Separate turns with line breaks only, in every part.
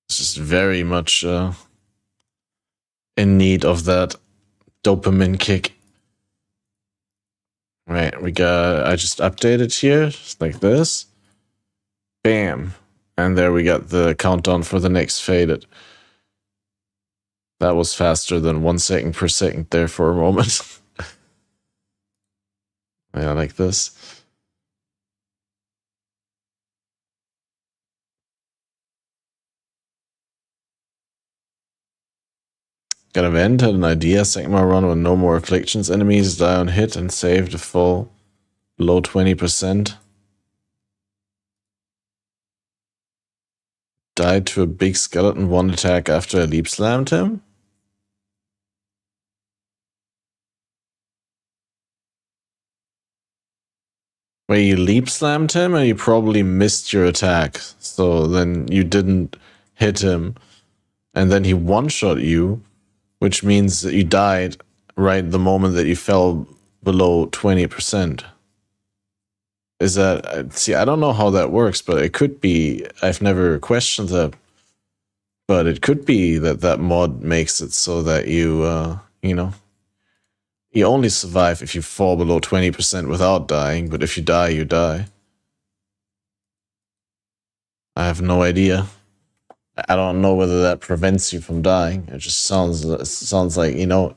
It's just very much in need of that dopamine kick. Right, I just updated here, like this. Bam. And there we got the countdown for the next faded. That was faster than 1 second per second there for a moment. Yeah, like this. Got a vent, had an idea, Sigma run with no more afflictions. Enemies die on hit and save to fall below 20%. Died to a big skeleton one attack after I leap slammed him? Wait, you leap slammed him and you probably missed your attack. So then you didn't hit him. And then he one-shot you, which means that you died right the moment that you fell below 20%. Is that... See, I don't know how that works, but it could be... I've never questioned that. But it could be that that mod makes it so that you, you know... You only survive if you fall below 20% without dying, but if you die, you die. I have no idea. I don't know whether that prevents you from dying. It just sounds like, you know,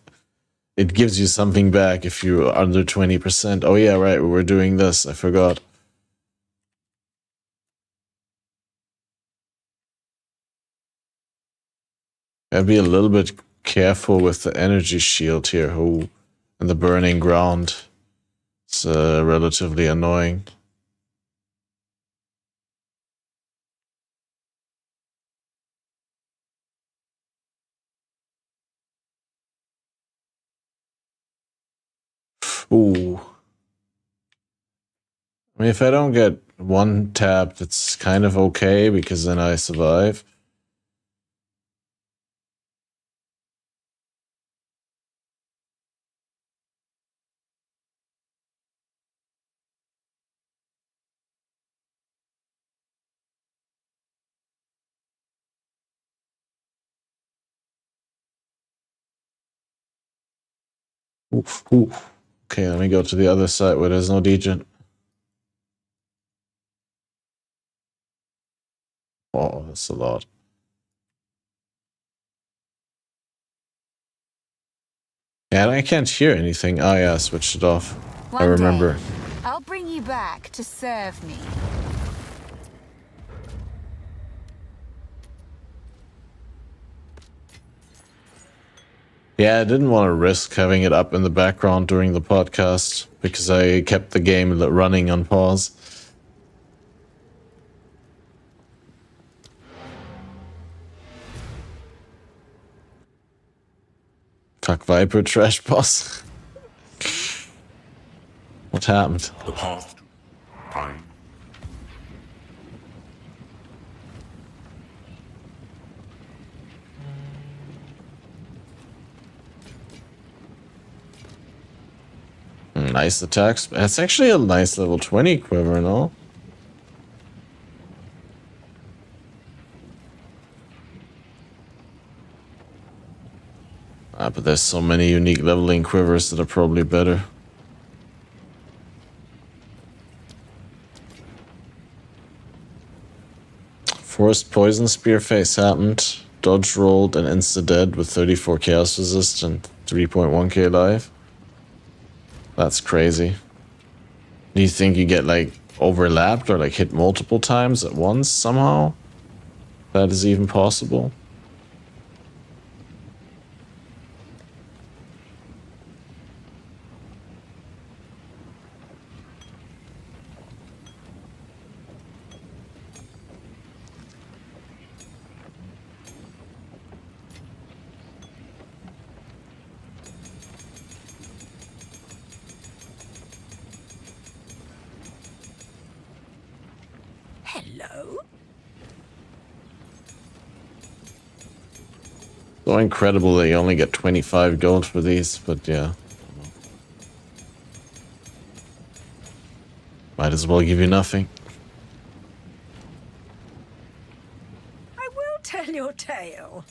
it gives you something back if you're under 20%. Oh yeah, right, we were doing this. I forgot. Gotta be a little bit careful with the energy shield here. Oh, and the burning ground. It's relatively annoying. Ooh. I mean, if I don't get one tapped, it's kind of okay, because then I survive. Oof, oof. Okay, let me go to the other side where there's no degen. Oh, that's a lot. Yeah, and I can't hear anything. Oh yeah, I switched it off. I remember.
I'll bring you back to serve me.
Yeah, I didn't want to risk having it up in the background during the podcast because I kept the game running on pause. Fuck Viper trash boss. What happened?
The path to time.
Nice attacks. That's actually a nice level 20 quiver, no? Ah, but there's so many unique leveling quivers that are probably better. Forced Poison Spear face happened. Dodge rolled and insta-dead with 34 chaos resist and 3.1k life. That's crazy. Do you think you get like overlapped or like hit multiple times at once somehow? That is even possible.
Hello?
So incredible that you only get 25 gold for these, but yeah. Might as well give you nothing.
I will
tell your tale.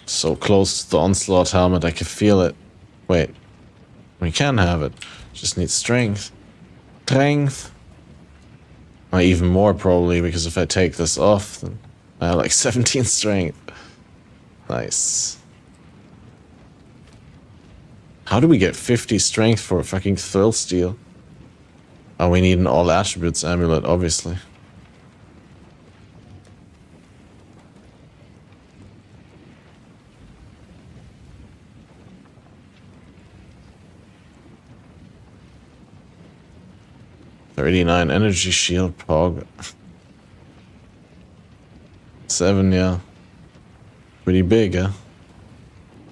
So close to the onslaught helmet, I can feel it. Wait, we can have it. Just need strength. Strength. Or even more probably, because if I take this off, then I have like 17 strength. Nice. How do we get 50 strength for a fucking thrill steel? Oh, we need an all attributes amulet, obviously. $39 energy shield pog. 7, yeah. Pretty big, huh?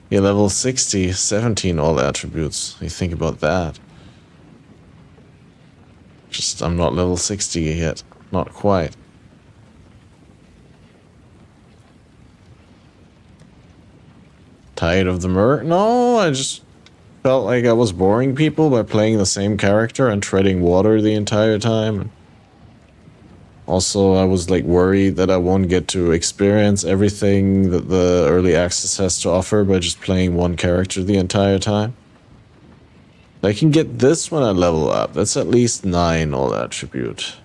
Yeah, level 60, 17 all attributes. You think about that. Just, I'm not level 60 yet. Not quite. Tired of the murder? No, I just felt like I was boring people by playing the same character and treading water the entire time. Also, I was like worried that I won't get to experience everything that the early access has to offer by just playing one character the entire time. I can get this when I level up. That's at least 9 all attribute.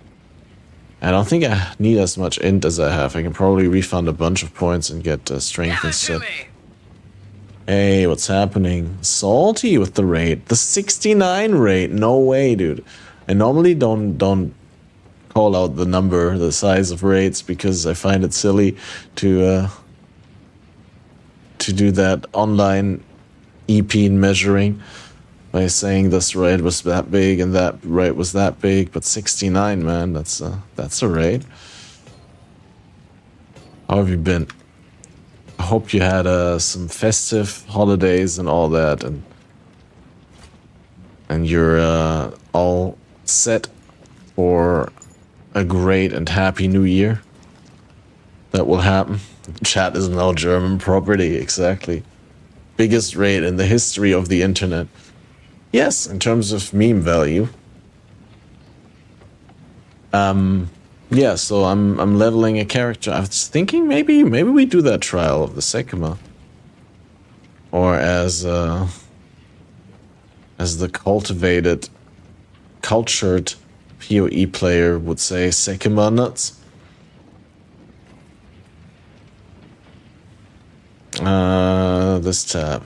I don't think I need as much int as I have. I can probably refund a bunch of points and get strength instead. Hey, what's happening? Salty with the rate. The 69 rate. No way, dude. I normally don't call out the number, the size of rates, because I find it silly to do that online EP measuring by saying this raid was that big and that raid was that big. But 69, man, that's a raid. How have you been? I hope you had some festive holidays and all that, and you're all set for a great and happy new year. That will happen. Chat is now German property, exactly. Biggest raid in the history of the internet. Yes, in terms of meme value. Yeah, so I'm leveling a character. I was thinking maybe we do that trial of the Sekima. Or as the cultured PoE player would say, Sekima nuts. This tab.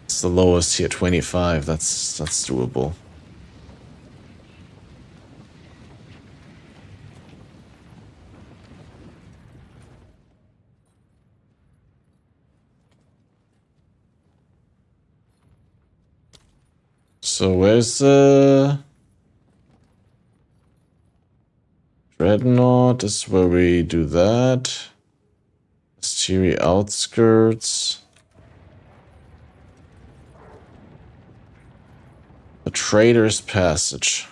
It's the lowest here, 25. That's doable. So where's the Dreadnought? This is where we do that. Styria outskirts. The Trader's Passage.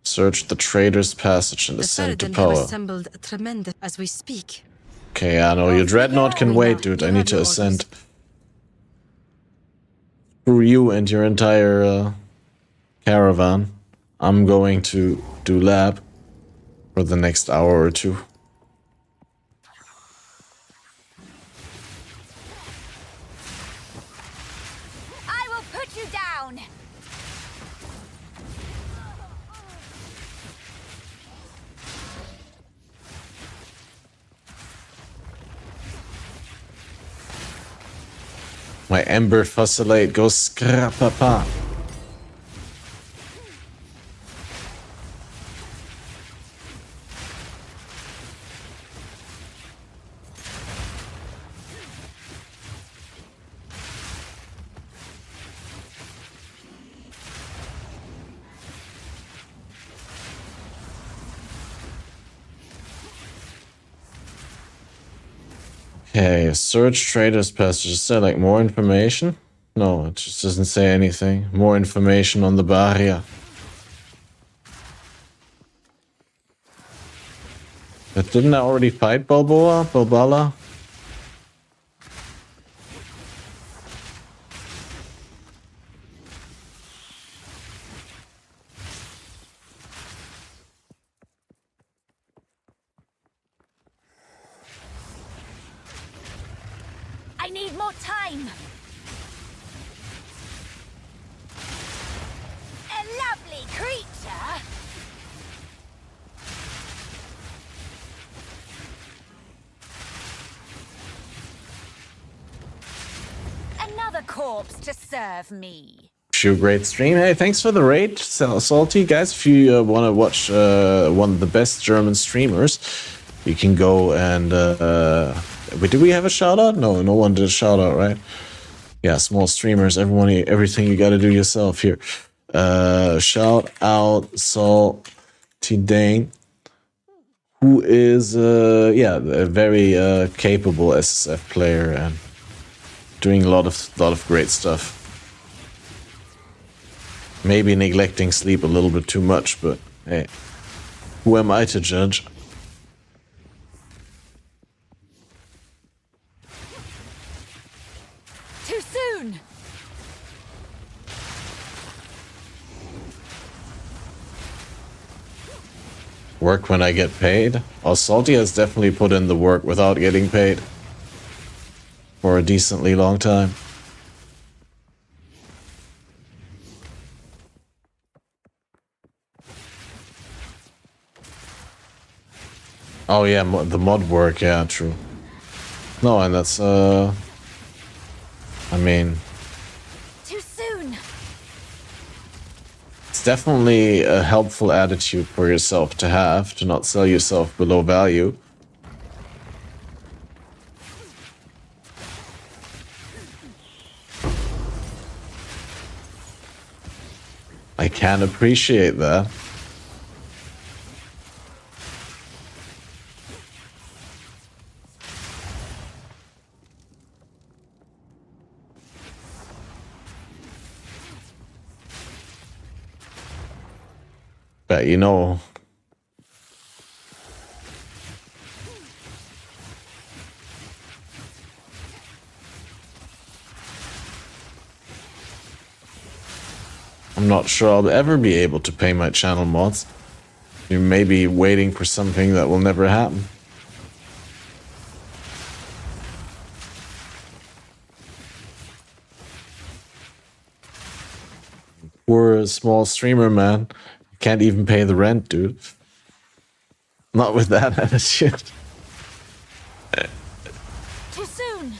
Search the Trader's Passage and ascend to power.
Assembled tremendous as we speak.
Okay, I know your Dreadnought can wait, dude. I need to ascend. Through you and your entire caravan, I'm going to do lab for the next hour or two.
I will put you down.
My Ember Fusillate goes scrapapa. Okay, search Trader's Passage. Is there like more information? No, it just doesn't say anything. More information on the barrier. That didn't I already fight Balboa?
I need more time. A lovely creature. Another corpse to serve me.
Great stream. Hey, thanks for the raid, Salty. Guys, if you want to watch one of the best German streamers, you can go and... wait, do we have a shout-out? No, no one did a shout-out, right? Yeah, small streamers, everything you got to do yourself here. Shout out Salty Dane, who is, a very capable SSF player and doing a lot of great stuff. Maybe neglecting sleep a little bit too much, but hey, who am I to judge?
Too soon.
Work when I get paid? Oh, Salty has definitely put in the work without getting paid for a decently long time. Oh yeah, the mod work, yeah, true. No, and that's, I mean...
Too soon.
It's definitely a helpful attitude for yourself to have, to not sell yourself below value. I can appreciate that. But you know, I'm not sure I'll ever be able to pay my channel mods. You may be waiting for something that will never happen. Poor small streamer, man. Can't even pay the rent, dude. Not with that attitude.
Too soon.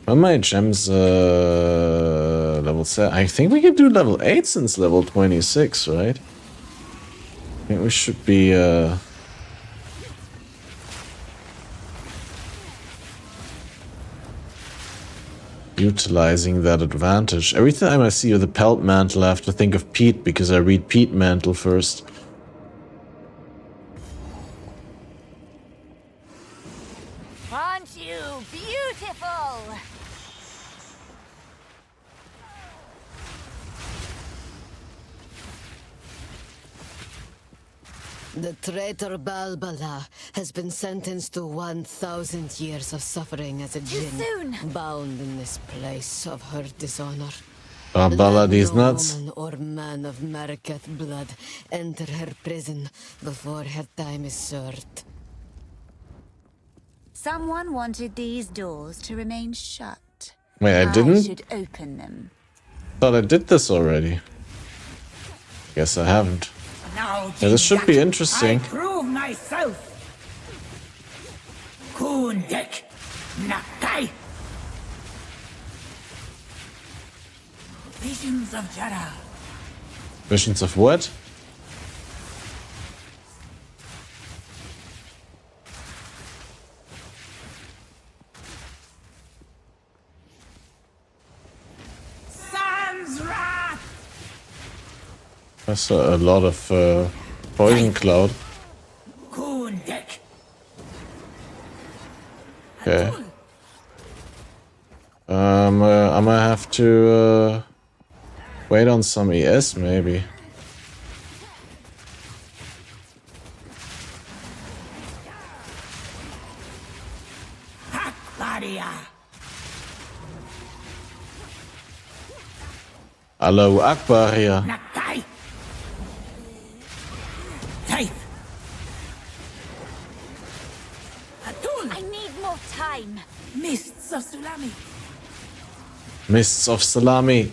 Well, my gems level 7. I think we can do level 8 since level 26, right? I think we should be utilizing that advantage. Every time I see the pelt mantle, I have to think of Pete because I read Pete mantle first.
Aren't you beautiful?
The traitor Balbala has been sentenced to 1,000 years of suffering as a
Too
djinn,
soon.
bound in this place of her dishonor.
Bala
Let
these
no
nuts.
woman or man of Marikath blood enter her prison before her time is served.
Someone wanted these doors to remain shut.
Wait, I
I
didn't?
should open them.
Thought I did this already. Guess I haven't.
Now,
Yeah, this should be
Jin,
interesting.
I prove myself. Kundek, Nakai. Visions of Jara.
Visions of what?
Sans wrath.
That's a lot of poison cloud.
Kundek.
I'm gonna have to wait on some ES maybe.
Claudia.
Allahu Akbar here.
Nakai. Tape. Atul.
I need more time.
Mists of Sulami.
Mists of Salami.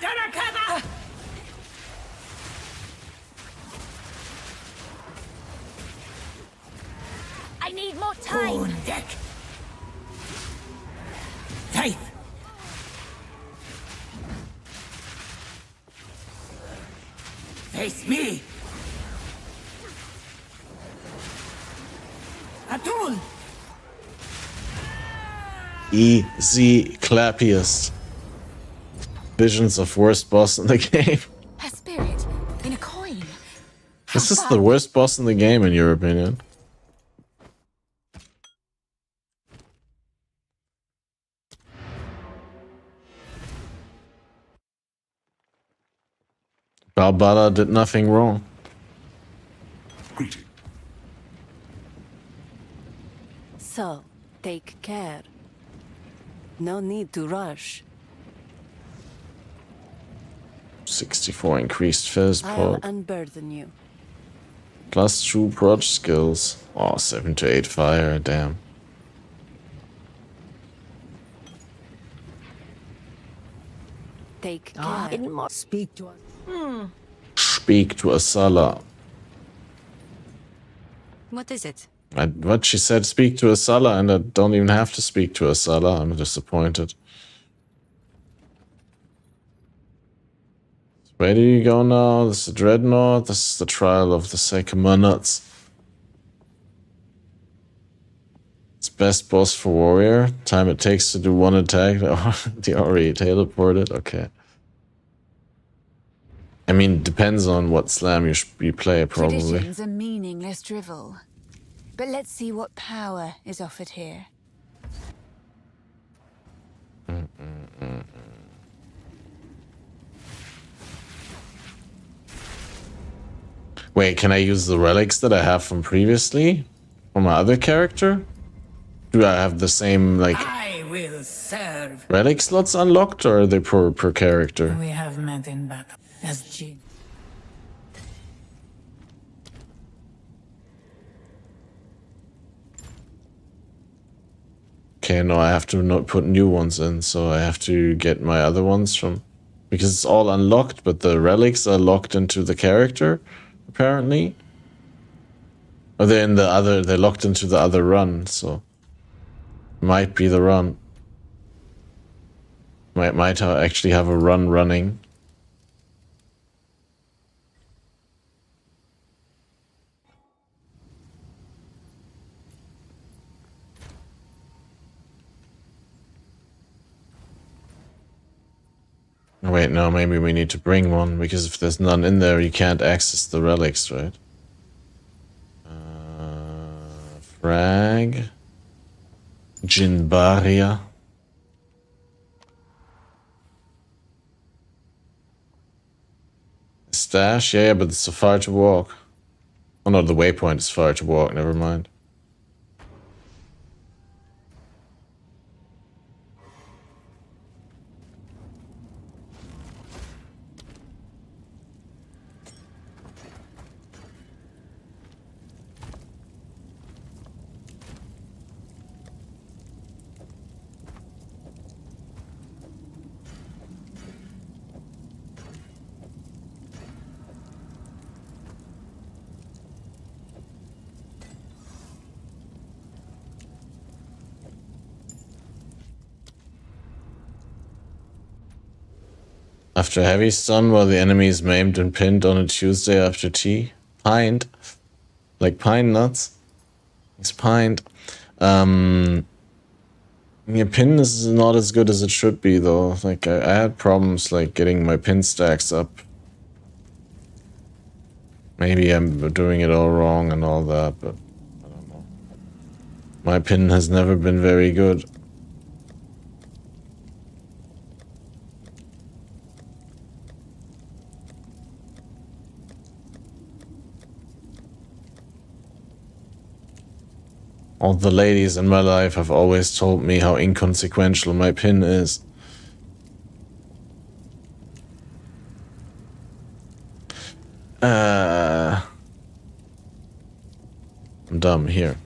Darakada.
I need more time.
Undek. Tape. Face me. Atul.
Easy clappiest. Visions of worst boss in the game.
A spirit in a coin.
This is the worst boss in the game, in your opinion. Balbala did nothing wrong.
Greeting.
So, take care. No need to rush.
64 increased fizz
I'll
pot.
unburden you.
Plus 2 proj skills. Oh, 7 to 8 fire, damn.
Take care.
Speak to us.
Speak to Asala.
What is it?
What she said, speak to Asala, and I don't even have to speak to Asala. I'm disappointed. Where do you go now? This is the Dreadnought. This is the trial of the Sycamore Nuts. It's best boss for warrior. Time it takes to do one attack. They already teleported. Okay. I mean, depends on what slam you play, probably.
Traditions are meaningless drivel. But let's see what power is offered here.
Wait, can I use the relics that I have from previously? From my other character? Do I have the same, like,
I will serve.
relic slots unlocked, or are they per character?
We have met in battle as Jin.
Okay, no, I have to not put new ones in, so I have to get my other ones from... Because it's all unlocked, but the relics are locked into the character, apparently. Or they're in the other... They're locked into the other run, so... Might be the run. Might actually have a run running. Wait, no, maybe we need to bring one, because if there's none in there, you can't access the relics, right? Frag. Jinbaria. Stash? Yeah, but it's so far to walk. Oh no, the waypoint is far to walk, never mind. After a heavy stun while the enemy is maimed and pinned on a Tuesday after tea. Pined. Like pine nuts. He's pined. Your pin is not as good as it should be though. Like I had problems like getting my pin stacks up. Maybe I'm doing it all wrong and all that, but I don't know. My pin has never been very good. All the ladies in my life have always told me how inconsequential my pin is. I'm dumb here.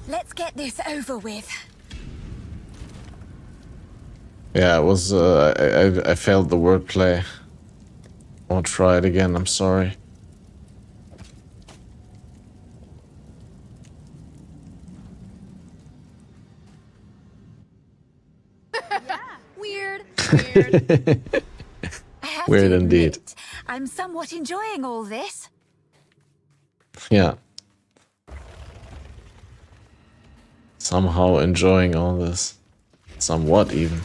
Let's get this over with.
Yeah, it was, I failed the wordplay. I'll try it again, I'm sorry.
Weird. I have
Weird
to
indeed.
admit, I'm somewhat enjoying all this.
Yeah. Somehow enjoying all this. Somewhat even.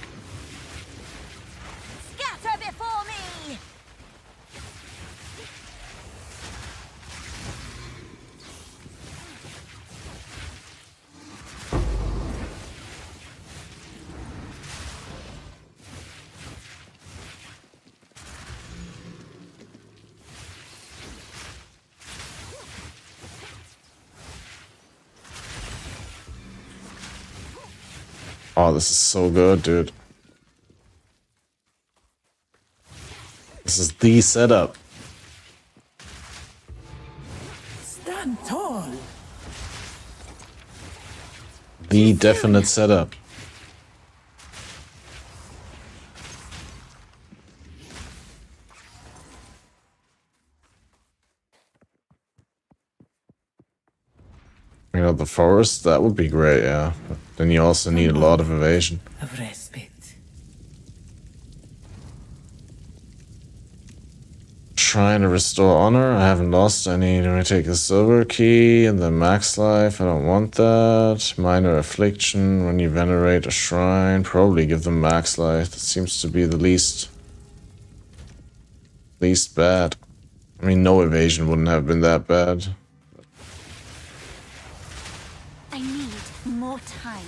Scatter before me!
Oh, this is so good, dude. This is the setup.
Stand tall.
The definite setup. You know, the forest, that would be great, yeah. But then you also need a lot of evasion.
Of respite.
Trying to restore honor. I haven't lost any. Let me take the silver key and the max life. I don't want that. Minor affliction. When you venerate a shrine, probably give them max life. That seems to be the least bad. I mean, no evasion wouldn't have been that bad.
I need more time.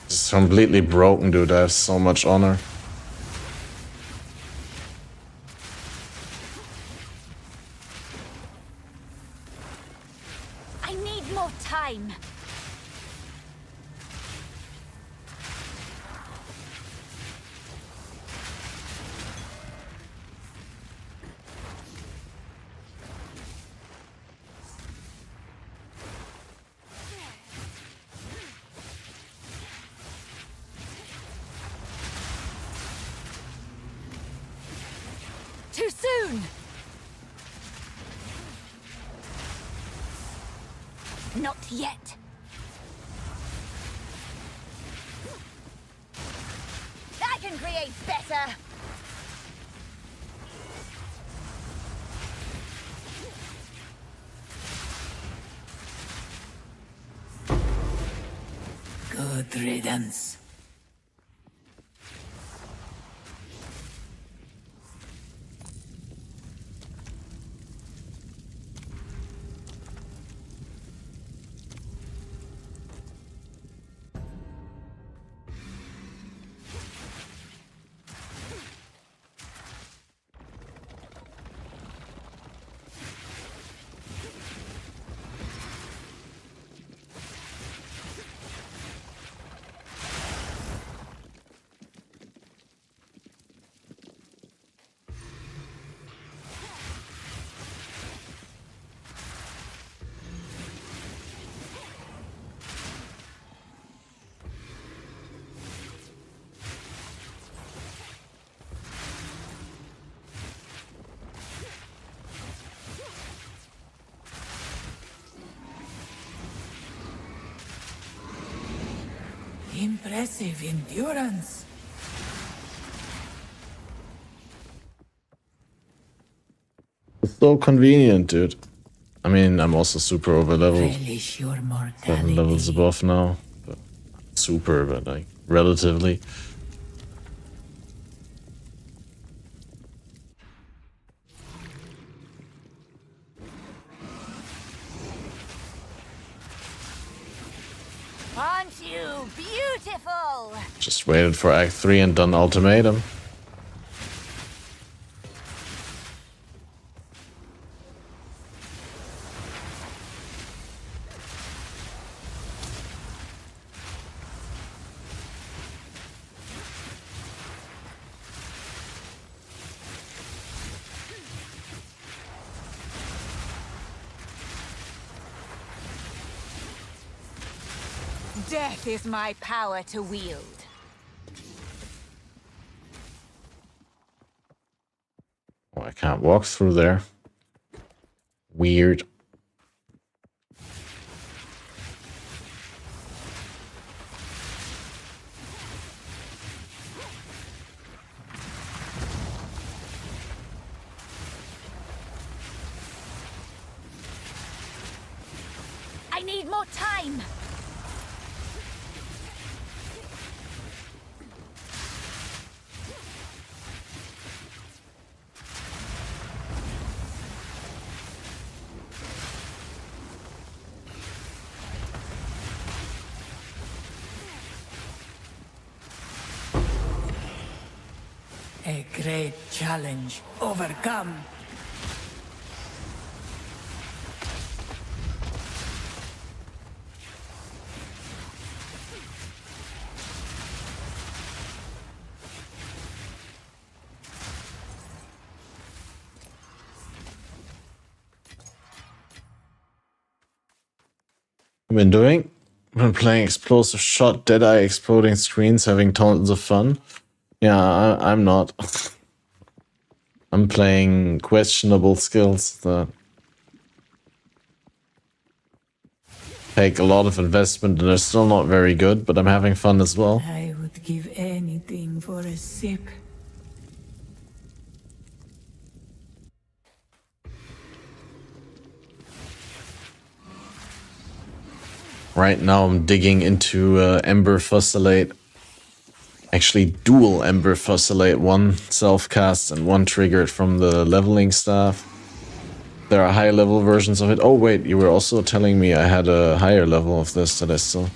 It's completely broken, dude. I have so much honor.
I need more time. Too soon! Not yet. I can create better.
Good riddance. Impressive endurance.
So convenient, dude. I mean, I'm also super over leveled.
Relish your
7 levels
mortality.
above now. But super, but like relatively.
Aren't you beautiful?
Just waited for Act 3 and done Ultimatum.
Death is my power to wield.
Oh, I can't walk through there. Weird.
I need more time.
A great challenge overcome.
Been doing? Been playing Explosive Shot, Deadeye Exploding Screens, having tons of fun. Yeah, I'm not. I'm playing questionable skills that take a lot of investment and are still not very good, but I'm having fun as well.
I would give anything for a sip.
Right now I'm digging into Ember Fusillate. Actually, dual Ember Fusillate, one self-cast and one triggered from the leveling staff. There are high level versions of it. Oh wait, you were also telling me I had a higher level of this that I still...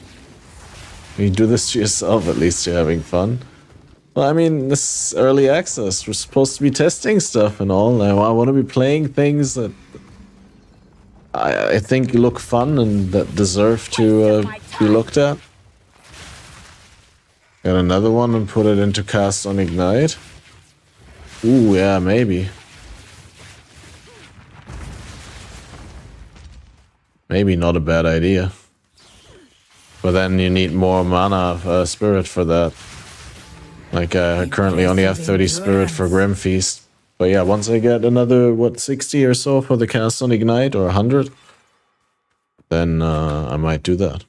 You do this to yourself, at least you're having fun. Well, I mean, this is early access. We're supposed to be testing stuff and all. Now I want to be playing things that I think look fun and that deserve to be looked at. Got another one and put it into cast on Ignite. Ooh, yeah, maybe. Maybe not a bad idea. But then you need more mana spirit for that. Like, I currently only have 30 spirit for Grim Feast. But yeah, once I get another, what, 60 or so for the cast on Ignite, or 100, then I might do that.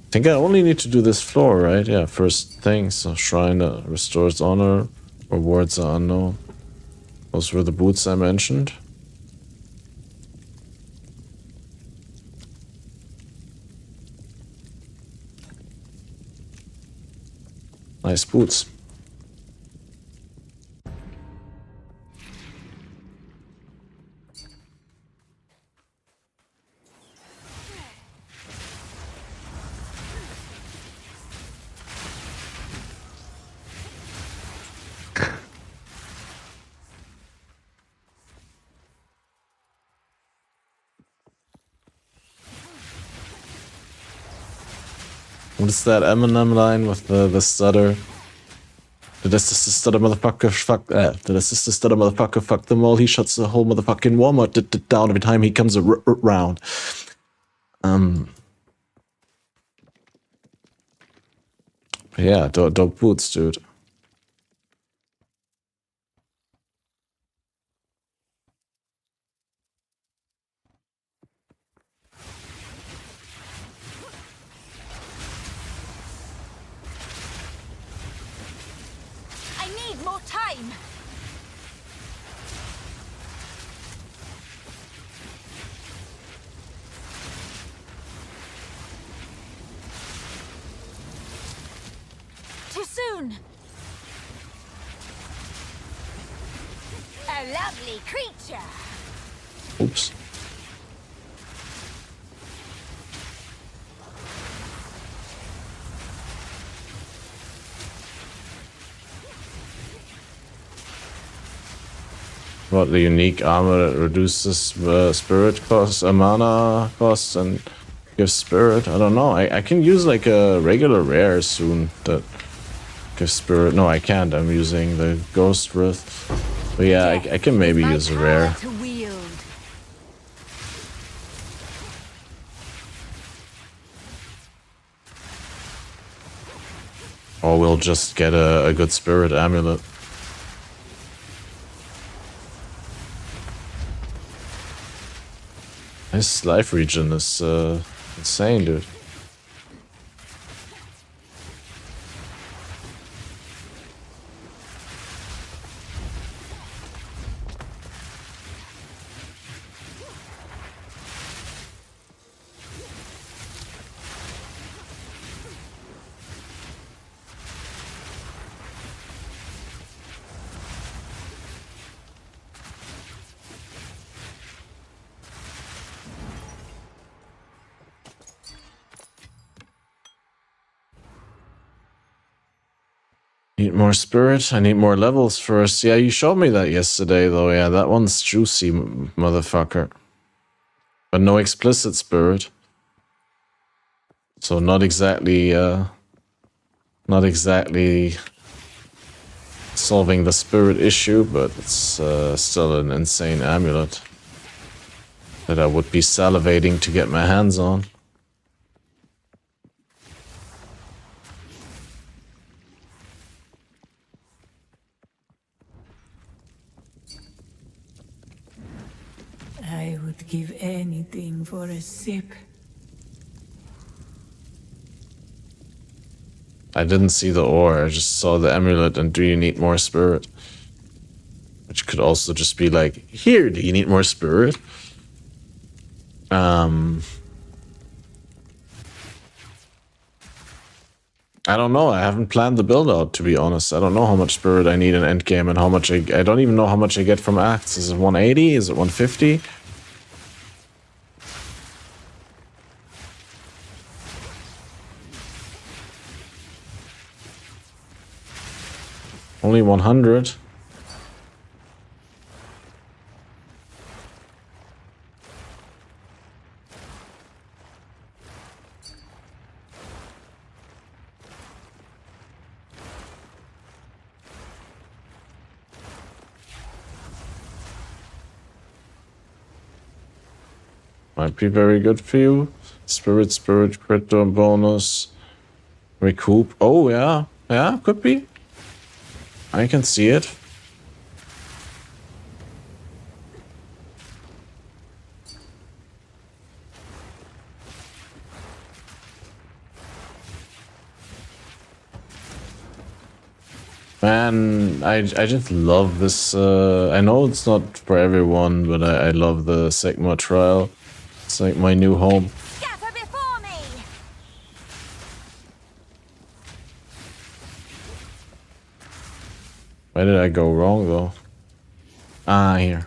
I think I only need to do this floor, right? Yeah, first thing. So Shrine restores honor, rewards are unknown. Those were the boots I mentioned. Nice boots. What is that Eminem line with the stutter? Did this sister stutter motherfucker fuck did a sister stutter motherfucker fuck them all? He shuts the whole motherfucking Walmart down every time he comes around. Yeah, dope boots, dude.
time! Too soon! A lovely creature!
Oops. What, the unique armor that reduces spirit cost, mana cost, and gives spirit? I don't know. I can use like a regular rare soon that gives spirit. No, I can't. I'm using the Ghost Wrath. But yeah, I can maybe use a rare.
To wield.
Or we'll just get a good spirit amulet. This life regen is insane, dude. Need more spirit. I need more levels first. Yeah, you showed me that yesterday, though. Yeah, that one's juicy, motherfucker. But no explicit spirit. So not exactly solving the spirit issue, but it's still an insane amulet that I would be salivating to get my hands on.
I would give anything for a sip.
I didn't see the ore, I just saw the amulet and do you need more spirit? Which could also just be like, here, do you need more spirit? I don't know, I haven't planned the build out, to be honest. I don't know how much spirit I need in endgame and how much I don't even know how much I get from acts. Is it 180? Is it 150? Only 100. Might be very good for you. Spirit, crit bonus, recoup. Oh yeah, yeah, could be. I can see it. Man, I just love this. I know it's not for everyone, but I love the Sigma trial. It's like my new home.
Scatter before me!
Where did I go wrong though? Ah, here.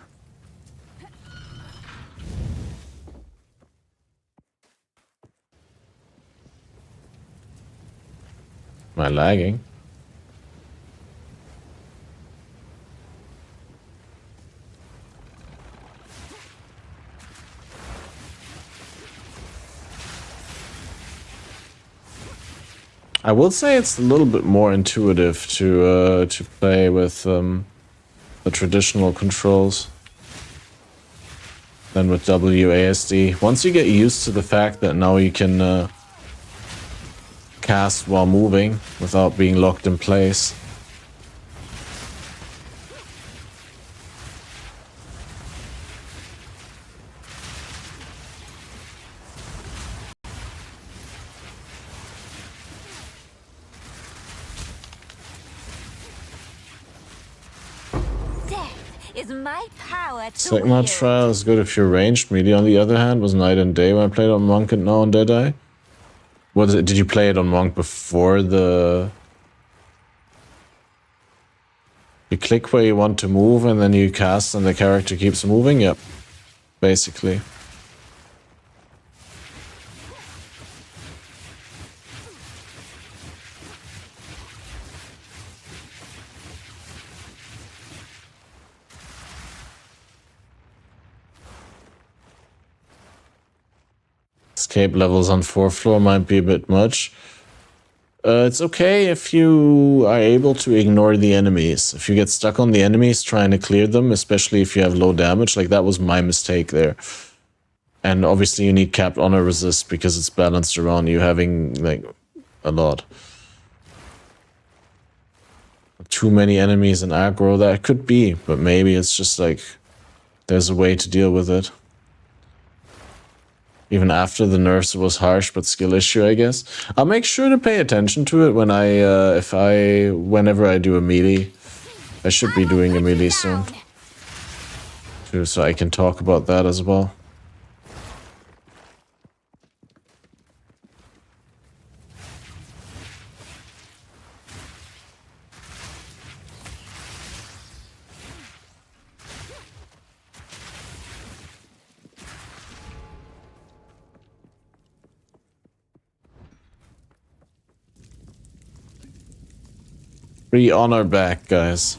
Am I lagging? I will say it's a little bit more intuitive to play with the traditional controls than with WASD. Once you get used to the fact that now you can cast while moving without being locked in place.
is my power to
Sigma
wield.
trial is good if you're ranged. Melee, on the other hand, was night and day when I played on Monk and now on Deadeye. What is it? Did you play it on Monk before the... You click where you want to move and then you cast and the character keeps moving? Yep. Basically. Escape levels on 4th floor might be a bit much. It's okay if you are able to ignore the enemies. If you get stuck on the enemies trying to clear them, especially if you have low damage, like that was my mistake there. And obviously you need capped honor resist because it's balanced around you having like a lot. Too many enemies in aggro, that could be, but maybe it's just like there's a way to deal with it. Even after the nerfs, it was harsh, but skill issue, I guess. I'll make sure to pay attention to it when whenever I do a melee. I should be doing a melee soon, too, so I can talk about that as well. Free honor back, guys.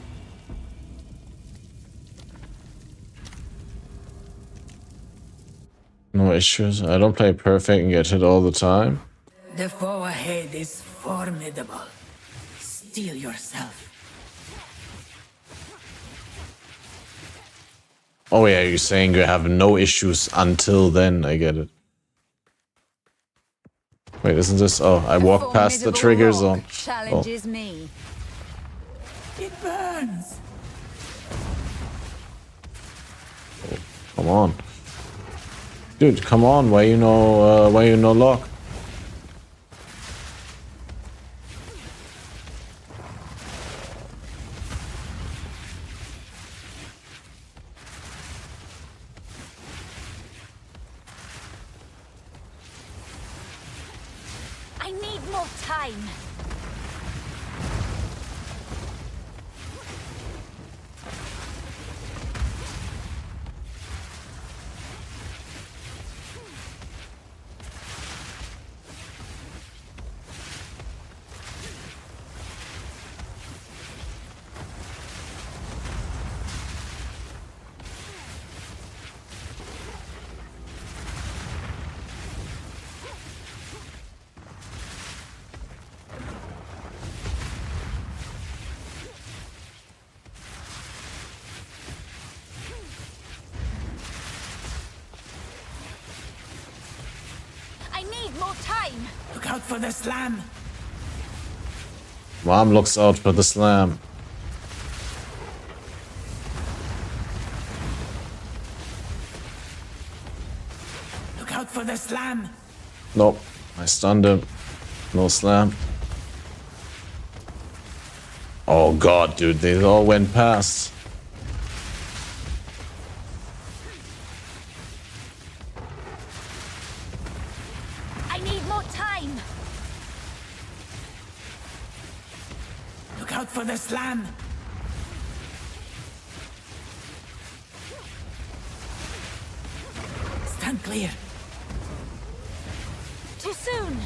No issues. I don't play perfect and get hit all the time.
The foe ahead is formidable. Steel yourself.
Oh yeah, you're saying you have no issues until then. I get it. Wait, isn't this... Oh, I walked past the trigger zone.
Challenges me.
It burns.
Come on. Dude, come on. Why you no lock?
I need more time. I need more time.
Look out for the slam.
Mom looks out for the slam.
Look out for the slam.
Nope. I stunned him. No slam. Oh god, dude, they all went past.
I need more time.
Look out for the slam. Stand clear.
Too soon.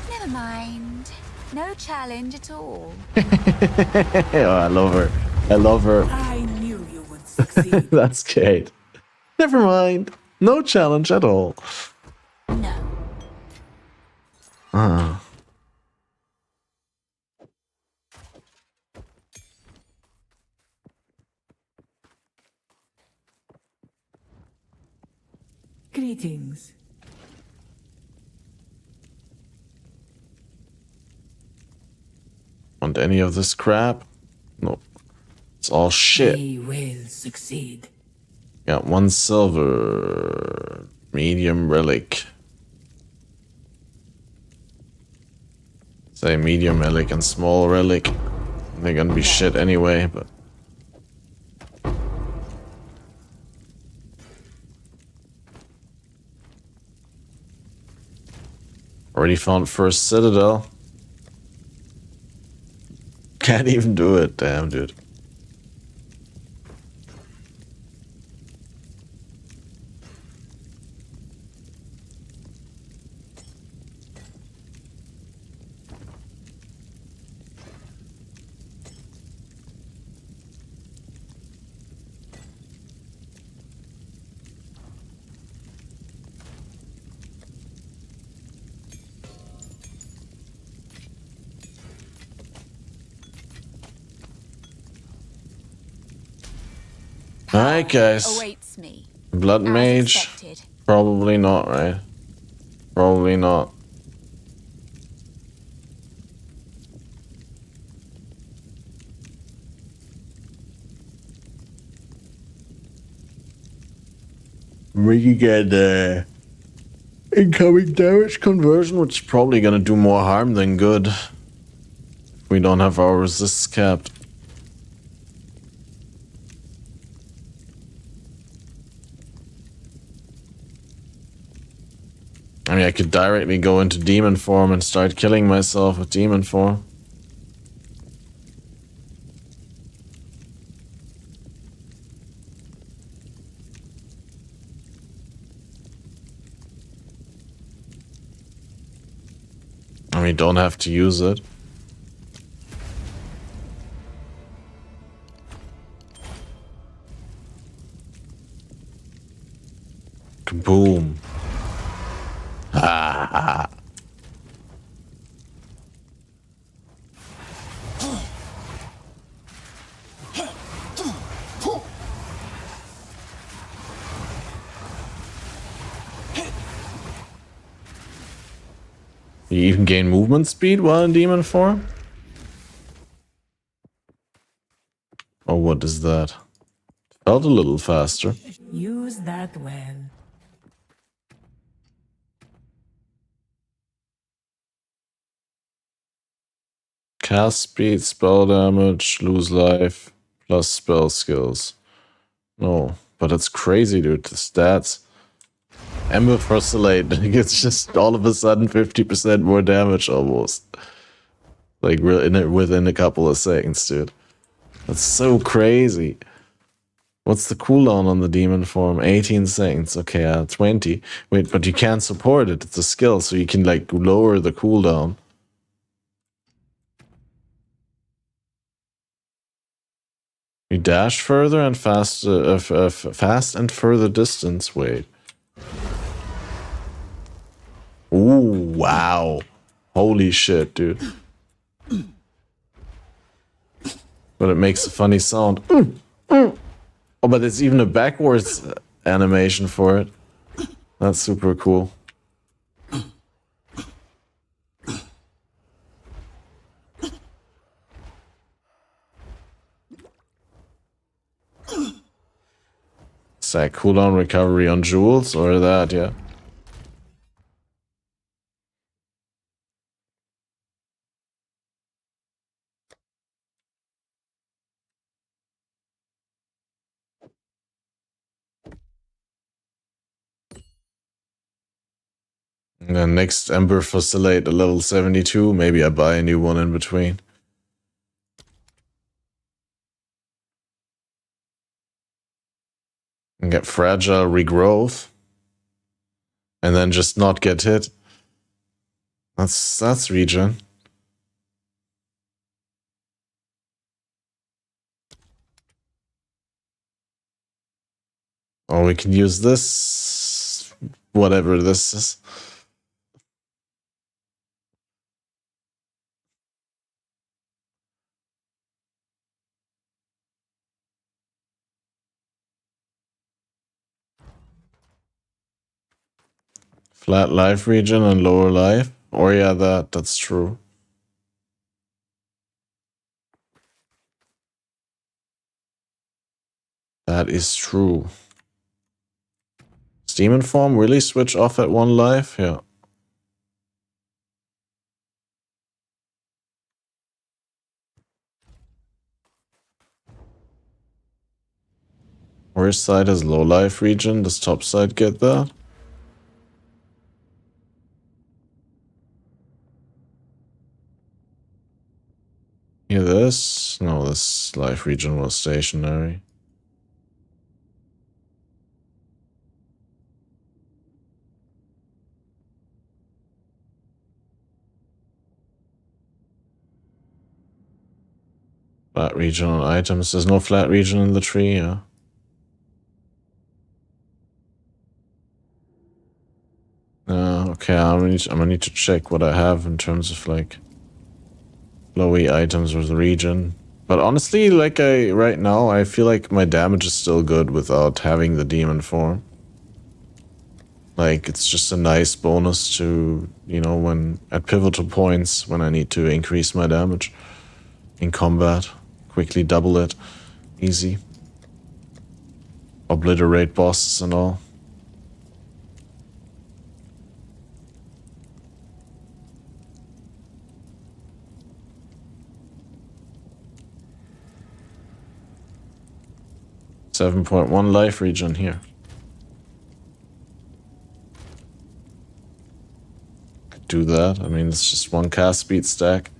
Never mind. No challenge at all.
Oh, I love her. I love her.
I knew you would succeed.
That's Kate. Never mind. No challenge at all.
No.
Greetings.
Want any of this crap? Nope. It's all shit.
We will succeed.
Got 1 silver. Medium relic. Say medium relic and small relic. They're gonna be shit anyway, but Already found first citadel. Can't even do it. Damn, dude. Alright, guys.
Awaits me.
Blood
As
mage?
expected.
Probably not, right? Probably not. We can get incoming damage conversion, which is probably gonna do more harm than good. If we don't have our resists capped. I mean, I could directly go into demon form and start killing myself with demon form. I mean, don't have to use it. Kaboom. Ah. You even gain movement speed while in demon form? Oh, what is that? Felt a little faster.
Use that well.
Cast speed, spell damage, lose life, plus spell skills. No, but it's crazy, dude. The stats. Ember Frostolate, it's just all of a sudden 50% more damage almost. Like within a couple of seconds, dude. That's so crazy. What's the cooldown on the demon form? 18 seconds. Okay, 20. Wait, but you can't support it. It's a skill, so you can like lower the cooldown. You dash further and fast and further distance. Wait. Ooh, wow. Holy shit, dude. But it makes a funny sound. Oh, but there's even a backwards animation for it. That's super cool. Is that cooldown recovery on jewels or that, yeah? And then next Ember Facilite a level 72. Maybe I buy a new one in between. And get Fragile Regrowth. And then just not get hit. That's regen. Or we can use this. Whatever this is. Flat life regen and lower life. Or yeah, that's true. That is true. Does demon form really switch off at 1 life? Yeah. Where's side has low life regen? Does top side get that? Hear this? No, this life region was stationary. Flat region on items. There's no flat region in the tree, yeah. Okay, I'm gonna need to check what I have in terms of like flowy items or the region. But honestly, like right now, I feel like my damage is still good without having the demon form. Like, it's just a nice bonus to, you know, when at pivotal points when I need to increase my damage in combat. Quickly double it. Easy. Obliterate bosses and all. .1 life region here. Could do that. I mean, it's just one cast speed stack.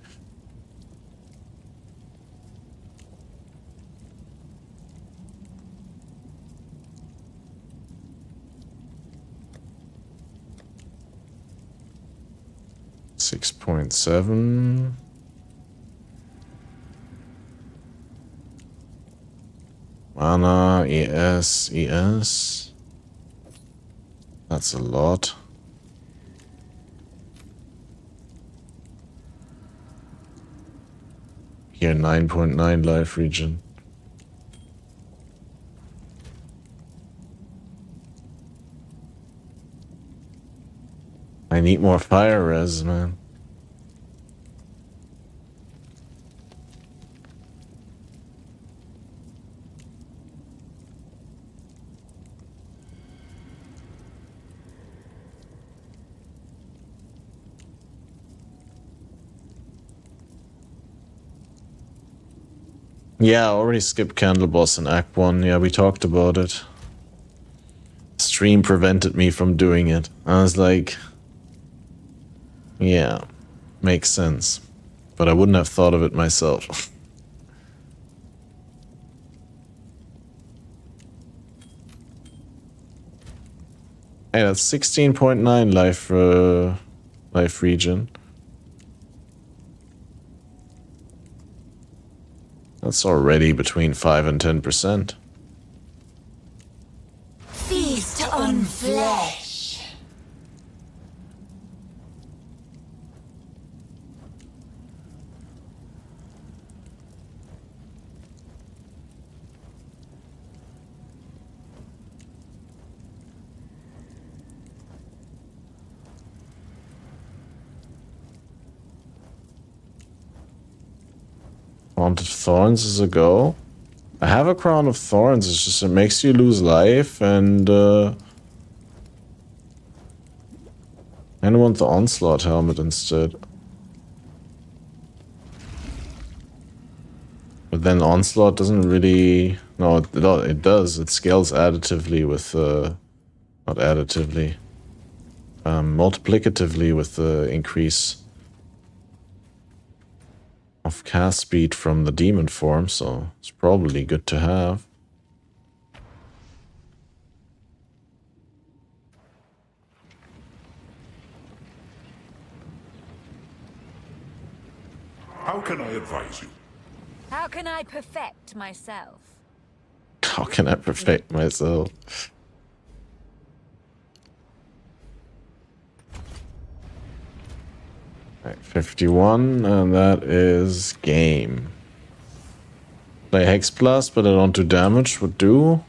.7. Mana, ES. That's a lot. Here, 9.9 life region. I need more fire res, man. Yeah, I already skipped Candle Boss in Act 1. Yeah, we talked about it. Stream prevented me from doing it. I was like, yeah, makes sense. But I wouldn't have thought of it myself. Hey, that's 16.9 life region. That's already between 5 and 10%.
Feast on flesh.
Crown of Thorns is a go. I have a Crown of Thorns, it's just it makes you lose life and I want the Onslaught helmet instead. But then Onslaught doesn't really... No, it does. It scales additively with... not additively. Multiplicatively with the increase of cast speed from the demon form, so it's probably good to have.
How can I advise you?
How can I perfect myself?
How can I perfect myself? Right, 51, and that is game. Play Hex Blast, but I don't do damage. Would do?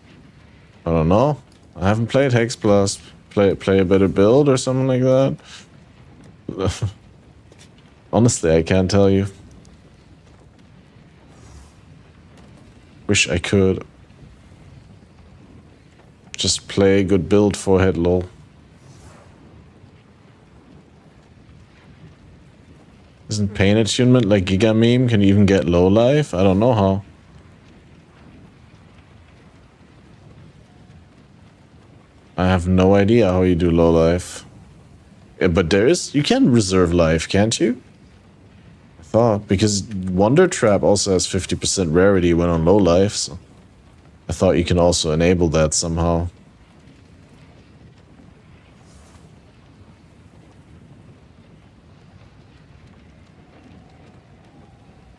I don't know. I haven't played Hex Blast. Play a better build or something like that. Honestly, I can't tell you. Wish I could. Just play a good build for head lol. Isn't pain attunement like Giga Meme? Can you even get low life? I don't know how. I have no idea how you do low life. Yeah, but there is... You can reserve life, can't you? I thought, because Wonder Trap also has 50% rarity when on low life, so I thought you can also enable that somehow.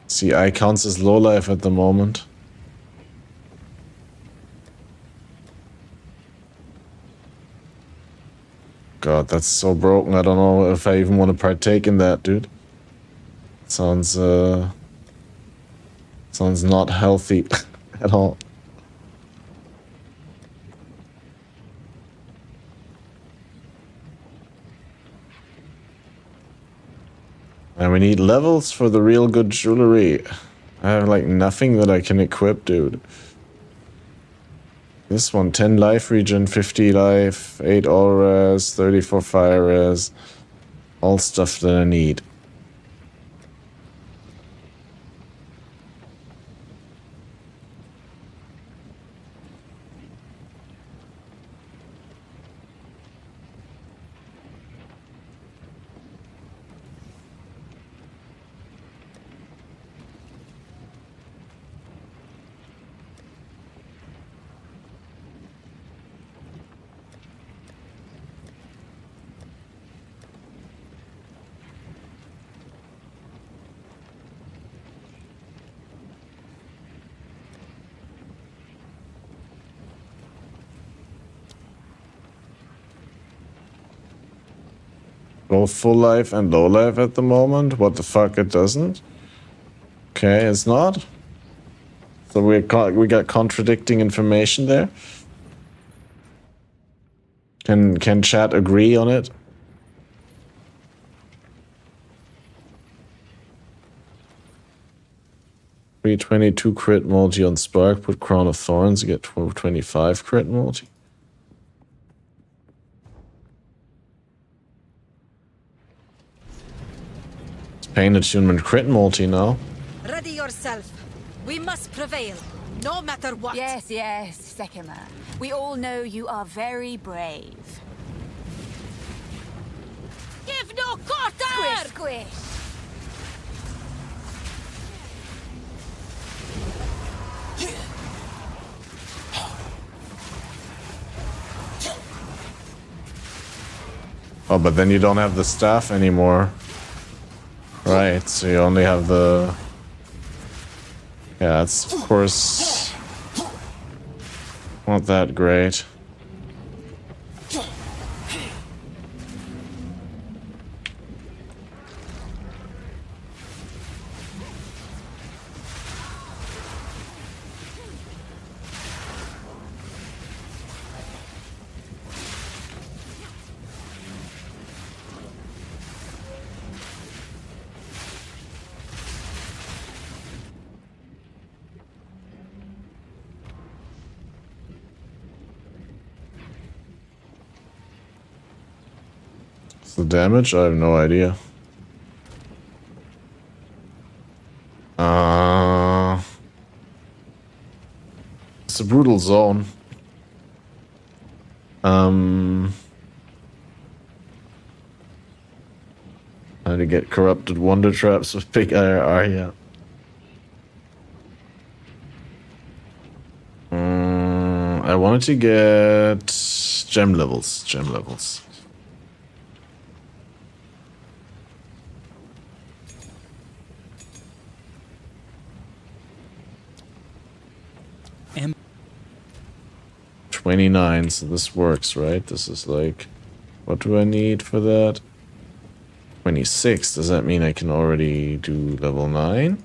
See, icons is low life at the moment. God, that's so broken. I don't know if I even want to partake in that, dude. Sounds not healthy at all. And we need levels for the real good jewelry. I have like nothing that I can equip, dude. This one, 10 life regen, 50 life, 8 all res, 34 fire res. All stuff that I need. Both full life and low life at the moment. What the fuck, it doesn't? Okay, it's not. So we got contradicting information there. Can chat agree on it? $322 crit multi on Spark. Put Crown of Thorns. You get 1225 crit multi. Pain attunement crit multi now.
Ready yourself. We must prevail, no matter what.
Yes, yes, Sekima. We all know you are very brave.
Give no quarter!
Squish, squish.
Oh, but then you don't have the staff anymore. Right, so you only have the... Yeah, it's of course not that great. The damage? I have no idea. It's a brutal zone. How to get corrupted wonder traps with big IRR, yeah. I wanted to get gem levels. 29, so this works, right? This is like, what do I need for that? 26, does that mean I can already do level 9?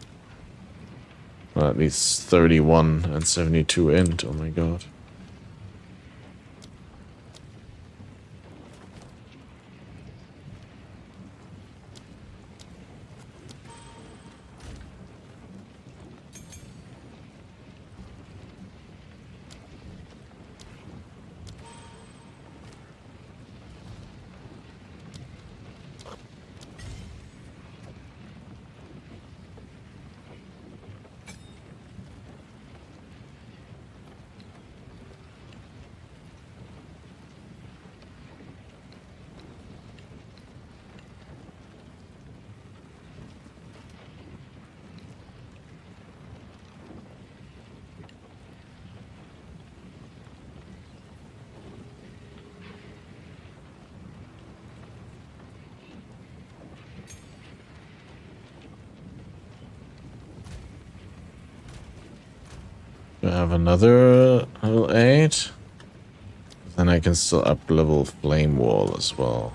Well, at least 31 and 72 int, oh my god. have another level 8. Then I can still up level Flame Wall as well.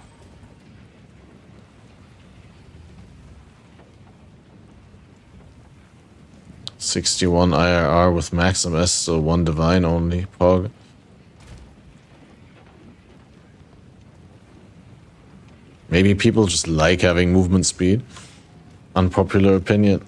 $61 IRR with max MS, so 1 divine only. Pog. Maybe people just like having movement speed. Unpopular opinion.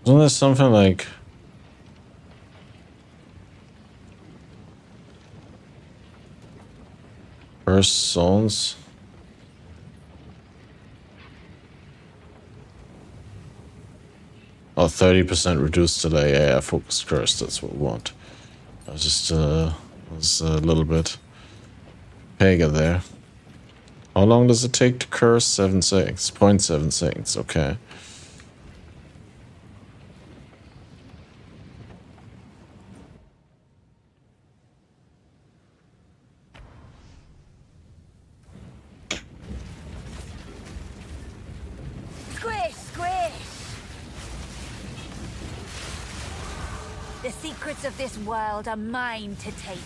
Isn't there something like first zones? Oh, 30% reduced delay. Yeah, focus curse. That's what we want. I was just was a little bit pega there. How long does it take to curse? 7 seconds. 0.7 seconds. Okay.
Squish, squish! The secrets of this world are mine to take.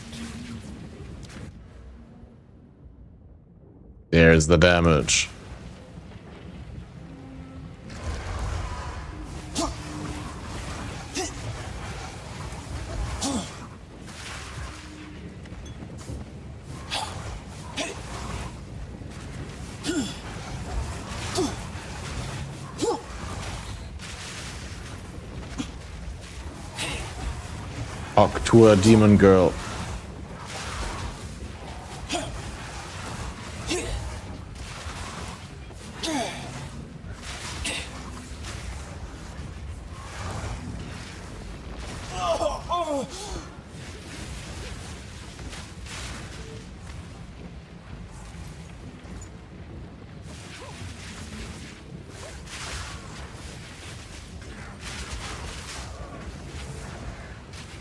There's the damage. Octua Demon Girl.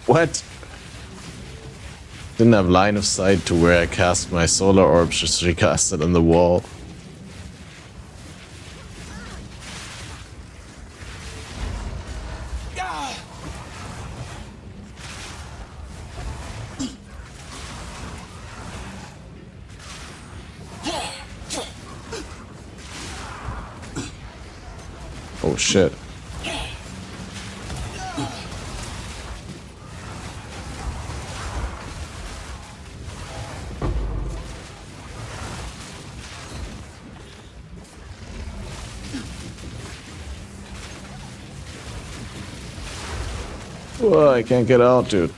What? Didn't have line of sight to where I cast my solar orb, just recast it on the wall. Oh shit. Whoa, I can't get out, dude.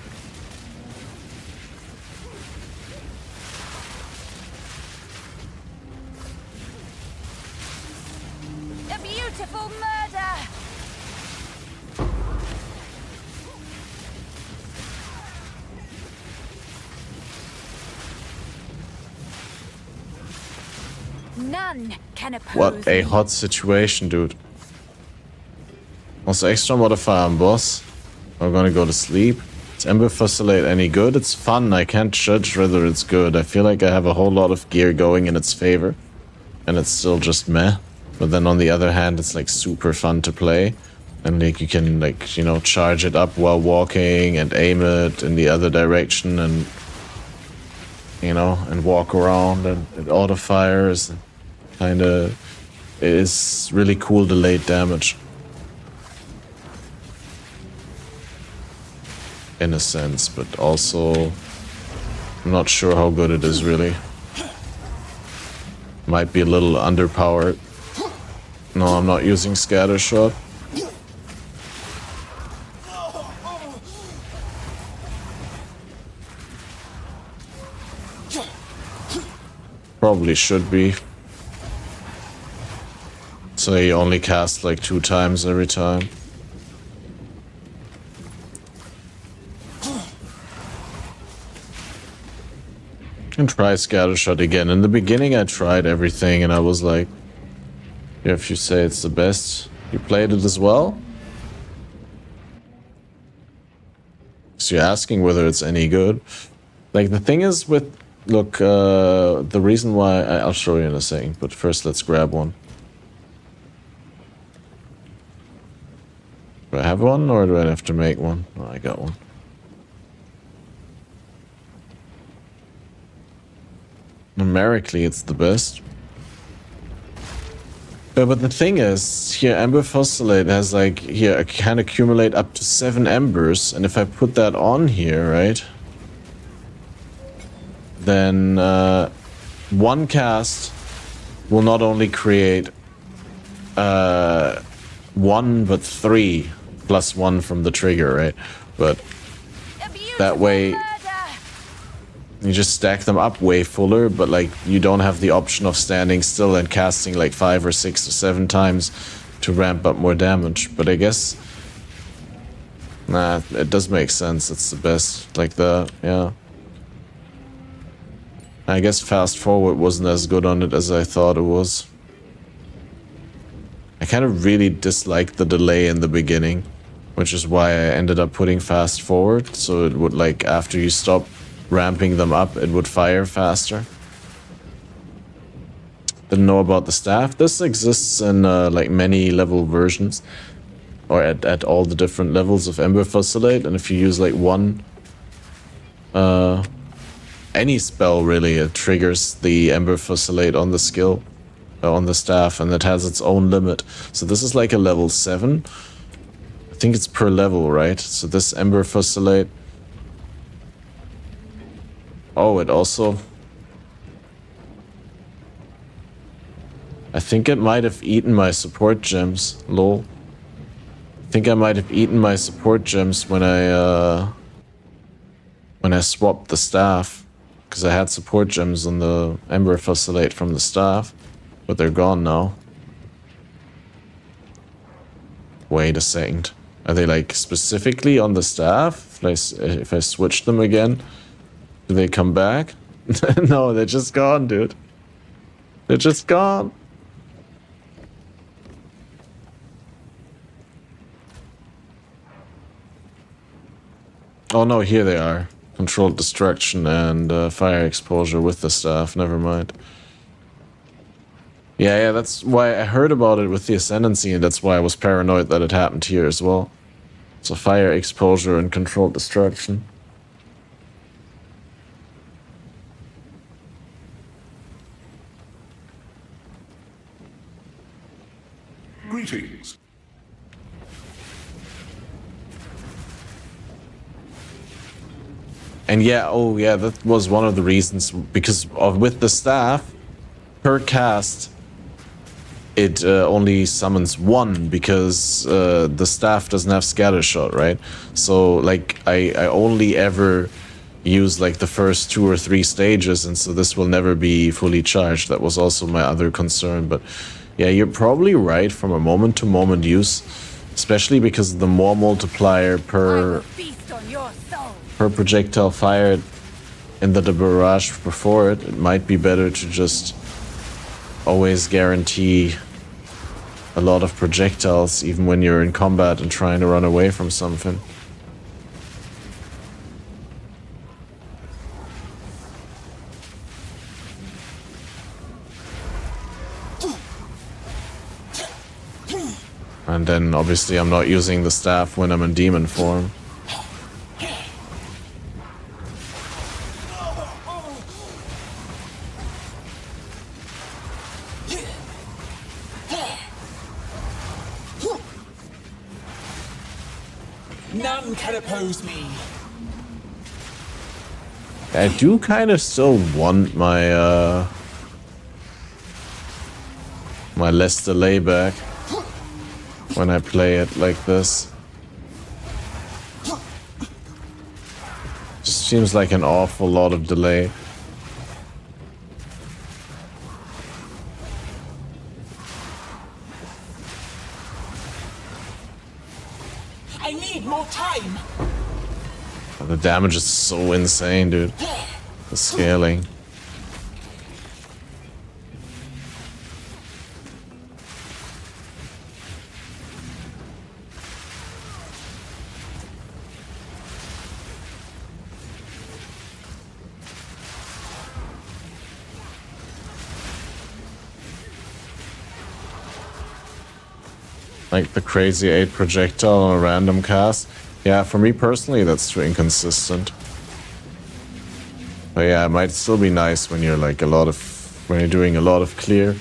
A beautiful murder! None can oppose
What a hot situation, dude. Also, extra modifier on boss. I'm gonna go to sleep. Is Ember Fusillade any good? It's fun. I can't judge whether it's good. I feel like I have a whole lot of gear going in its favor. And it's still just meh. But then on the other hand, it's like super fun to play. And like you can like, you know, charge it up while walking and aim it in the other direction and, you know, and walk around and it auto fires. Kinda, it is really cool delayed damage. In a sense, but also I'm not sure how good it is really. Might be a little underpowered. No, I'm not using Scatter Shot. Probably should be. So you only cast like 2 times every time. And try Scattershot again. In the beginning I tried everything and I was like, yeah, if you say it's the best, you played it as well? So you're asking whether it's any good. Like the thing is with, look, the reason why, I'll show you in a second, but first let's grab one. Do I have one or do I have to make one? Oh, I got one. Numerically, it's the best. But the thing is, here, Ember Fossilate has like, here, I can accumulate up to 7 embers, and if I put that on here, right? Then, one cast will not only create, 1, but 3, plus 1 from the trigger, right? But that way, you just stack them up way fuller, but like you don't have the option of standing still and casting like 5 or 6 or 7 times to ramp up more damage. But I guess, nah, it does make sense. It's the best like that, yeah. I guess fast forward wasn't as good on it as I thought it was. I kind of really disliked the delay in the beginning, which is why I ended up putting fast forward, so it would like after you stop ramping them up, it would fire faster. Didn't know about the staff. This exists in like many level versions, or at all the different levels of Ember Fossilate, and if you use like one, any spell really, it triggers the Ember Fossilate on the skill, on the staff, and it has its own limit. So this is like a level 7. I think it's per level, right? So this Ember Fossilate. Oh, it also... I think it might have eaten my support gems. Lol. I think I might have eaten my support gems when I swapped the staff. Because I had support gems on the Ember Fossilate from the staff. But they're gone now. Wait a second. Are they like specifically on the staff? If I switch them again? Do they come back? No, they're just gone, dude. They're just gone. Oh no, here they are. Controlled destruction and fire exposure with the staff. Never mind. Yeah, that's why I heard about it with the Ascendancy, and that's why I was paranoid that it happened here as well. So fire exposure and controlled destruction.
Greetings.
And yeah, oh yeah, that was one of the reasons, because with the staff, per cast, it only summons 1, because the staff doesn't have Scattershot, right? So like I only ever use like the first 2 or 3 stages, and so this will never be fully charged. That was also my other concern, but yeah, you're probably right from a moment-to-moment use, especially because the more multiplier per projectile fired in the barrage before it, it might be better to just always guarantee a lot of projectiles even when you're in combat and trying to run away from something. And then obviously I'm not using the staff when I'm in demon form.
None can oppose me.
I do kind of still want my my less delay back when I play it like this. Just seems like an awful lot of delay.
more time.
The damage is so insane, dude. The scaling. Like the crazy 8 projectile on a random cast. Yeah, for me personally, that's too inconsistent. But yeah, it might still be nice when you're like when you're doing a lot of clear.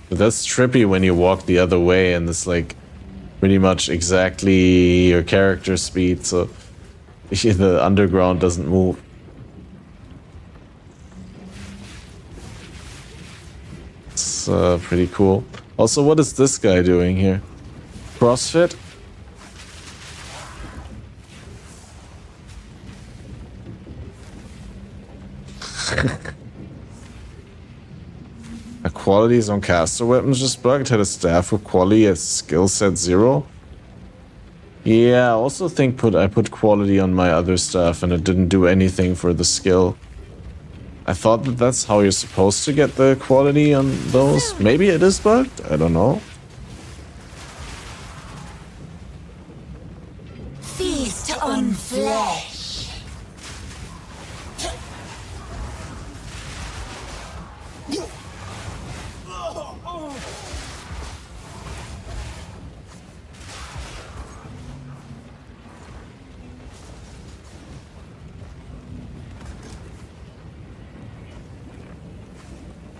But that's trippy when you walk the other way and it's like pretty much exactly your character speed, so the underground doesn't move. It's pretty cool. Also, what is this guy doing here? CrossFit? Qualities on caster weapons just bugged. Had a staff with quality at skill set 0. Yeah, I also think I put quality on my other stuff and it didn't do anything for the skill. I thought that's how you're supposed to get the quality on those. Maybe it is bugged? I don't know.
Feast on flesh.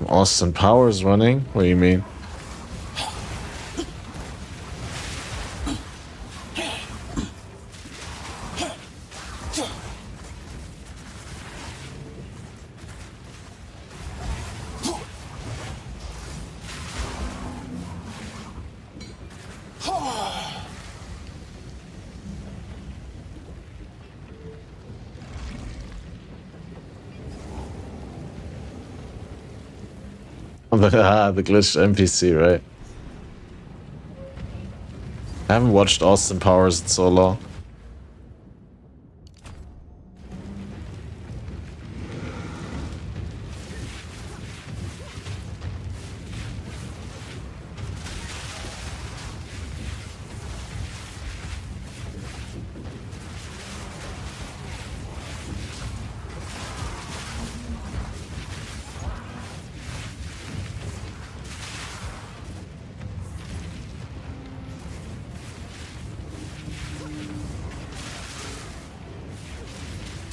Austin Powers running? What do you mean? The glitched NPC, right? I haven't watched Austin Powers in so long.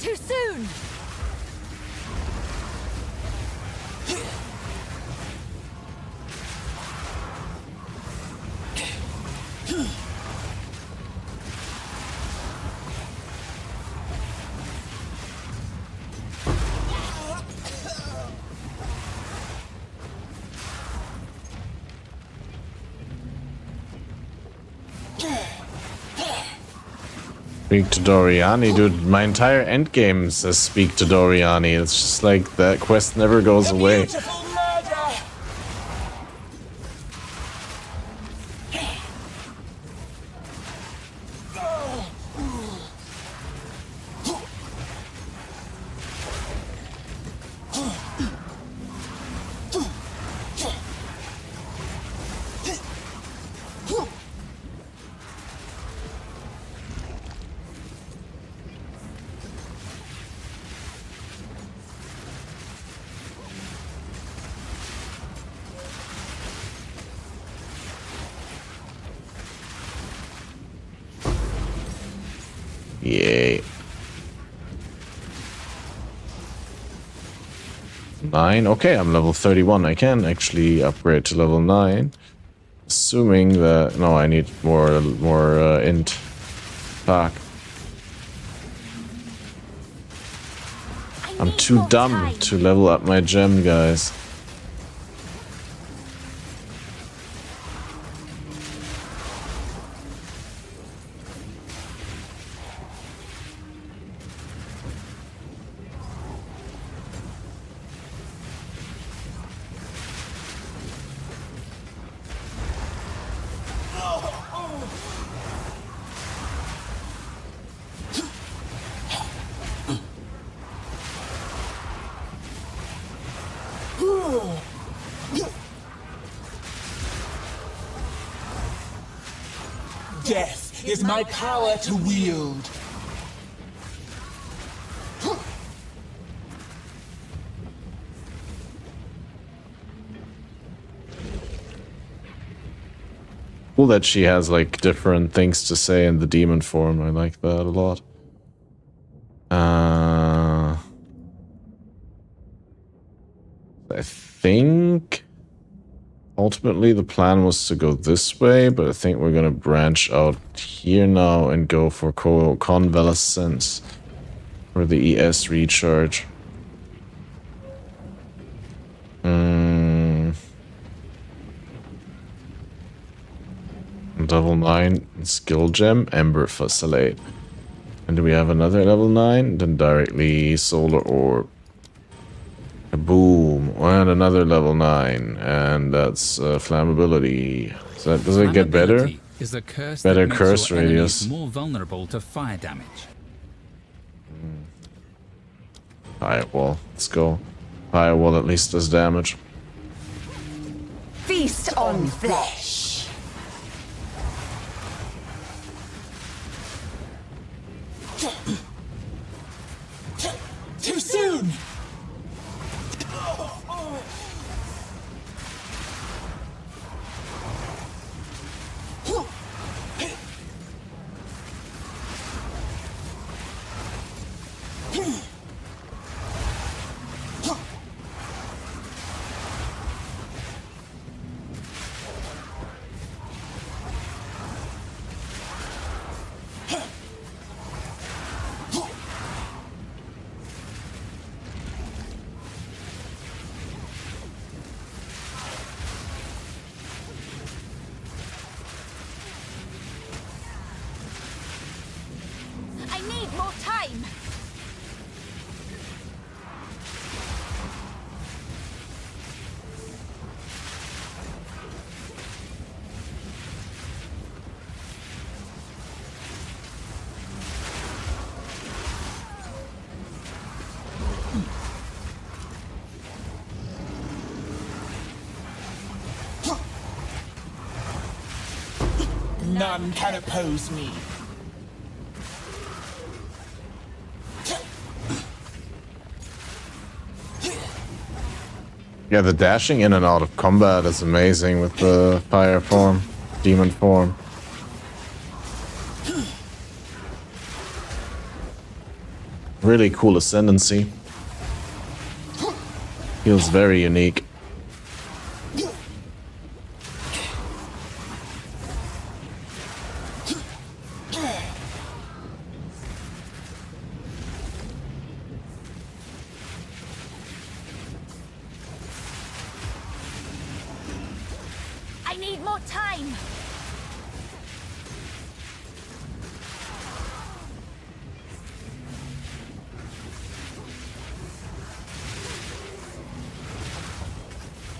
Too soon!
Speak to Doriani, dude. My entire endgame says speak to Doriani. It's just like that quest never goes away.
Beautiful murder.
Yay. 9. Okay, I'm level 31. I can actually upgrade to level 9. Assuming that... No, I need more int. Fuck. I'm too dumb to level up my gem, guys.
is my power to wield.
Cool that she has like different things to say in the demon form. I like that a lot. I think ultimately the plan was to go this way, but I think we're gonna branch out here now and go for convalescence for the ES recharge. Level 9 skill gem, Ember Facilate. And do we have another level 9? Then directly solar orb. Boom. And another level 9. And that's flammability. So does it get better?
Flammability is a curse
Better
that makes
curse
your enemies
radius.
more vulnerable to fire damage.
Firewall. Let's go. Firewall at least does damage.
Feast on flesh.
Too soon!
I need more time.
None can oppose me.
Yeah, the dashing in and out of combat is amazing with the fire form, demon form. Really cool ascendancy. Feels very unique.
I need more time.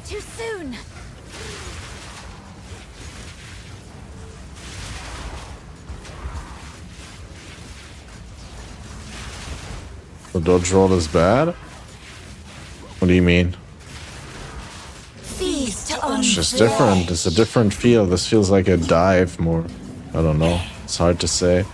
Too soon.
The dodge roll is bad? What do you mean?
Feast on
It's just different. It's a different feel. This feels like a dive more. I don't know. It's hard to say.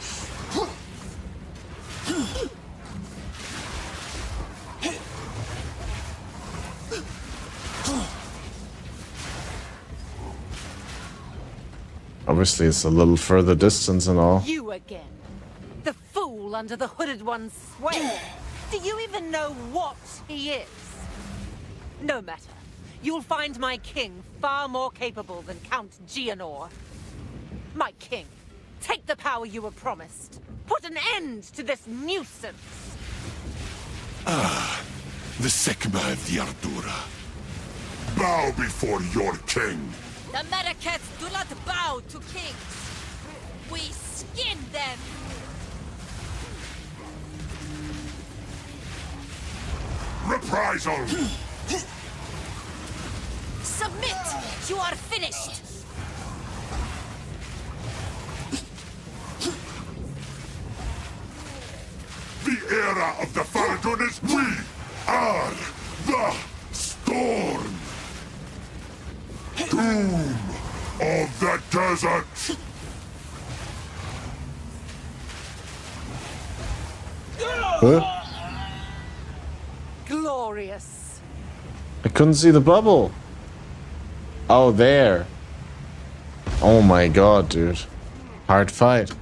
Obviously, it's a little further distance and all.
You again. The fool under the hooded one's sway. Do you even know what he is? No matter. You'll find my king far more capable than Count Gianor. My king, take the power you were promised. Put an end to this nuisance.
The Sekma of the Ardura. Bow before your king.
The Medicats do not bow to kings. We skin them.
Reprisal!
Submit! You are finished!
The era of the Faradun is we are the storm! Doom of the desert!
Huh?
Glorious.
I couldn't see the bubble. Oh, there. Oh my god, dude. Hard fight.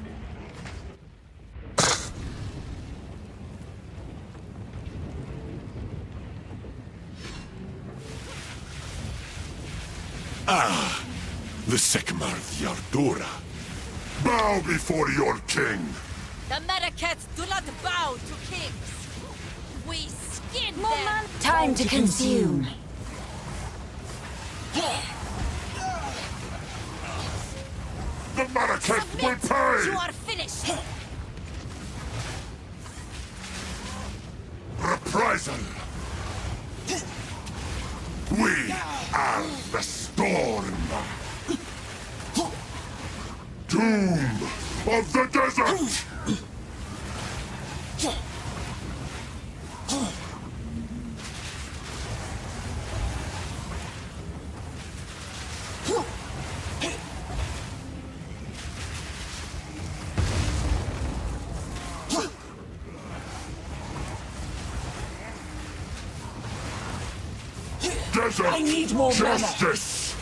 The Sekmar Yardora. Bow before your king.
The Merakets do not bow to kings. We skin them.
Time to consume.
The Maraket will pay!
You are finished.
Reprisal! We are the storm! Doom of the desert! Desert
I need more mana.
justice!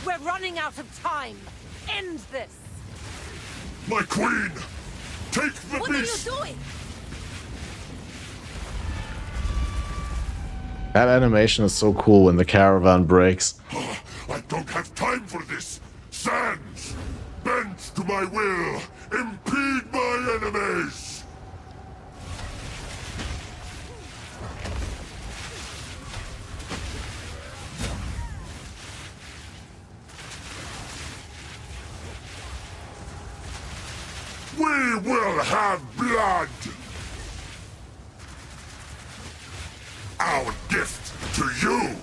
We're running out of time. End this.
My queen! Take the
What are you
beast!
doing?
That animation is so cool when the caravan breaks.
I don't have time for this! Sands! Bend to my will! Impede my enemies! We will have blood! Our gift to you!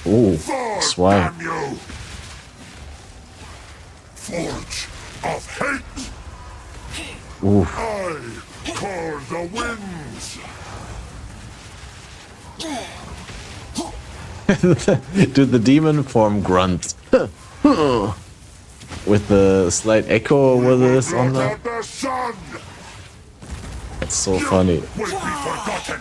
Ooh,
For
swag.
damn you! Forge of hate!
Ooh.
I call the winds!
Dude, the demon form grunt. With the slight echo over this on
Blot
that.
out the sun!
It's so funny.
Will be forgotten!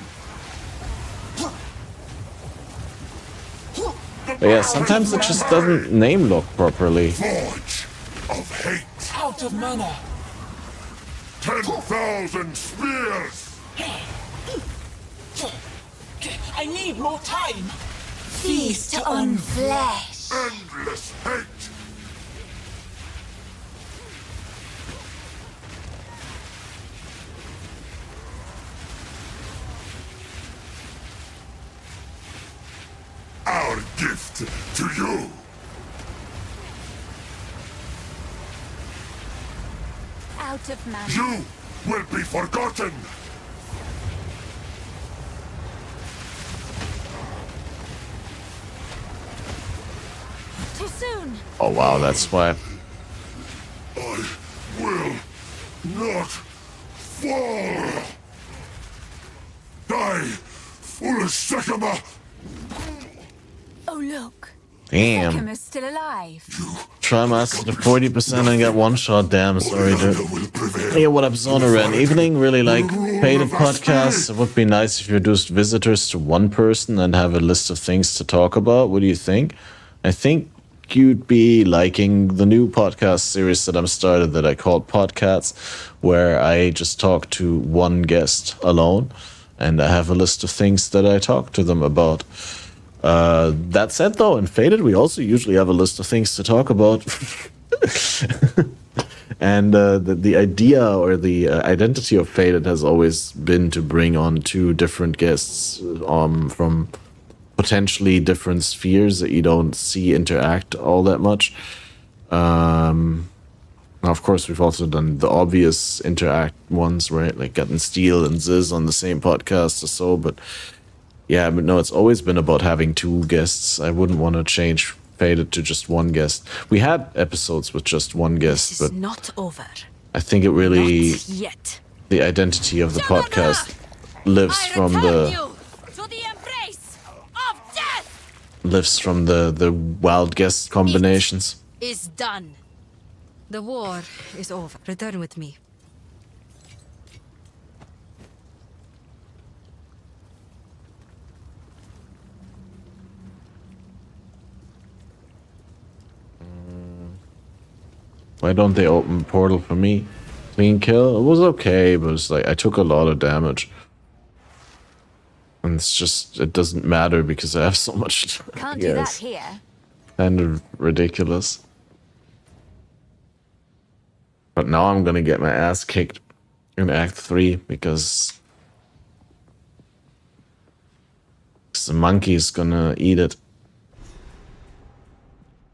But yeah, sometimes it just doesn't name look properly.
Forge of hate!
Out of mana.
10,000 spears!
I need more time.
Feast on flesh.
Endless hate! Our gift to you!
Out of mana.
You will be forgotten!
Too soon.
Oh wow, that's why.
I will not fall! Die, foolish Sekima!
Oh look.
Damn.
Kim is still alive.
Try master to 40% and get one shot. Damn, sorry, dude.
Will prevail.
Hey, what up, Zonoran? Evening, really like paid podcasts. It would be nice if you reduced visitors to one person and have a list of things to talk about. What do you think? I think you'd be liking the new podcast series that I'm started that I called Podcats, where I just talk to one guest alone, and I have a list of things that I talk to them about. That said, though, in Faded, we also usually have a list of things to talk about. And the idea or the identity of Faded has always been to bring on two different guests from potentially different spheres that you don't see interact all that much. Now, of course, we've also done the obvious interact ones, right? Like gotten Steel and Ziz on the same podcast or so, but yeah, but no, it's always been about having two guests. I wouldn't want to change faded to just one guest. We had episodes with just one guest,
This
but
is not over.
I think it really,
Not yet.
the identity of the podcast lives
I
from
return
the
you to the embrace of death.
the wild guest combinations.
Is done.
The war is over. Return with me.
Why don't they open portal for me? Clean kill? It was okay, but it's like I took a lot of damage. And it's just, it doesn't matter because I have so much.
Can't do that here.
Kind of ridiculous. But now I'm gonna get my ass kicked in Act 3 because the monkey's gonna eat it.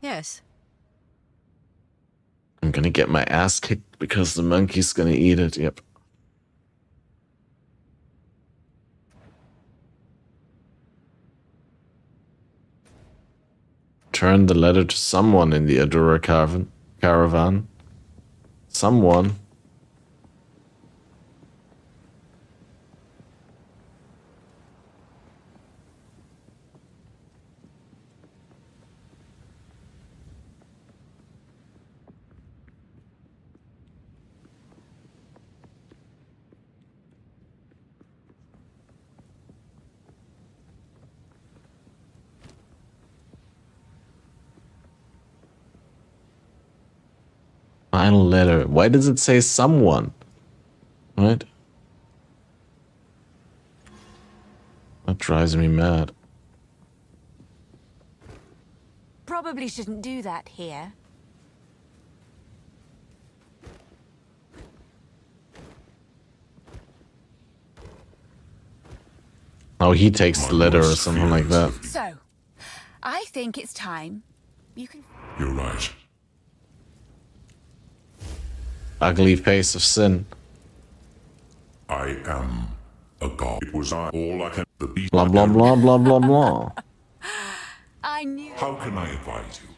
Yes.
I'm gonna get my ass kicked because the monkey's gonna eat it, yep. Turn the letter to someone in the Adura caravan. Someone. Final letter. Why does it say someone? Right? That drives me mad.
Probably shouldn't do that here.
Oh, he takes the letter or something like that.
So, I think it's time. You can.
You're right.
Ugly face of sin.
I am a god. It was all I can. The beast.
Blah, blah, blah, blah, blah, blah.
I knew.
How can I advise you?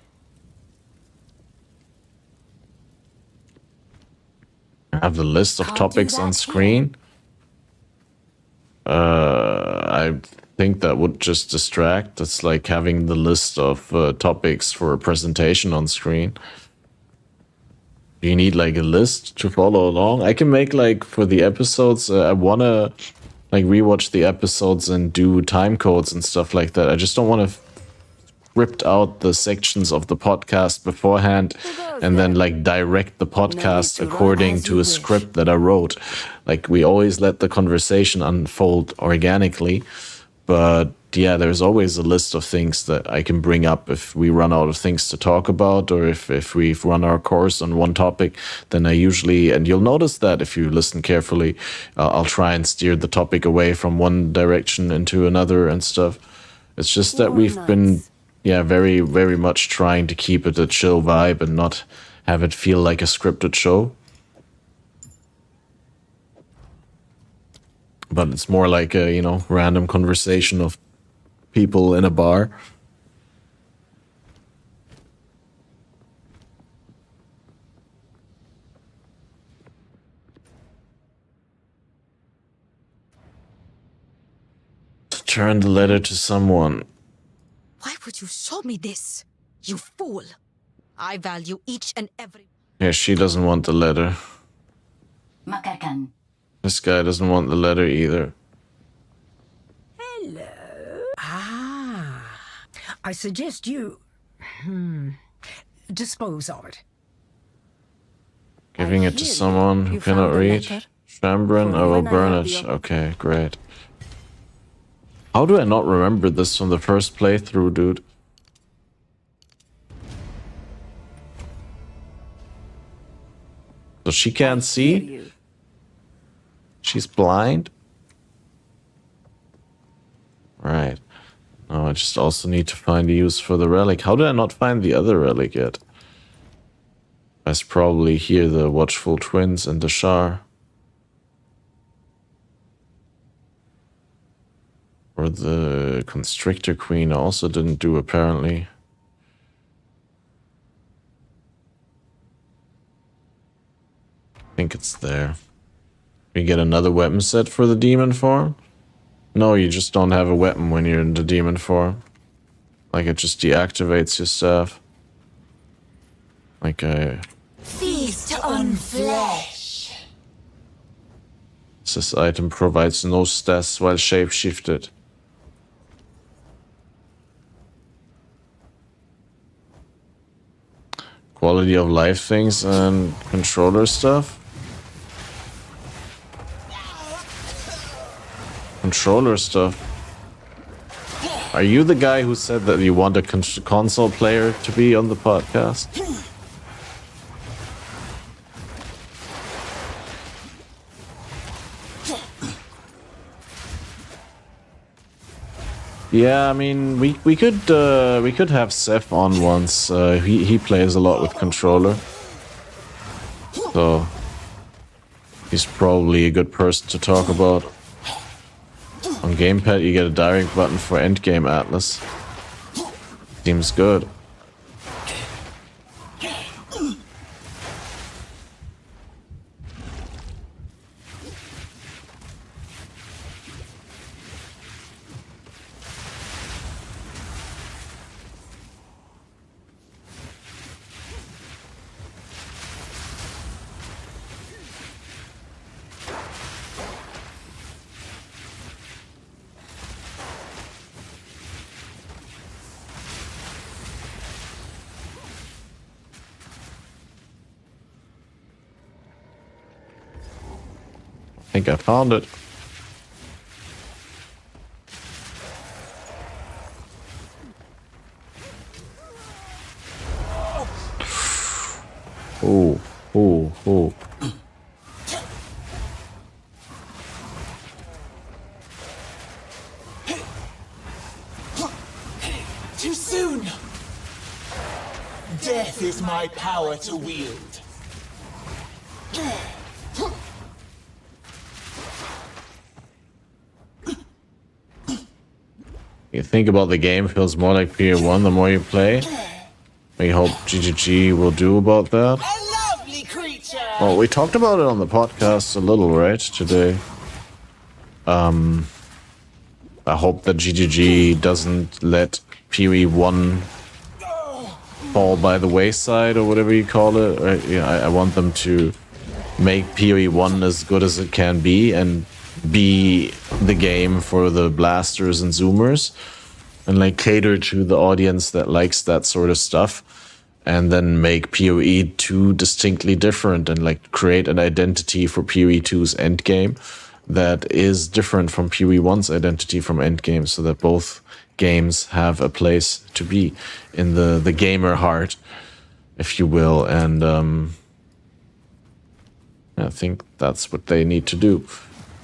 I have the list of
Can't
topics
do
on
that
screen. I think that would just distract. It's like having the list of topics for a presentation on screen. Do you need like a list to follow along? I can make like for the episodes, I want to like rewatch the episodes and do time codes and stuff like that. I just don't want to ripped out the sections of the podcast beforehand and then like direct the podcast according to a script that I wrote. Like we always let the conversation unfold organically, but yeah, there's always a list of things that I can bring up if we run out of things to talk about, or if we've run our course on one topic, then I usually, and you'll notice that if you listen carefully, I'll try and steer the topic away from one direction into another and stuff. It's just that we've been, yeah, very, very much trying to keep it a chill vibe and not have it feel like a scripted show. But it's more like a, you know, random conversation of people in a bar. Turn the letter to someone.
Why would you show me this? You fool. I value each and every...
Yeah, she doesn't want the letter.
Makakan.
This guy doesn't want the letter either.
I suggest you dispose of it.
Giving it to someone who cannot read. Shambrin, I will burn it. Okay, great. How do I not remember this from the first playthrough, dude? So she can't see? She's blind? Right. Now I just also need to find a use for the relic. How did I not find the other relic yet? That's probably here, the Watchful Twins and the Shar. Or the Constrictor Queen I also didn't do, apparently. think it's there. You get another weapon set for the demon form? No, you just don't have a weapon when you're in the demon form. Like, it just deactivates your staff. Like a...
Feast on flesh.
This item provides no stats while shapeshifted. Quality of life things and controller stuff. Controller stuff. Are you the guy who said that you want a console player to be on the podcast? Yeah, I mean, we could have Seth on once. He plays a lot with controller, so he's probably a good person to talk about. On gamepad, you get a direct button for endgame Atlas. Seems good. I think I found it. Oh, oh, oh.
Too soon! Death is my power to wield.
You think about the game, feels more like PA1 the more you play. We hope GGG will do about that.
A lovely creature!
Well, we talked about it on the podcast a little, right, today. I hope that GGG doesn't let PoE1 fall by the wayside, or whatever you call it. Right? Yeah, I want them to make PoE1 as good as it can be, and be the game for the blasters and zoomers, and like cater to the audience that likes that sort of stuff, and then make PoE2 distinctly different, and like create an identity for PoE2's endgame that is different from PoE1's identity from endgame, so that both games have a place to be in the gamer heart, if you will. And I think that's what they need to do.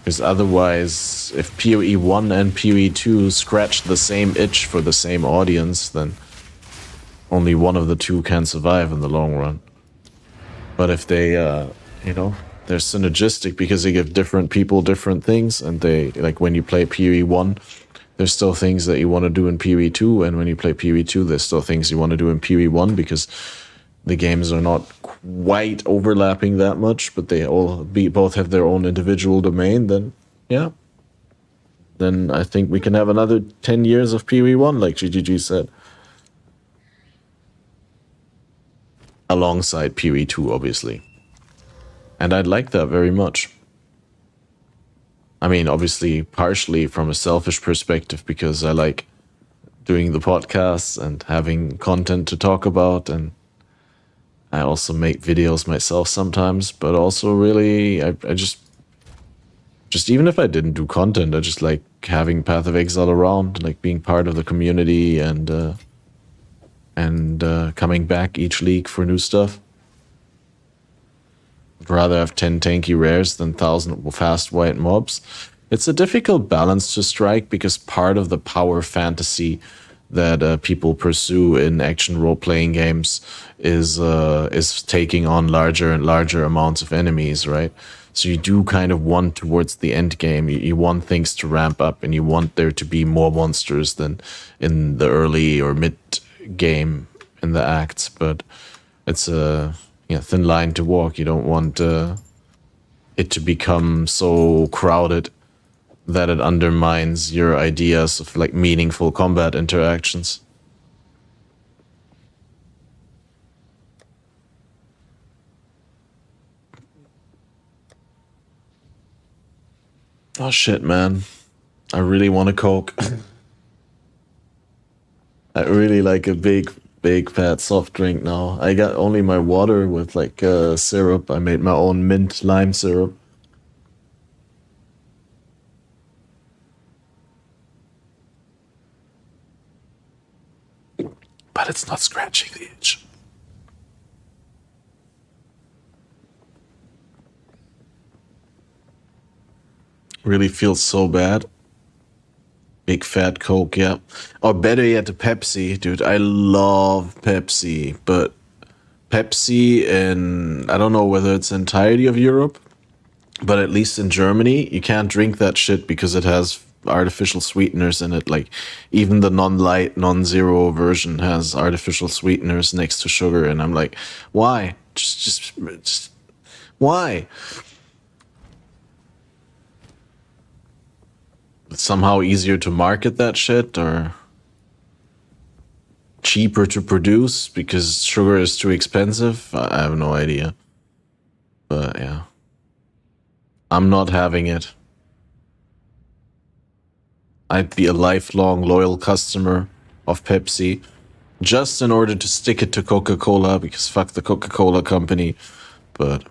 Because otherwise, if PoE1 and PoE2 scratch the same itch for the same audience, then only one of the two can survive in the long run. But if they, you know, they're synergistic because they give different people different things, and they, like when you play PoE1, there's still things that you want to do in PoE2, and when you play PoE2, there's still things you want to do in PoE1, because the games are not quite overlapping that much, but they both have their own individual domain. Then, yeah. Then I think we can have another 10 years of PoE1, like GGG said. Alongside PoE2, obviously. And I'd like that very much. I mean, obviously, partially from a selfish perspective, because I like doing the podcasts and having content to talk about, and I also make videos myself sometimes, but also really, I just even if I didn't do content, I just like having Path of Exile around, like being part of the community, and coming back each league for new stuff. I'd rather have 10 tanky rares than 1,000 fast white mobs. It's a difficult balance to strike, because part of the power fantasy that people pursue in action role-playing games is taking on larger and larger amounts of enemies, right? So you do kind of want towards the end game, you want things to ramp up, and you want there to be more monsters than in the early or mid game in the acts. But it's a thin line to walk. You don't want it to become so crowded that it undermines your ideas of like meaningful combat interactions. Oh shit, man. I really want a Coke. I really like a big fat soft drink now. I got only my water with like syrup. I made my own mint lime syrup. But it's not scratching the itch. Really feels so bad. Big fat Coke, yeah. Or better yet, a Pepsi. Dude, I love Pepsi. But Pepsi in, I don't know whether it's the entirety of Europe, but at least in Germany, you can't drink that shit because it has artificial sweeteners in it. Like, even the non-light, non-zero version has artificial sweeteners next to sugar. And I'm like, why? Just why? It's somehow easier to market that shit, or cheaper to produce because sugar is too expensive. I have no idea. But yeah, I'm not having it. I'd be a lifelong loyal customer of Pepsi just in order to stick it to Coca-Cola, because fuck the Coca-Cola company. But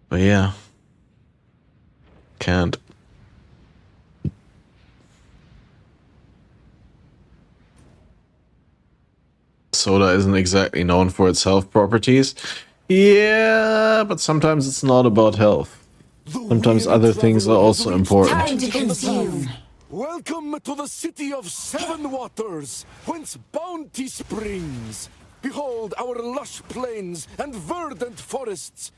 but yeah, can't. Soda isn't exactly known for its health properties. Yeah, but sometimes it's not about health. Sometimes other things are also important.
Time to consume.
Welcome to the city of seven waters, whence bounty springs. Behold our lush plains and verdant forests,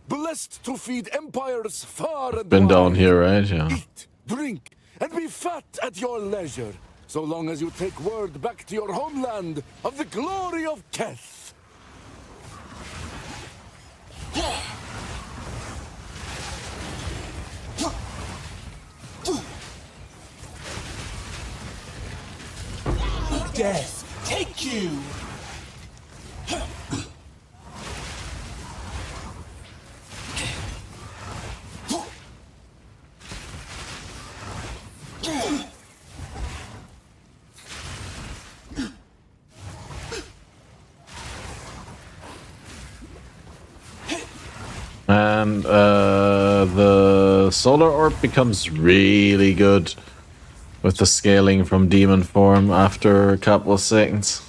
blessed to feed empires far and
Been
wide.
down here, right? Yeah.
Eat, drink, and be fat at your leisure, so long as you take word back to your homeland of the glory of Keth.
Death, take you!
And the solar orb becomes really good with the scaling from demon form after a couple of seconds.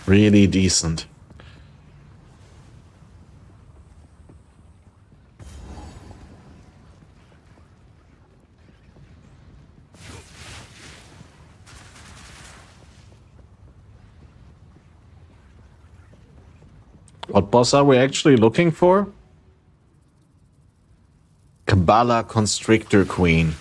Really decent. What boss are we actually looking for? Kabbalah Constrictor Queen.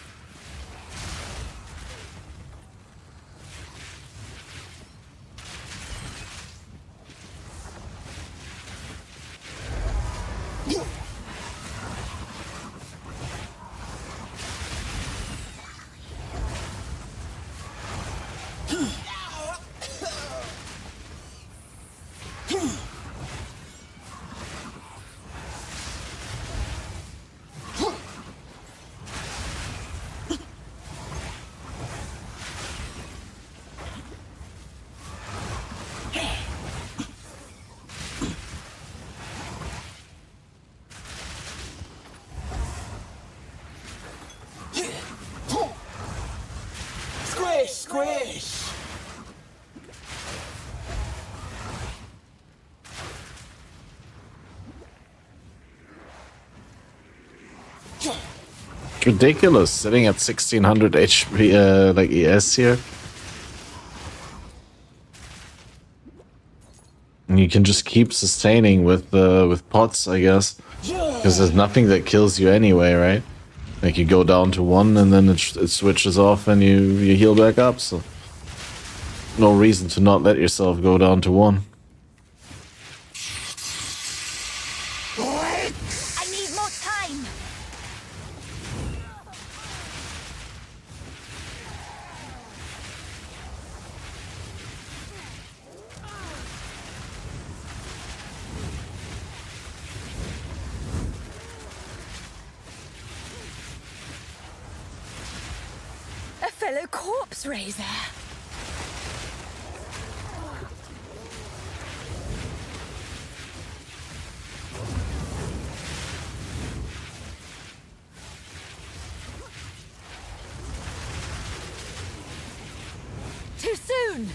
Squish, squish!
Ridiculous, sitting at 1600 HP, like ES here. And you can just keep sustaining with pots, I guess. Because there's nothing that kills you anyway, right? Like you go down to 1 and then it switches off and you heal back up. So no reason to not let yourself go down to 1.
I need more time. A fellow corpse raiser. Too soon.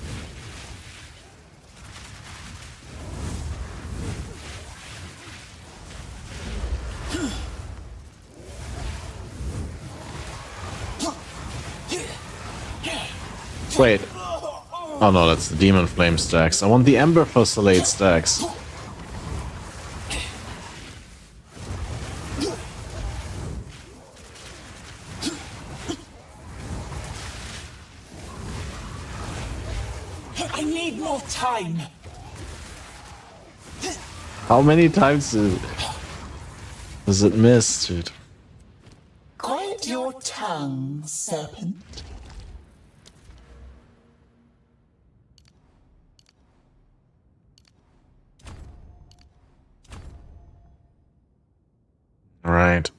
Wait. Oh no, that's the Demon Flame stacks. I want the Ember Fusillade stacks.
I need more time.
How many times does it miss, dude?
Quiet your tongue, serpent.
Right.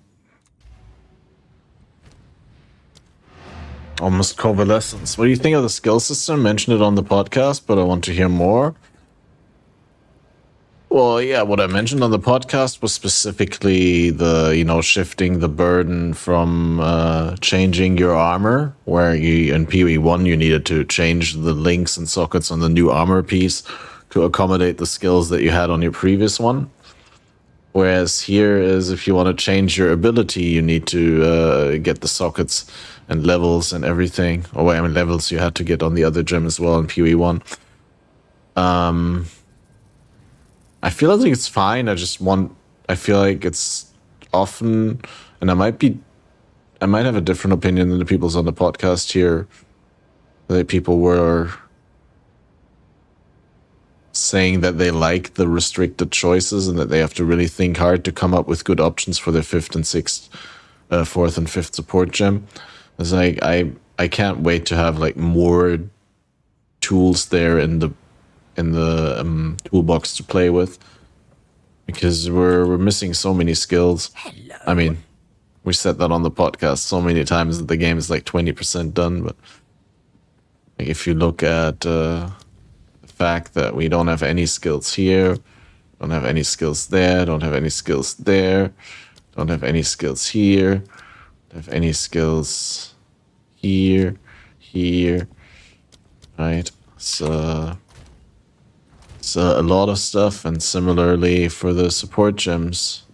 Almost Convalescence. What do you think of the skill system? Mentioned it on the podcast, but I want to hear more. Well, yeah, what I mentioned on the podcast was specifically the, shifting the burden from changing your armor, where you in PoE1 you needed to change the links and sockets on the new armor piece to accommodate the skills that you had on your previous one. Whereas here is if you want to change your ability, you need to get the sockets and levels and everything. Oh, I mean, levels you had to get on the other gem as well in PoE1. I feel like it's fine. I feel like it's often, and I might have a different opinion than the people's on the podcast here. That people were saying that they like the restricted choices and that they have to really think hard to come up with good options for their 4th and 5th support gem. It's like I can't wait to have like more tools there in the toolbox to play with, because we're missing so many skills.
Hello.
I mean, we said that on the podcast so many times that the game is like 20% done, but like if you look at the fact that we don't have any skills here, don't have any skills there, don't have any skills there, don't have any skills here, don't have any skills here, right? So it's a lot of stuff, and similarly for the support gems.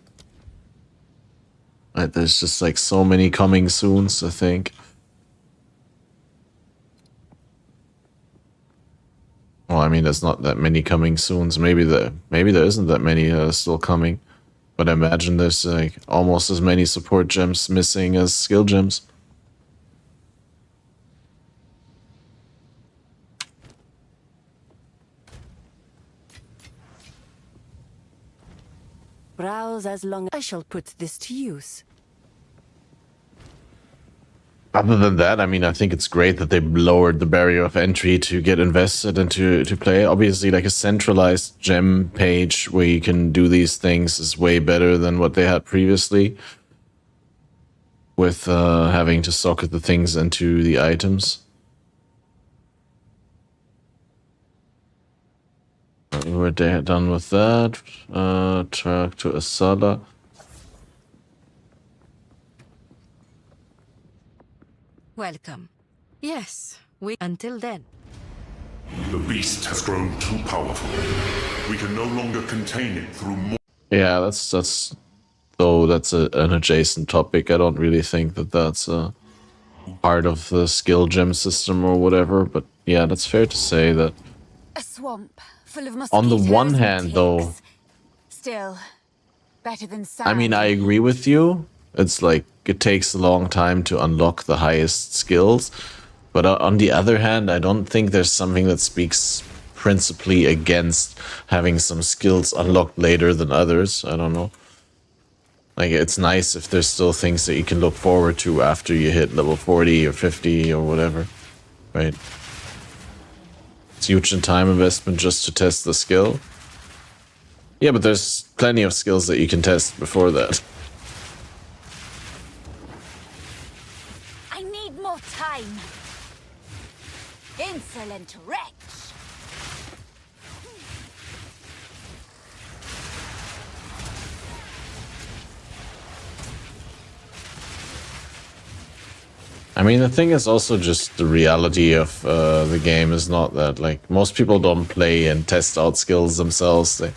Right, there's just like so many coming soons, I think. Well, I mean, there's not that many coming soons. Maybe there isn't that many still coming. But I imagine there's like almost as many support gems missing as skill gems.
Browse as long as I shall put this to use.
Other than that, I mean, I think it's great that they lowered the barrier of entry to get invested and to play. Obviously, like a centralized gem page where you can do these things is way better than what they had previously, with having to socket the things into the items. We're done with that. Track to Asala.
Welcome. Yes, until then.
The beast has grown too powerful. We can no longer contain it through more.
Yeah, that's an adjacent topic. I don't really think that that's a part of the skill gem system or whatever, but yeah, that's fair to say that.
A swamp full of mosquitoes.
On the one
and
hand, though,
ticks. Still better than sand.
I mean, I agree with you, It's like it takes a long time to unlock the highest skills. But on the other hand, I don't think there's something that speaks principally against having some skills unlocked later than others. I don't know. Like, it's nice if there's still things that you can look forward to after you hit level 40 or 50 or whatever, right? It's huge in time investment just to test the skill. Yeah, but there's plenty of skills that you can test before that.
I need more time. Insolent wretch.
I mean, the thing is also just the reality of the game is not that, like, most people don't play and test out skills themselves. They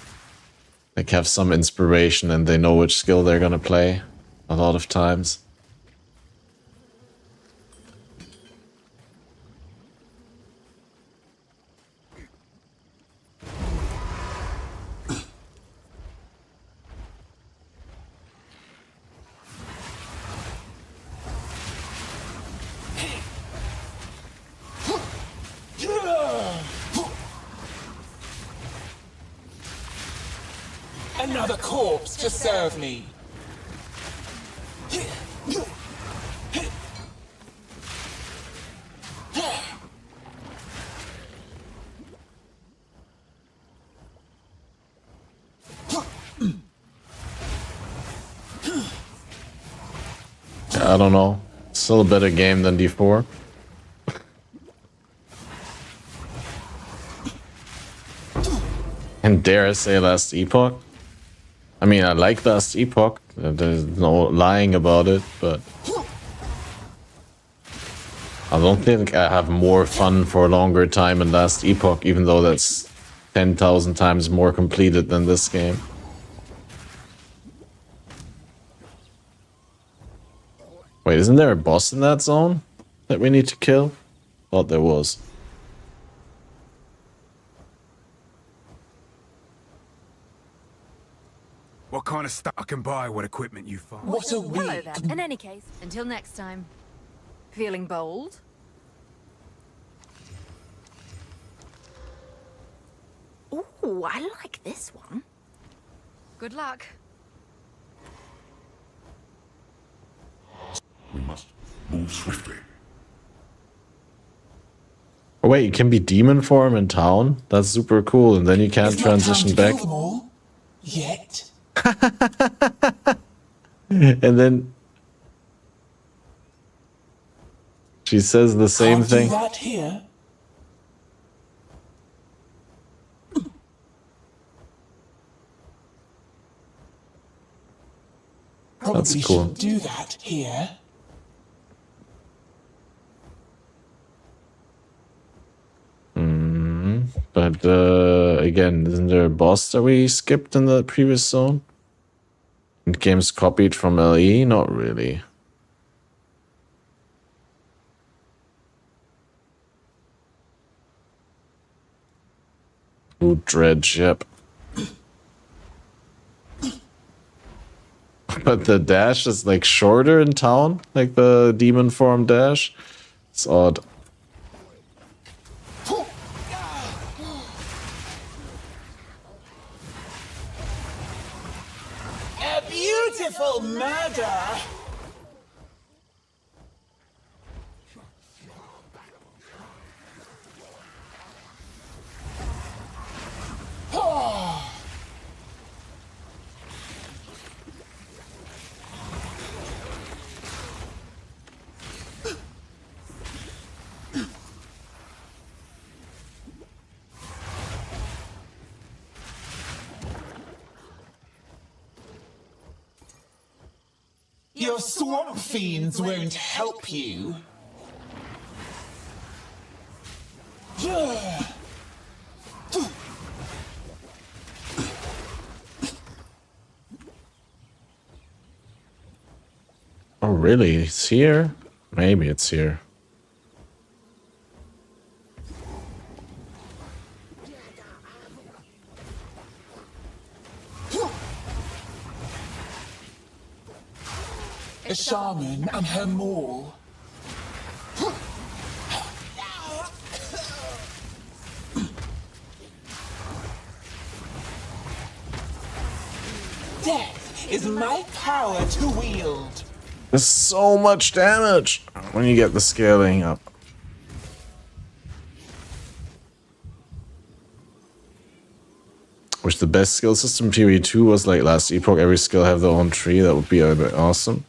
like have some inspiration and they know which skill they're gonna play a lot of times.
Another corpse to serve me.
I don't know. Still a better game than D4. And dare I say Last Epoch? I mean, I like Last Epoch. There's no lying about it, but I don't think I have more fun for a longer time in Last Epoch, even though that's 10,000 times more completed than this game. Wait, isn't there a boss in that zone that we need to kill? Thought there was.
What kind of stuff I can buy? What equipment you find?
What a
Hello
week.
there. In any case, until next time. Feeling bold?
Ooh, I like this one.
Good luck.
We must move swiftly.
Oh wait, you can be demon form in town? That's super cool, and then you can't transition back.
Yet.
And then she says the same thing.
That here.
That's cool.
Do that here.
But again, isn't there a boss that we skipped in the previous zone? And games copied from LE? Not really. Ooh, Dredge, yep. But the dash is like shorter in town, like the demon form dash. It's odd.
A beautiful murder. Your swamp fiends won't help you.
Oh, really? It's here? Maybe it's here.
the shaman and her maul. Death is my power to wield.
There's so much damage when you get the scaling up. Wish the best skill system Period 2 was like last epoch, every skill have their own tree. That would be a bit awesome.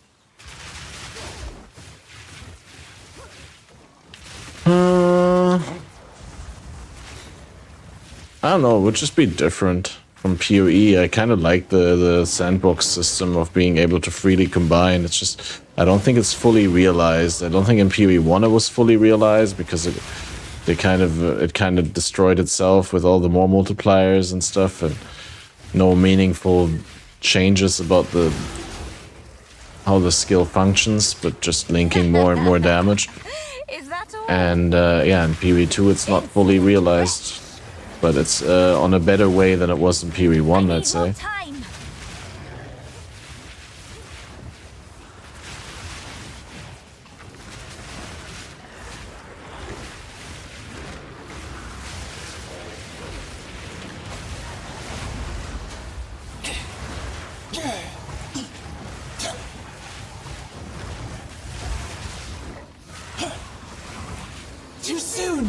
I don't know, it would just be different from PoE. I kind of like the sandbox system of being able to freely combine. It's just, I don't think it's fully realized. I don't think in PoE 1 it was fully realized because it kind of destroyed itself with all the more multipliers and stuff, and no meaningful changes about how the skill functions, but just linking more and more damage.
Is that all?
And yeah, in PoE 2 it's not fully realized, but it's on a better way than it was in PoE 1, I'd say.
Too soon.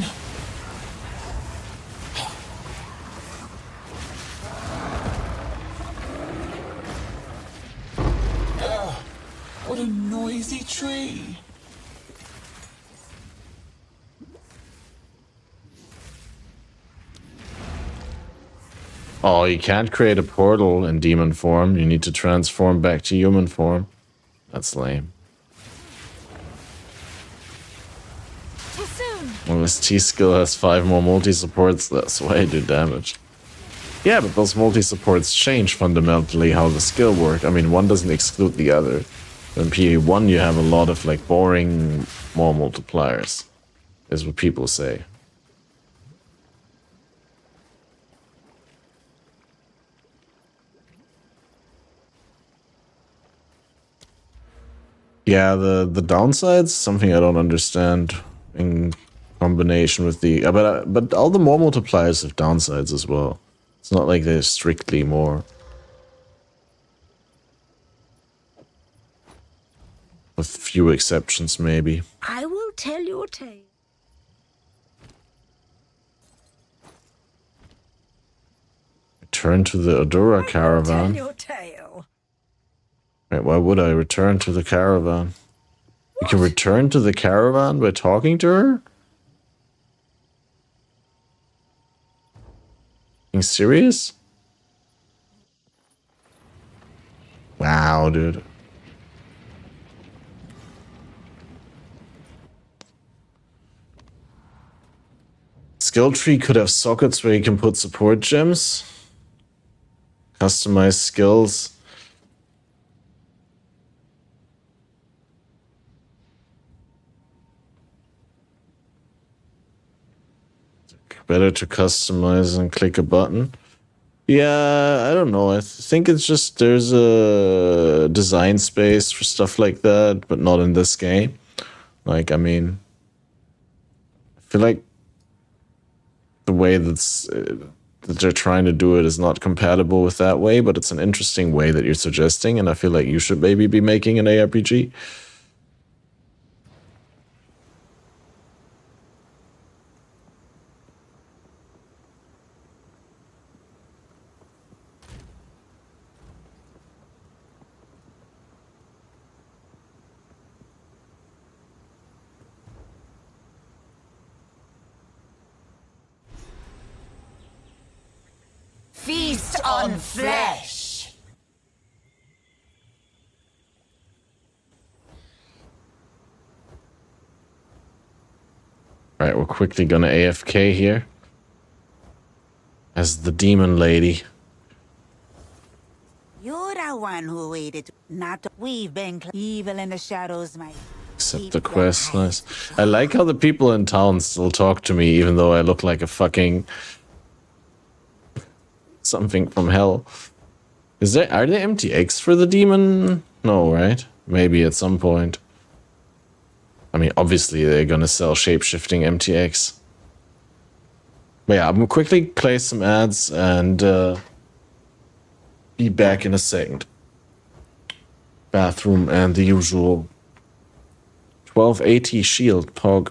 What a noisy tree.
Oh, you can't create a portal in demon form. You need to transform back to human form. That's lame.
Too soon.
Well, this T-skill has 5 more multi-supports, that's why I do damage. Yeah, but those multi-supports change fundamentally how the skill works. I mean, one doesn't exclude the other. In PE1 you have a lot of like boring more multipliers, is what people say. Yeah, the downsides, something I don't understand in combination with the... but all the more multipliers have downsides as well. It's not like they're strictly more. With few exceptions, maybe.
I will tell you a tale.
Return to the Odora caravan.
Tell your tale.
Wait, why would I return to the caravan? You can return to the caravan by talking to her? Being serious? Wow, dude. Skill tree could have sockets where you can put support gems. Customize skills. Better to customize and click a button. Yeah, I don't know. I think it's just there's a design space for stuff like that, but not in this game. Like, I mean, I feel like the way that they're trying to do it is not compatible with that way, but it's an interesting way that you're suggesting, and I feel like you should maybe be making an ARPG.
Feast on flesh.
Alright, we're quickly gonna AFK here. As the demon lady.
You're the one who waited. Not we've been evil in the shadows, my.
Accept the quest, nice. I like how the people in town still talk to me, even though I look like a fucking... something from hell. Are there empty eggs for the demon? No, right? maybe at some point. I mean, obviously they're gonna sell shape-shifting MTX. But yeah, I'm gonna quickly play some ads and be back in a second. Bathroom and the usual 1280 shield pog.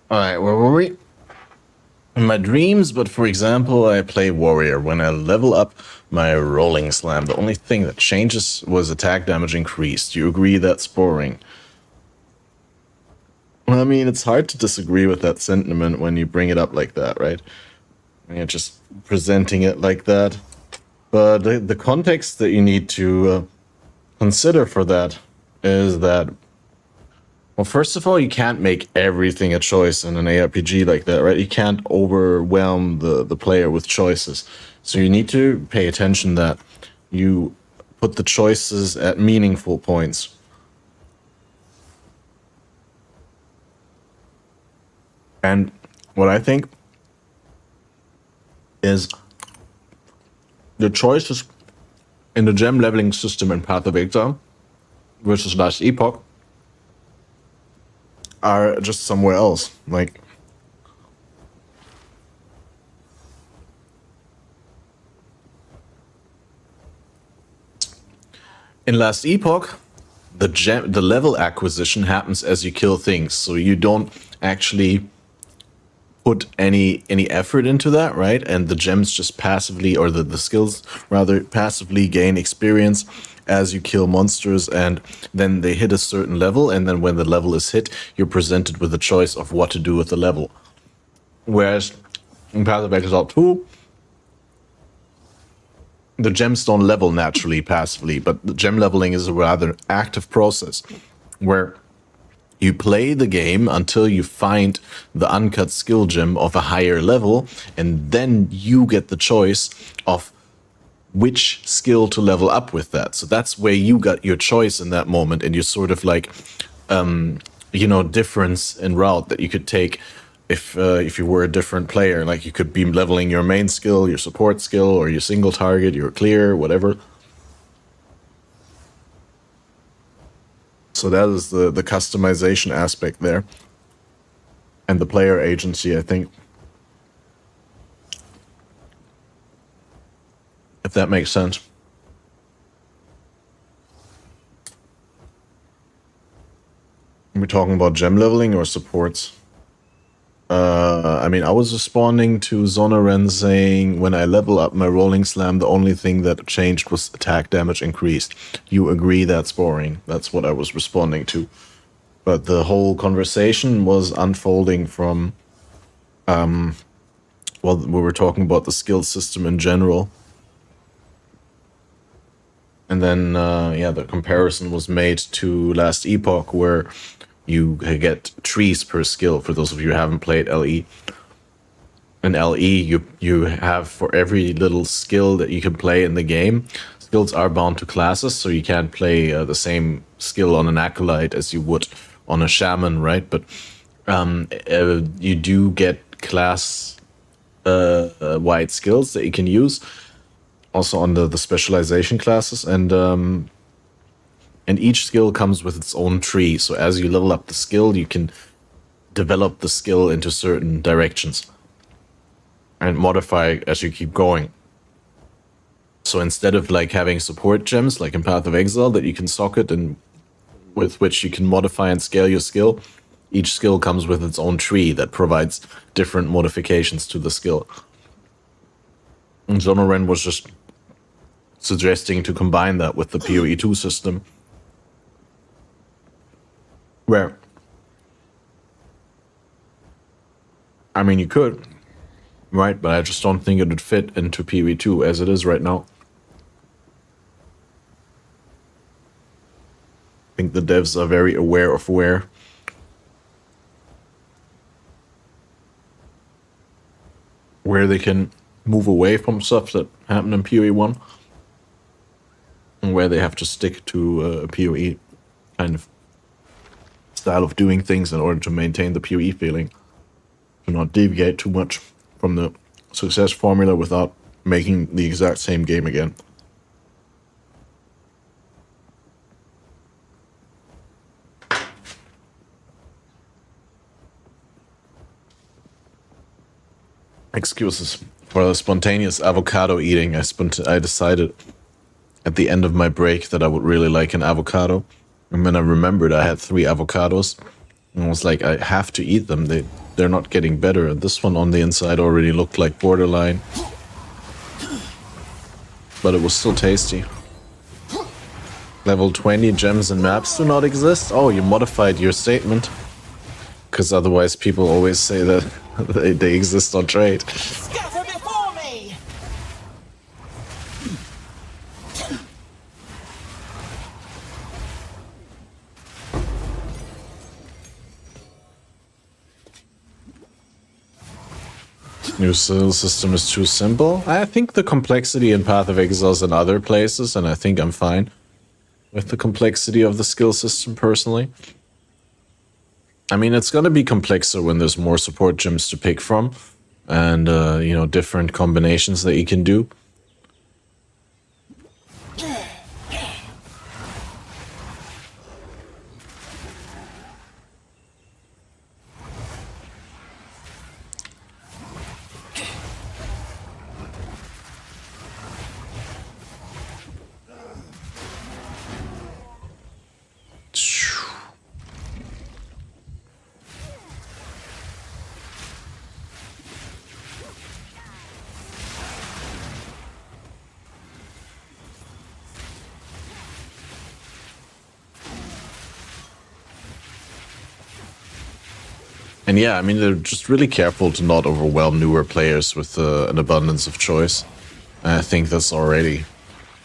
Alright, where were we? In my dreams, but for example, I play warrior. When I level up my rolling slam, the only thing that changes was attack damage increased. Do you agree that's boring? Well, I mean, it's hard to disagree with that sentiment when you bring it up like that, right? When you're just presenting it like that. But the context that you need to consider for that is that, well, first of all, you can't make everything a choice in an ARPG like that, right? You can't overwhelm the player with choices. So you need to pay attention that you put the choices at meaningful points. And what I think is the choices in the gem leveling system in Path of Exile versus Last Epoch are just somewhere else. Like, in Last Epoch, the level acquisition happens as you kill things, so you don't actually put any effort into that, right? And the gems just passively, or the skills rather, passively gain experience as you kill monsters, and then they hit a certain level, and then when the level is hit, you're presented with a choice of what to do with the level. Whereas in Path of Exile 2, the gems don't level naturally passively, but the gem leveling is a rather active process where you play the game until you find the uncut skill gem of a higher level, and then you get the choice of which skill to level up with that. So that's where you got your choice in that moment, and you're sort of like, difference in route that you could take if you were a different player. Like, you could be leveling your main skill, your support skill, or your single target, your clear, whatever. So that is the customization aspect there. And the player agency, I think. If that makes sense. Are we talking about gem leveling or supports? I mean, I was responding to Zonoren saying, when I level up my rolling slam, the only thing that changed was attack damage increased. You agree that's boring? That's what I was responding to. But the whole conversation was unfolding from, we were talking about the skill system in general. And then, the comparison was made to Last Epoch, where you get trees per skill, for those of you who haven't played LE. In LE, you have, for every little skill that you can play in the game, skills are bound to classes, so you can't play the same skill on an Acolyte as you would on a Shaman, right? But you do get class-wide skills that you can use, also on the specialization classes, and each skill comes with its own tree. So as you level up the skill, you can develop the skill into certain directions and modify as you keep going. So instead of like having support gems like in Path of Exile that you can socket and with which you can modify and scale your skill, each skill comes with its own tree that provides different modifications to the skill. And Zonoren was just suggesting to combine that with the PoE2 system, where, I mean, you could, right? But I just don't think it would fit into PoE2 as it is right now. I think the devs are very aware of where they can move away from stuff that happened in PoE1 and where they have to stick to a PoE kind of style of doing things in order to maintain the PoE feeling, to not deviate too much from the success formula without making the exact same game again. Excuses for the spontaneous avocado eating. I decided at the end of my break that I would really like an avocado. And then I remembered I had 3 avocados. And I was like, I have to eat them. they're not getting better. This one on the inside already looked like borderline, but it was still tasty. Level 20 gems and maps do not exist? Oh, you modified your statement. Because otherwise people always say that they exist on trade.
Scatter before me!
New skill system is too simple. I think the complexity in Path of Exile is in other places, and I think I'm fine with the complexity of the skill system personally. I mean, it's gonna be complexer when there's more support gems to pick from, and you know, different combinations that you can do. And yeah, I mean, they're just really careful to not overwhelm newer players with an abundance of choice. And I think that's already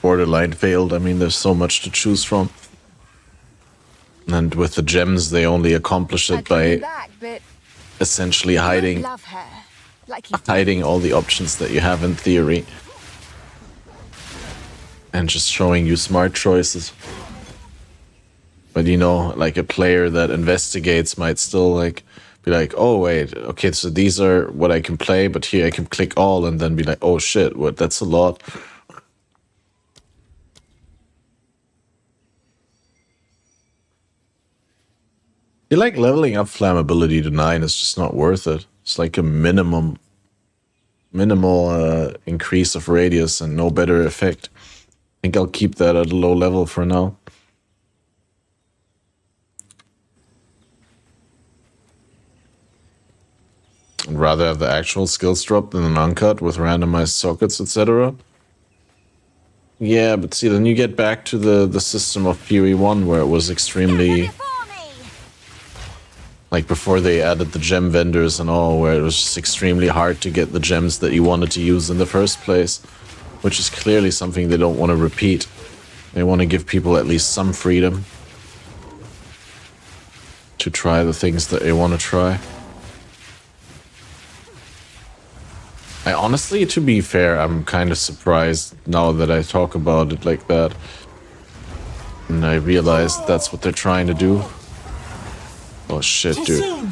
borderline failed. I mean, there's so much to choose from. And with the gems, they only accomplish it by essentially hiding all the options that you have in theory. And just showing you smart choices. But you know, like a player that investigates might still like be like, oh wait, okay, so these are what I can play, but here I can click all and then be like, oh shit, what, that's a lot. I feel like leveling up flammability to 9 is just not worth it. It's like a minimal increase of radius and no better effect. I think I'll keep that at a low level for now. I'd rather have the actual skills drop than an uncut with randomized sockets, etc. Yeah, but see, then you get back to the system of Fury 1 where it was extremely... Like before they added the gem vendors and all, where it was just extremely hard to get the gems that you wanted to use in the first place. Which is clearly something they don't want to repeat. They want to give people at least some freedom to try the things that they want to try. I honestly, to be fair, I'm kind of surprised now that I talk about it like that. And I realized that's what they're trying to do. Oh shit, dude.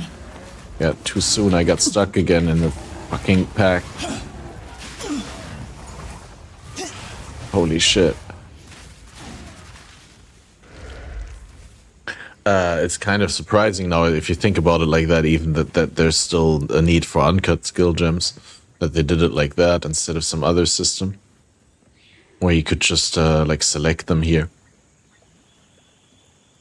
Yeah, too soon. I got stuck again in the fucking pack. Holy shit. It's kind of surprising now, if you think about it like that, even that there's still a need for uncut skill gems. That they did it like that instead of some other system. Where you could just like select them here.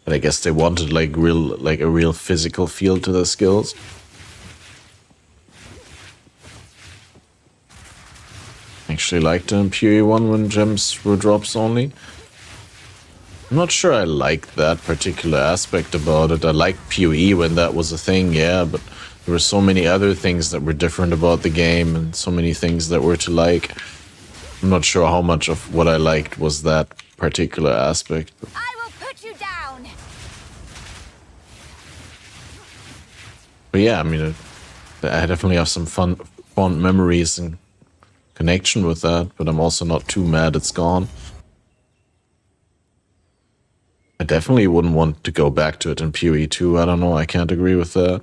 But I guess they wanted like a real physical feel to the skills. Actually liked the Imperial one when gems were drops only. I'm not sure I liked that particular aspect about it. I liked PoE when that was a thing, yeah, but there were so many other things that were different about the game and so many things that were to like. I'm not sure how much of what I liked was that particular aspect.
I will put you down.
But yeah, I mean, I definitely have some fond memories and connection with that, but I'm also not too mad it's gone. I definitely wouldn't want to go back to it in PoE 2. I don't know, I can't agree with that.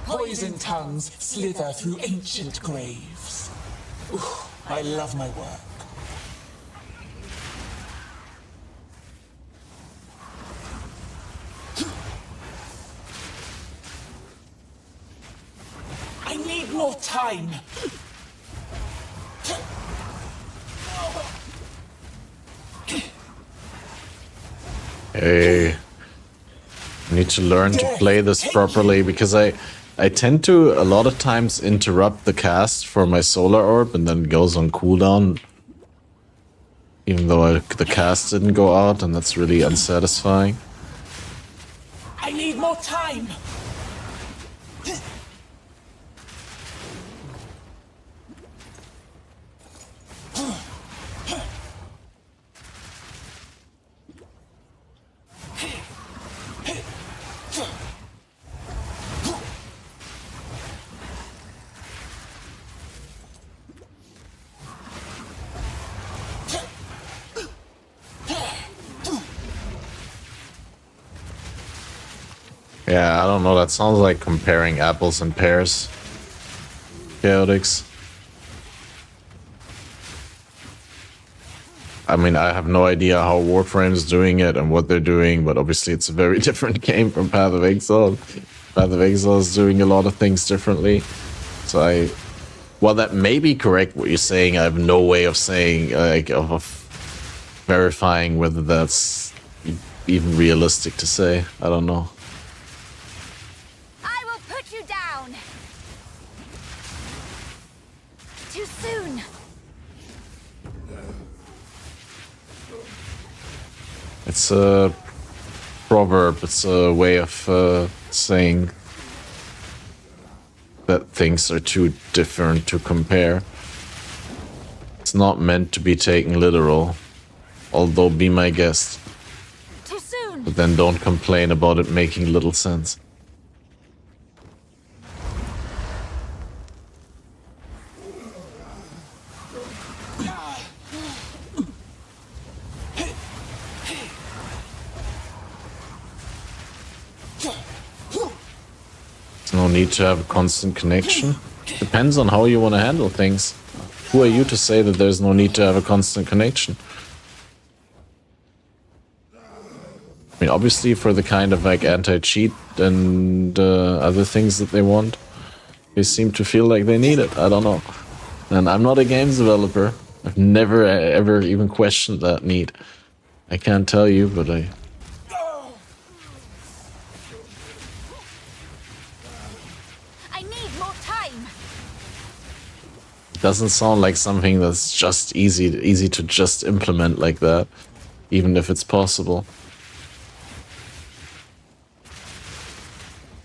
Poison tongues slither through ancient graves. Ooh, I love my work. time.
Hey, I need to learn to play this properly because I tend to a lot of times interrupt the cast for my solar orb and then it goes on cooldown. Even though the cast didn't go out, and that's really unsatisfying.
I need more time.
Yeah, I don't know, that sounds like comparing apples and pears. Chaotix. I mean, I have no idea how Warframe's doing it and what they're doing, but obviously it's a very different game from Path of Exile. Path of Exile is doing a lot of things differently. So while that may be correct what you're saying, I have no way of saying, like, of verifying whether that's even realistic to say. I don't know.
I will put you down. Too soon.
It's a proverb. It's a way of saying that things are too different to compare. It's not meant to be taken literal, although be my guest.
Too soon.
But then don't complain about it making little sense. No need to have a constant connection. Depends on how you want to handle things. Who are you to say that there's no need to have a constant connection? I mean, obviously for the kind of like anti-cheat and other things that they want, they seem to feel like they need it. I don't know. And I'm not a games developer. I've never ever even questioned that need. I can't tell you, but doesn't sound like something that's just easy to just implement like that, even if it's possible.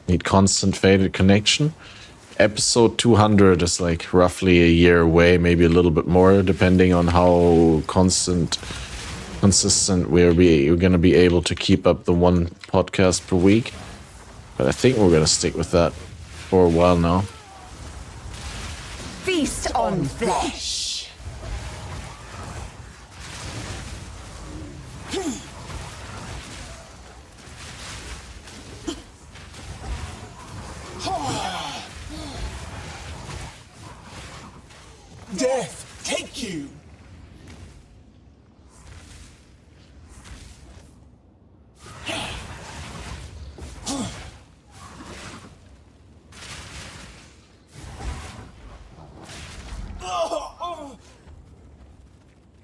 Need constant faded connection. Episode 200 is like roughly a year away, maybe a little bit more, depending on how consistent we're gonna be able to keep up the one podcast per week. But I think we're gonna stick with that for a while now.
Feast on flesh.
Death, take you.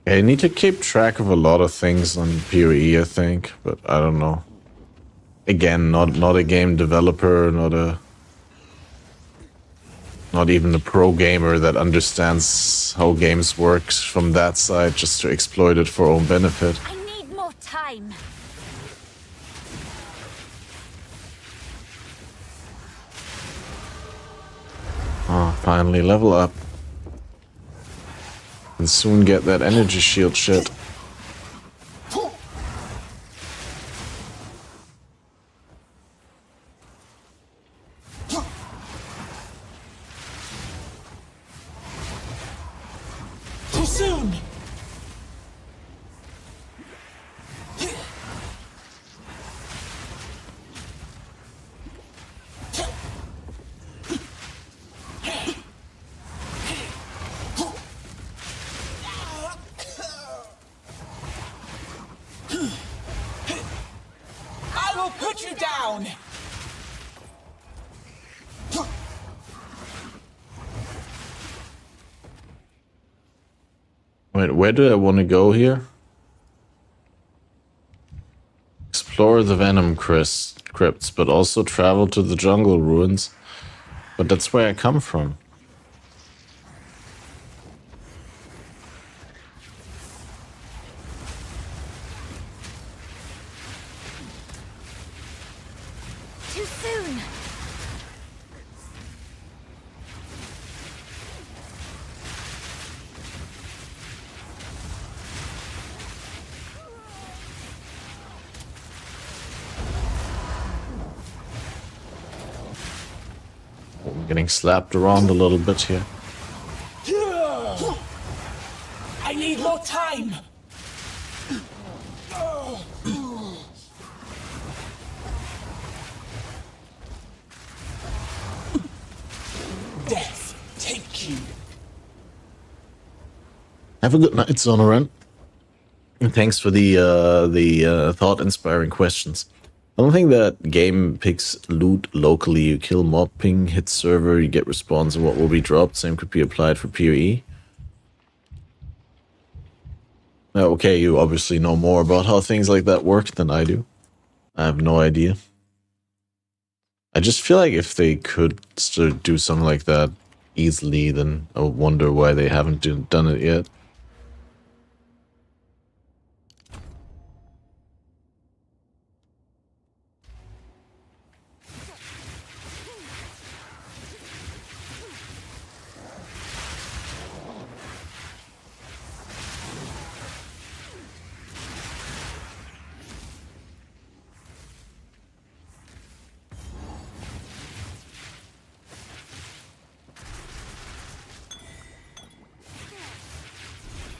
I need to keep track of a lot of things on PoE, I think, but I don't know. Again, not a game developer, not even a pro gamer that understands how games work from that side, just to exploit it for own benefit.
I need more time.
Oh, finally level up. And soon get that energy shield shit.
Too soon. I will put you down.
Wait, where do I want to go here? Explore the Venom crypts, but also travel to the jungle ruins. But that's where I come from.
Too soon.
I'm getting slapped around a little bit here.
I need more time. Death, take you.
Have a good night, Sonoran. And thanks for the thought-inspiring questions. I don't think that game picks loot locally. You kill mob, ping, hit server, you get response and what will be dropped. Same could be applied for PoE. Okay, you obviously know more about how things like that work than I do. I have no idea. I just feel like if they could do something like that easily, then I would wonder why they haven't done it yet.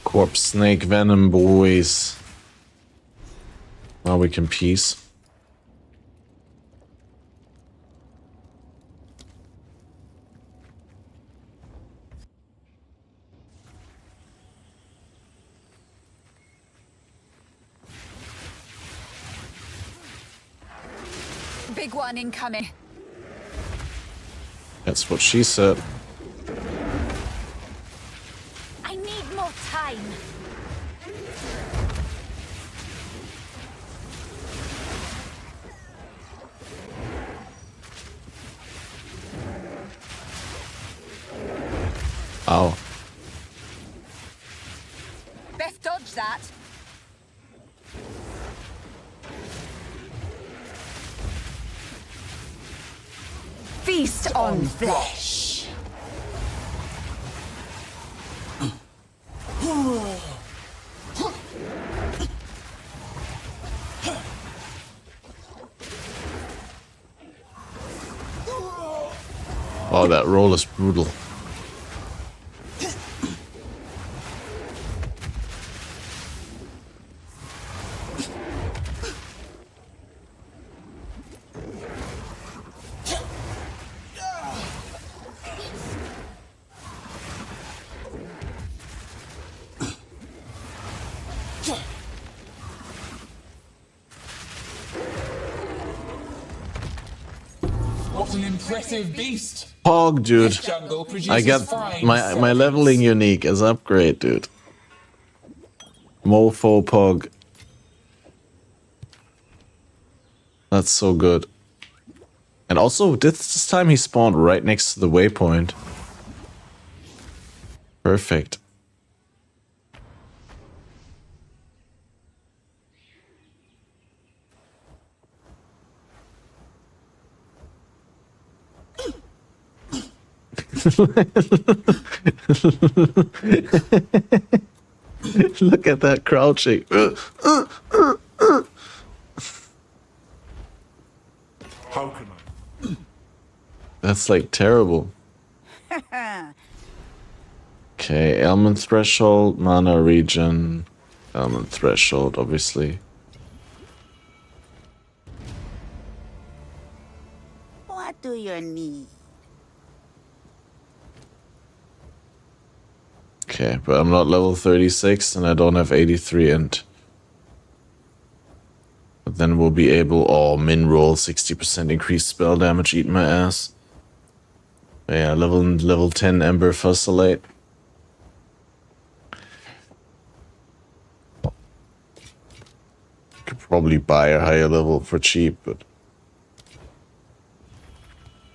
Corpse snake venom boys. Now we can peace.
Big one incoming.
That's what she said.
I need more time.
Ow.
Best dodge that. Feast on flesh.
Oh, that roll is brutal.
What an impressive beast.
Pog, dude.
Jungle produces
I got
fine
my
servants.
leveling unique as upgrade, dude. Mofo Pog. That's so good. And also, this time he spawned right next to the waypoint. Perfect. Look at that crouching.
How can I?
That's like terrible. Okay, ailment threshold, mana regen, ailment threshold, obviously.
What do you need?
Okay, but I'm not level 36 and I don't have 83 int. But then we'll be able... Oh, min roll, 60% increased spell damage, eat my ass. Yeah, level 10 Ember Fusillate. probably buy a higher level for cheap, but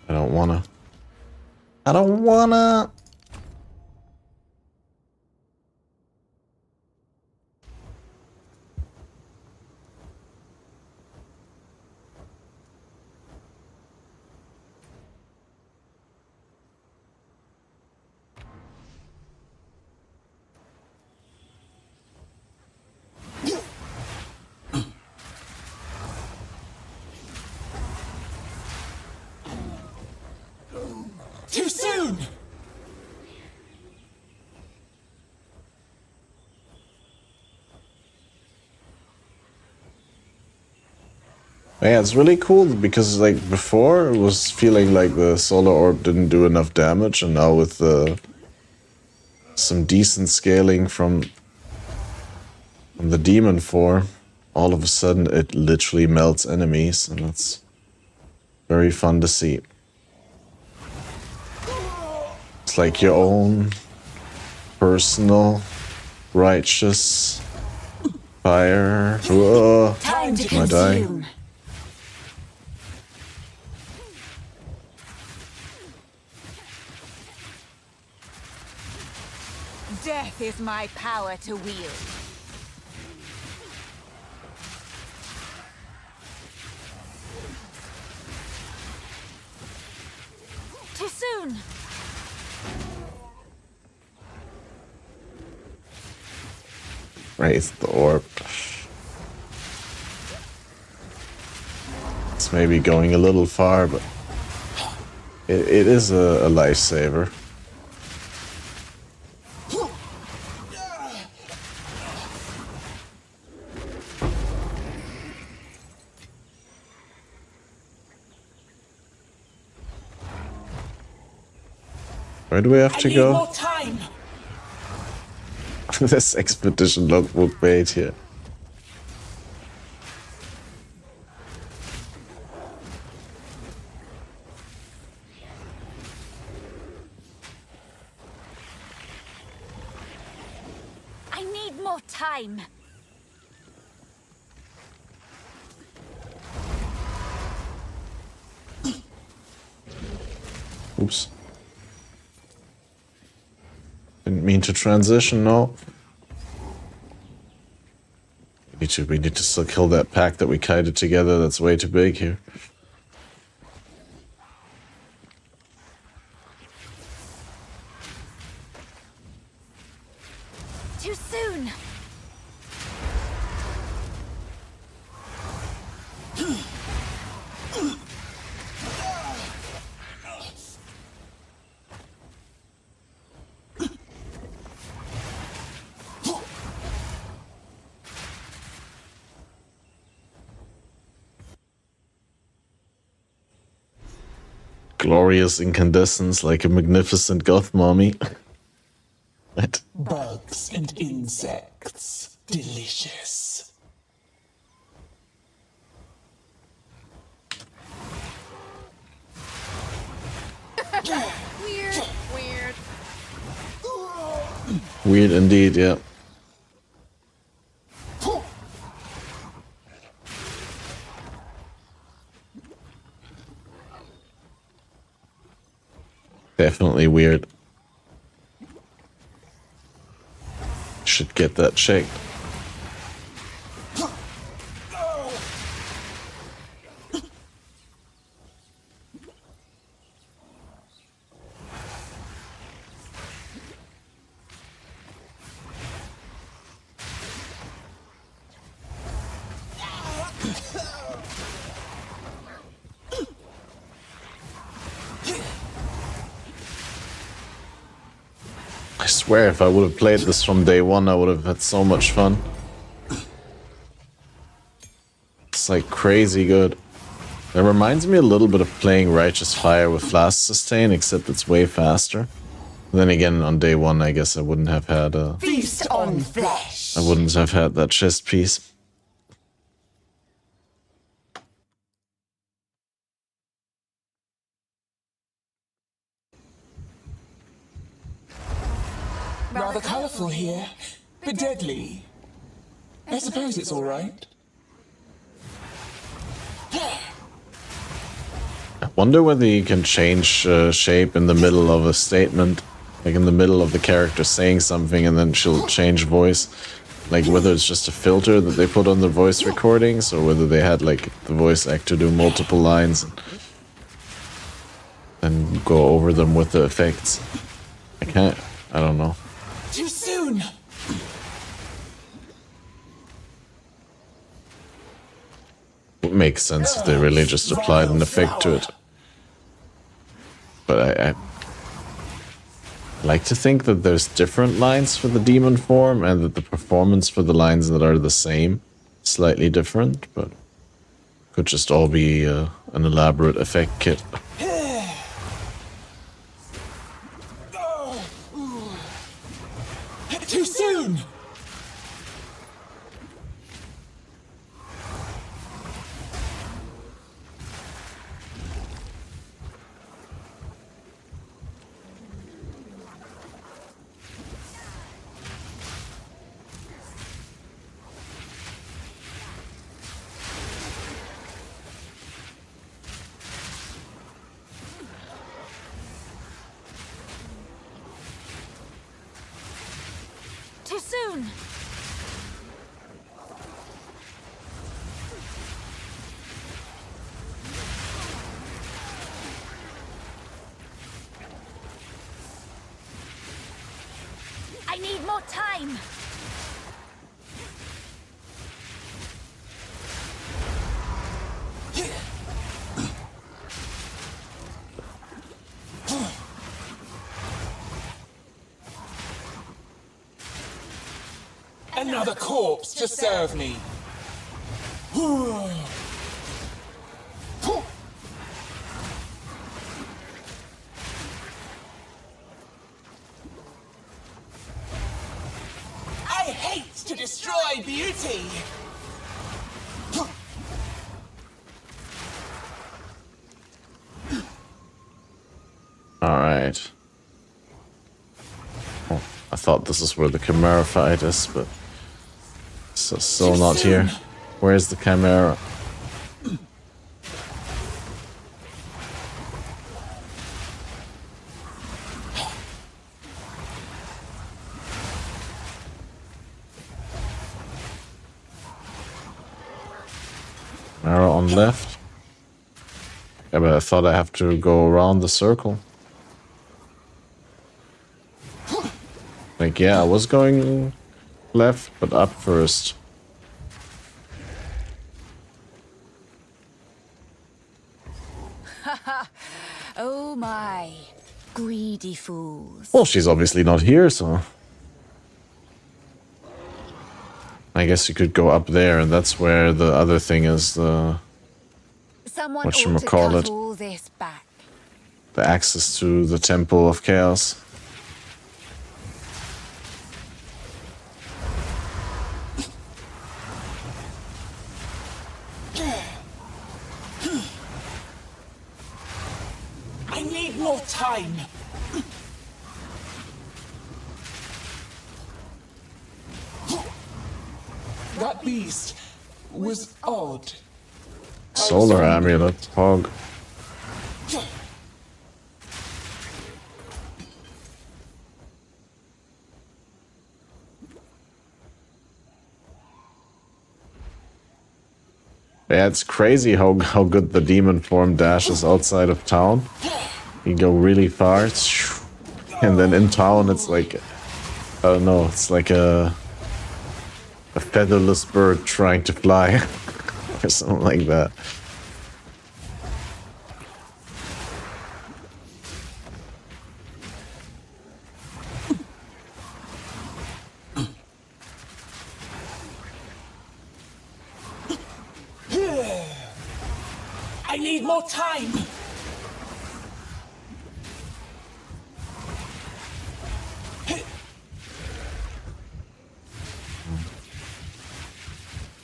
I don't wanna. I don't wanna.
Too soon!
Yeah, it's really cool because like before it was feeling like the solar orb didn't do enough damage, and now with some decent scaling from the demon form, all of a sudden it literally melts enemies, and that's very fun to see. It's like your own personal righteous fire. Whoa.
Time to
Am I dying?
consume. Death is my power to wield.
Too soon!
Raise the orb. It's maybe going a little far, but it is a lifesaver. Where do we have to go?
More time!
This expedition logbook bait here.
I need more time.
Oops. Didn't mean to transition, no. We need to still kill that pack that we kited together. That's way too big here.
Too soon!
Glorious incandescence like a magnificent goth mommy. What?
Bugs and insects. Delicious.
Weird, weird.
Weird indeed, yeah. Definitely weird. Should get that checked. I swear if I would have played this from day one, I would have had so much fun. It's like crazy good. It reminds me a little bit of playing Righteous Fire with Flask Sustain, except it's way faster. Then again, on day one, I guess I wouldn't have had
Feast on flesh.
I wouldn't have had that chest piece.
Rather colourful here, but deadly. I suppose it's all right.
Wonder whether you can change shape in the middle of a statement, like in the middle of the character saying something, and then she'll change voice. Like whether it's just a filter that they put on the voice recordings, or whether they had like the voice actor do multiple lines and go over them with the effects. I don't know.
Too soon!
It makes sense if they really just applied an effect to it. But I like to think that there's different lines for the demon form, and that the performance for the lines that are the same, slightly different, but could just all be an elaborate effect kit.
Too soon!
Too soon! I need more time!
Another corpse to serve me. I hate to destroy beauty.
Alright. Oh, I thought this is where the Chimera fight is, but it's still not here. Where's the Chimera? Chimera on left. Yeah, but I thought I have to go around the circle. Like, yeah, I was going left, but up first.
Oh my, greedy fools.
Well, she's obviously not here, so... I guess you could go up there, and that's where the other thing is, the...
Someone ought to cut
whatchamacallit.
all this back.
The access to the Temple of Chaos.
I need more time. That beast was odd.
Solar amulet, hog. Yeah, it's crazy how good the demon form dashes outside of town. You go really far, and then in town it's like, I don't know, it's like a featherless bird trying to fly, or something like that.
I need more time.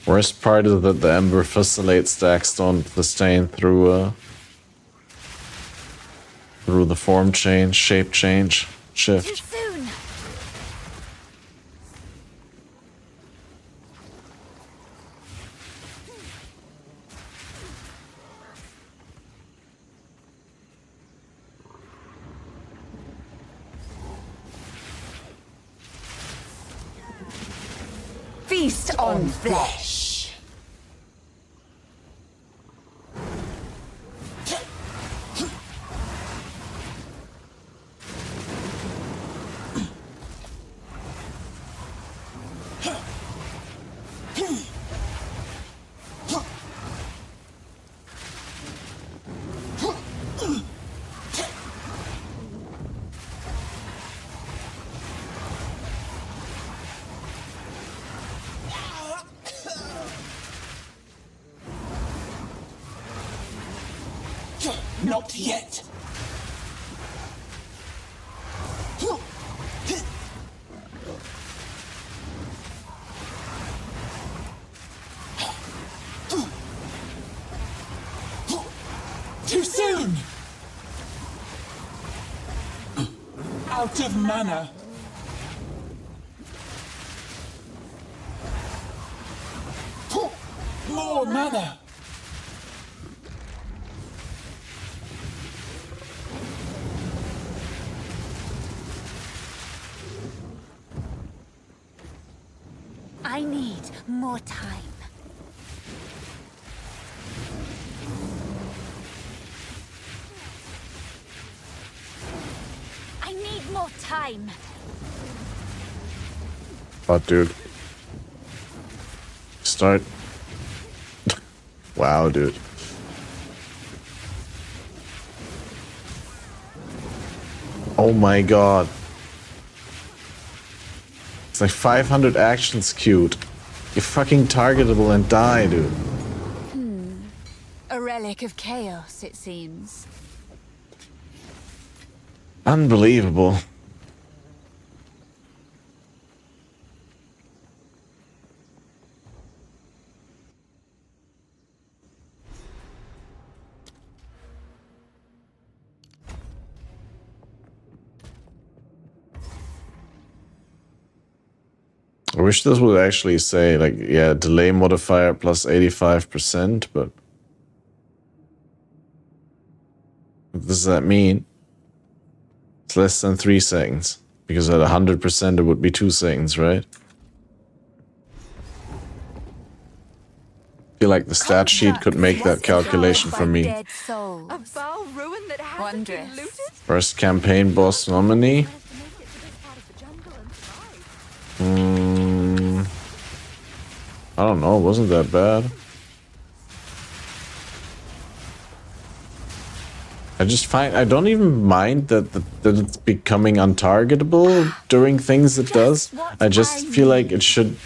Worst part is that the Ember Fusillate stacks don't sustain through the form change, shape change, shift.
Too soon. Feast on flesh.
Not yet. Too soon! Out of mana. More mana.
I need more time. I need more time.
Oh, dude. Start. Wow, dude. Oh my god. It's like 500 actions queued. You're fucking targetable and die, dude.
A relic of chaos, it seems.
Unbelievable. I wish this would actually say, like, yeah, delay modifier plus 85%, but what does that mean? It's less than 3 seconds, because at 100% it would be 2 seconds, right? I feel like the stat sheet could make that calculation for me.
Dead souls.
A foul ruin that hasn't been
Wondrous.
looted?
First campaign boss nominee. I don't know, it wasn't that bad. I don't even mind that it's becoming untargetable during things it does. I just feel like it should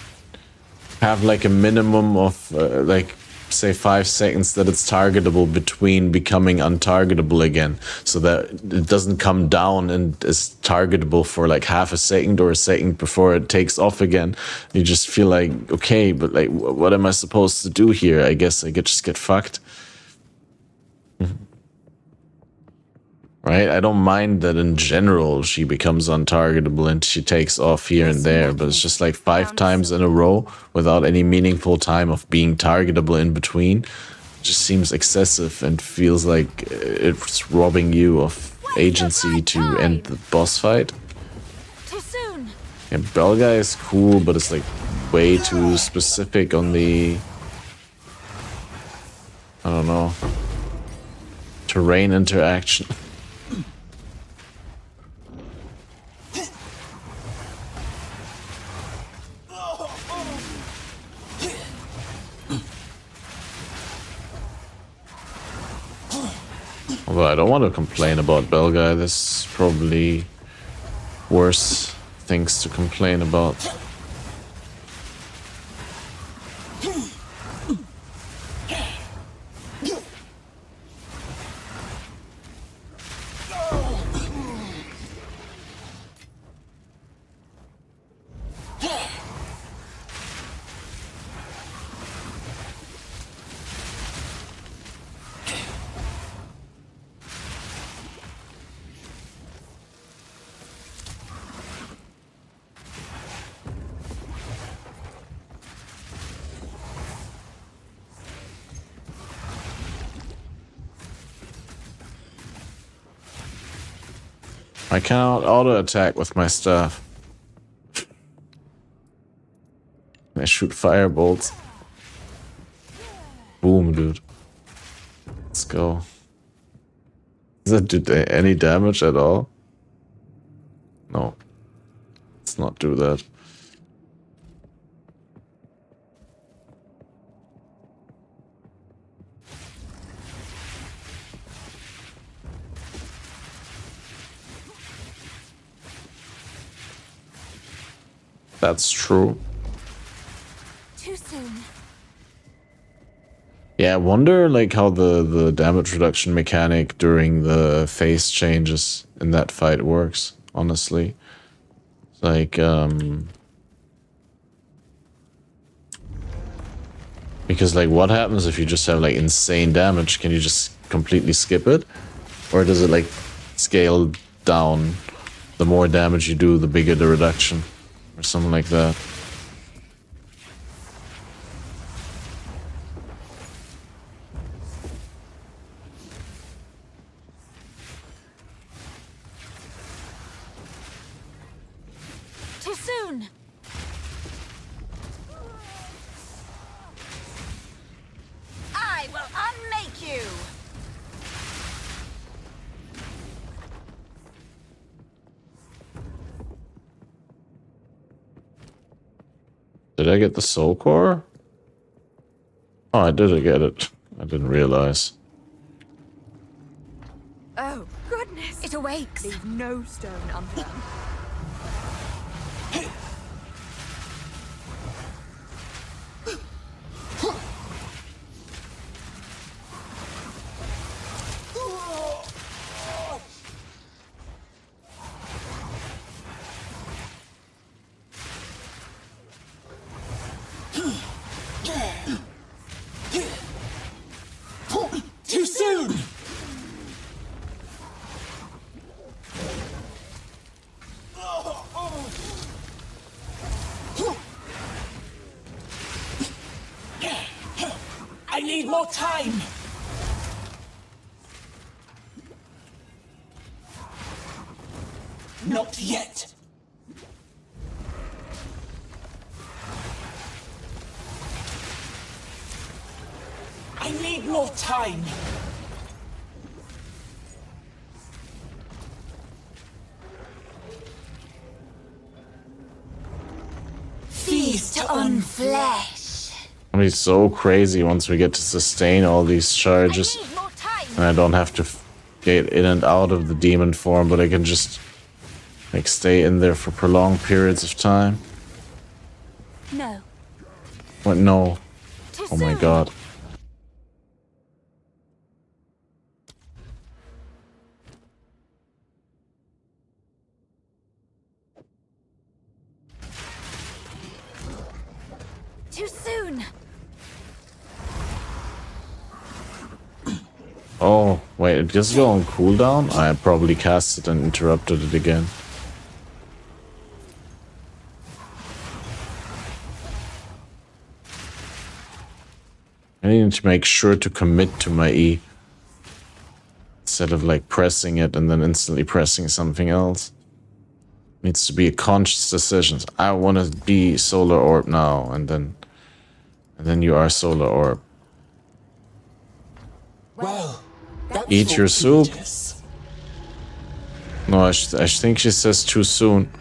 have like a minimum of like say 5 seconds that it's targetable between becoming untargetable again, so that it doesn't come down and is targetable for like half a second or a second before it takes off again. You just feel like, okay, but like what am I supposed to do here? I guess I could just get fucked. Right? I don't mind that in general she becomes untargetable and she takes off here and there, but it's just like 5 times in a row without any meaningful time of being targetable in between. It just seems excessive and feels like it's robbing you of agency to end the boss fight.
Too soon.
Yeah, Belga is cool, but it's like way too specific on the, I don't know, terrain interaction. Although I don't want to complain about Belga, there's probably worse things to complain about. I cannot auto-attack with my stuff. I shoot firebolts. Boom, dude. Let's go. Does that do any damage at all? No. Let's not do that. That's true.
Too soon.
Yeah, I wonder like how the damage reduction mechanic during the phase changes in that fight works, honestly. Like, because like what happens if you just have like insane damage? Can you just completely skip it? Or does it like scale down? The more damage you do, the bigger the reduction. Or something like that.
Too soon. I will unmake you.
Did I get the soul core? Oh, I did get it. I didn't realize.
Oh, goodness. It awakes.
Leave no stone unturned.
Too soon! I need more time! Not yet! I need more time!
Feast on flesh.
It'll be so crazy once we get to sustain all these charges.
I need more time.
And I don't have to get in and out of the demon form, but I can just like stay in there for prolonged periods of time.
No.
What? No.
Too
Oh my
soon.
god.
Too soon.
Oh, wait, it just go on cooldown? I probably cast it and interrupted it again. I need to make sure to commit to my E. Instead of like pressing it and then instantly pressing something else. Needs to be a conscious decision. I want to be Solar Orb now, and then you are Solar Orb.
Well, that's
Eat your soup.
fortuitous.
No, I think she says too soon.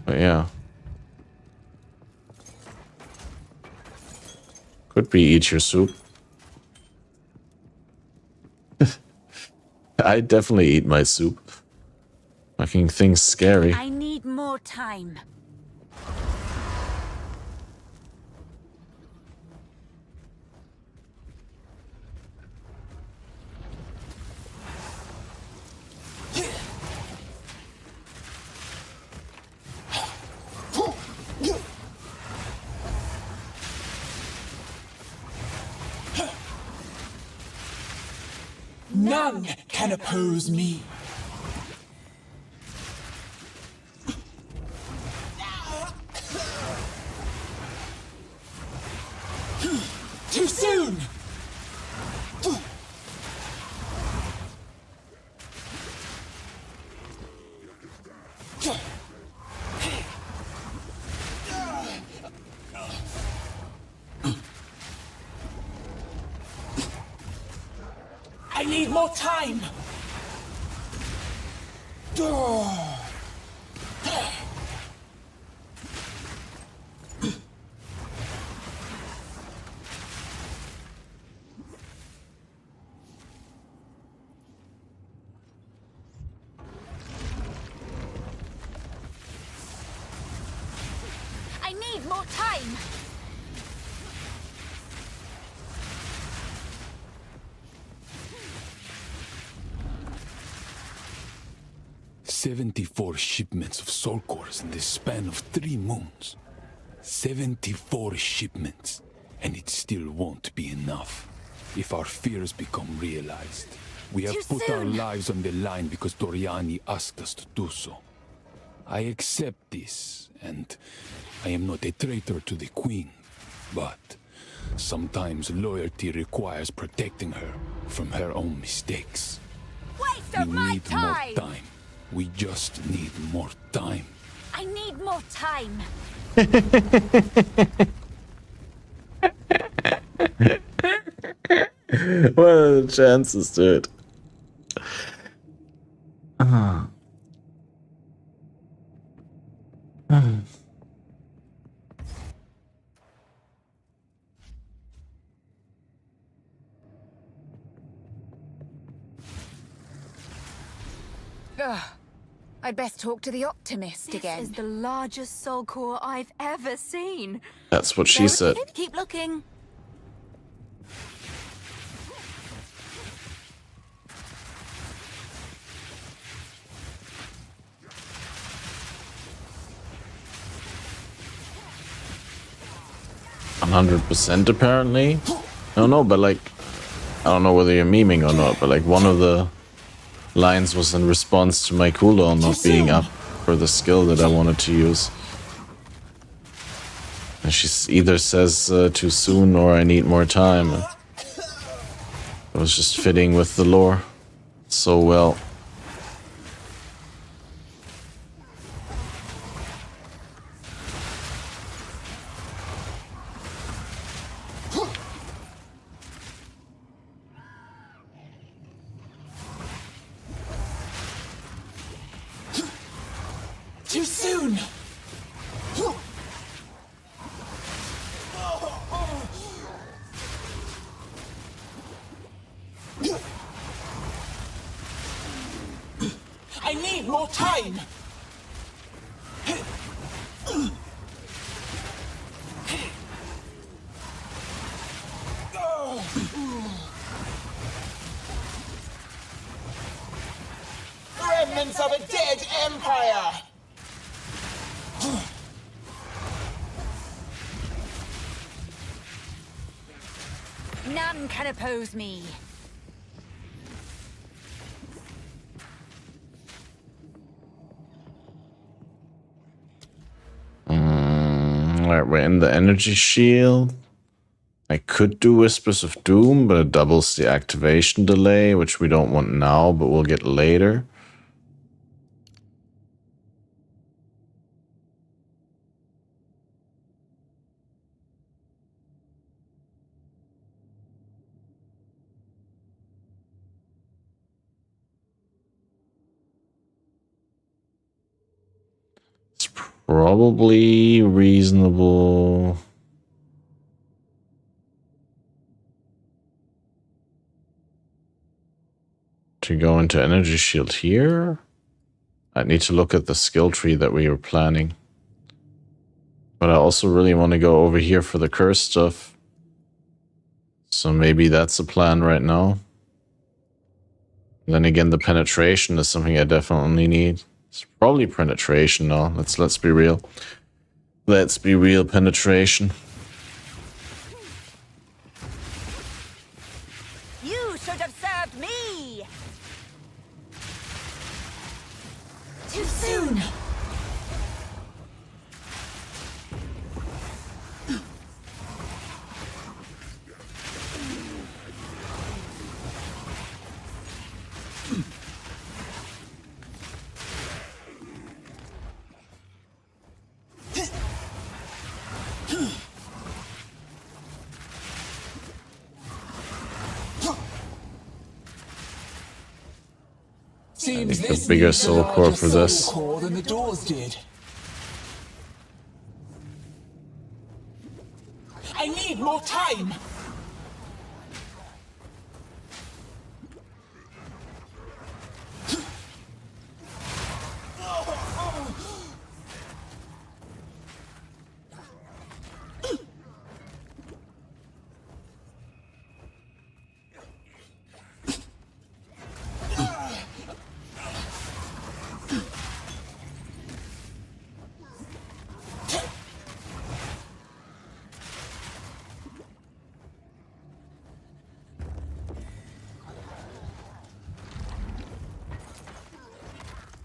But yeah. Could be eat your soup. I definitely eat my soup. Fucking thing's scary.
I need more time.
None can oppose me. Too soon! need more time.
I need more time.
74 shipments of soul cores in the span of 3 moons. 74 shipments, and it still won't be enough. If our fears become realized, we have
Too
put our
soon.
lives on the line because Doriani asked us to do so. I accept this, and I am not a traitor to the Queen, but sometimes loyalty requires protecting her from her own mistakes.
Waste
We
of my
need
time.
more time. We just need more time.
I need more time.
What are the chances, dude?
Ugh. I'd best talk to the optimist again.
This is the largest soul core I've ever seen.
That's what she said.
Keep looking.
%, apparently. I don't know, but like, I don't know whether you're memeing or not, but like one of the lines was in response to my cooldown not being up for the skill that I wanted to use. And she either says too soon or I need more time. It was just fitting with the lore so well.
Too soon. I need more time. Remnants of a dead empire.
None can oppose me.
Alright, we're in the energy shield. I could do Whispers of Doom, but it doubles the activation delay, which we don't want now, but we'll get later. It's probably reasonable. To go into energy shield here. I need to look at the skill tree that we were planning. But I also really want to go over here for the curse stuff. So maybe that's a plan right now. Then again, the penetration is something I definitely need. It's probably penetration now. Let's be real. Let's be real, penetration.
You should have served me.
Too soon. Seems
need a
this
bigger
needs a
soul core
larger
for
soul
this.
core than the doors did. I need more time!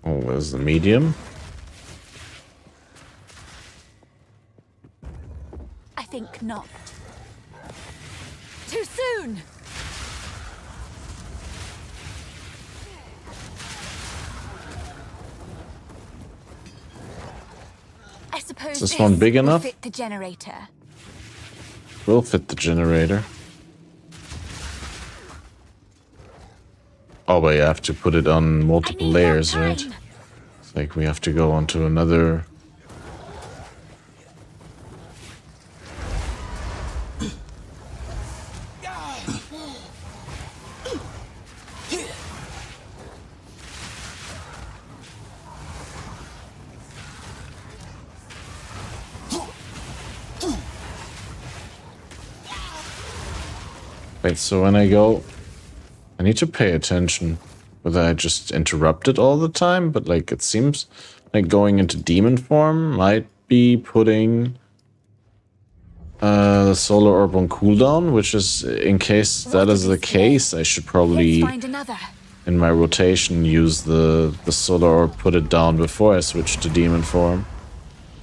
Oh, where's the medium?
I think not. Too soon! I suppose
Is this one big
will
enough?
fit the generator.
Will fit the generator. Oh, but you have to put it on multiple layers, right? It's like we have to go onto another... Wait, so when I go... I need to pay attention whether I just interrupt it all the time, but like it seems like going into demon form might be putting the solar orb on cooldown, which is, in case that is the case, I should probably, in my rotation, use the solar orb, put it down before I switch to demon form.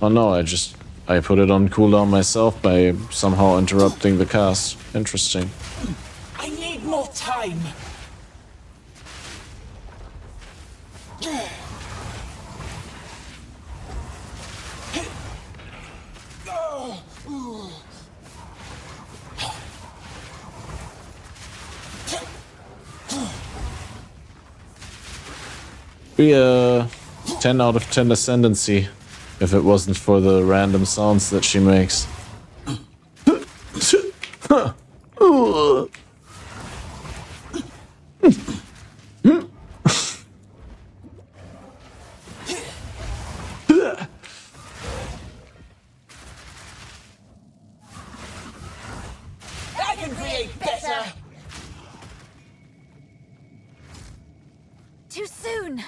Oh no, I put it on cooldown myself by somehow interrupting the cast. Interesting.
I need more time!
Be a 10 out of 10 ascendancy if it wasn't for the random sounds that she makes.
I can create better!
Too soon!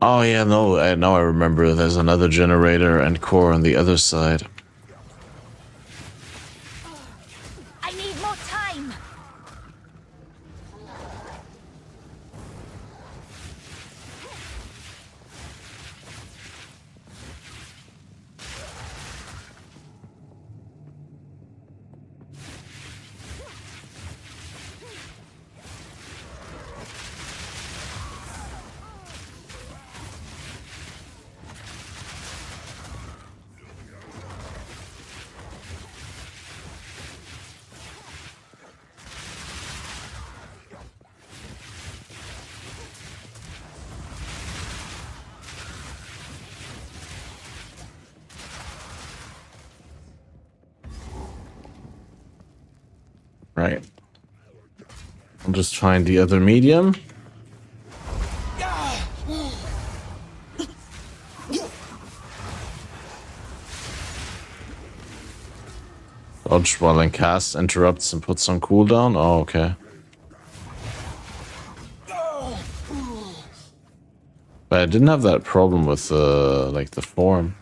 Oh yeah, no, now I remember there's another generator and core on the other side.
I need more time!
Right. I'm just trying the other medium. Dodge while in cast, interrupts and puts on cooldown. Oh, okay. But I didn't have that problem with like the form.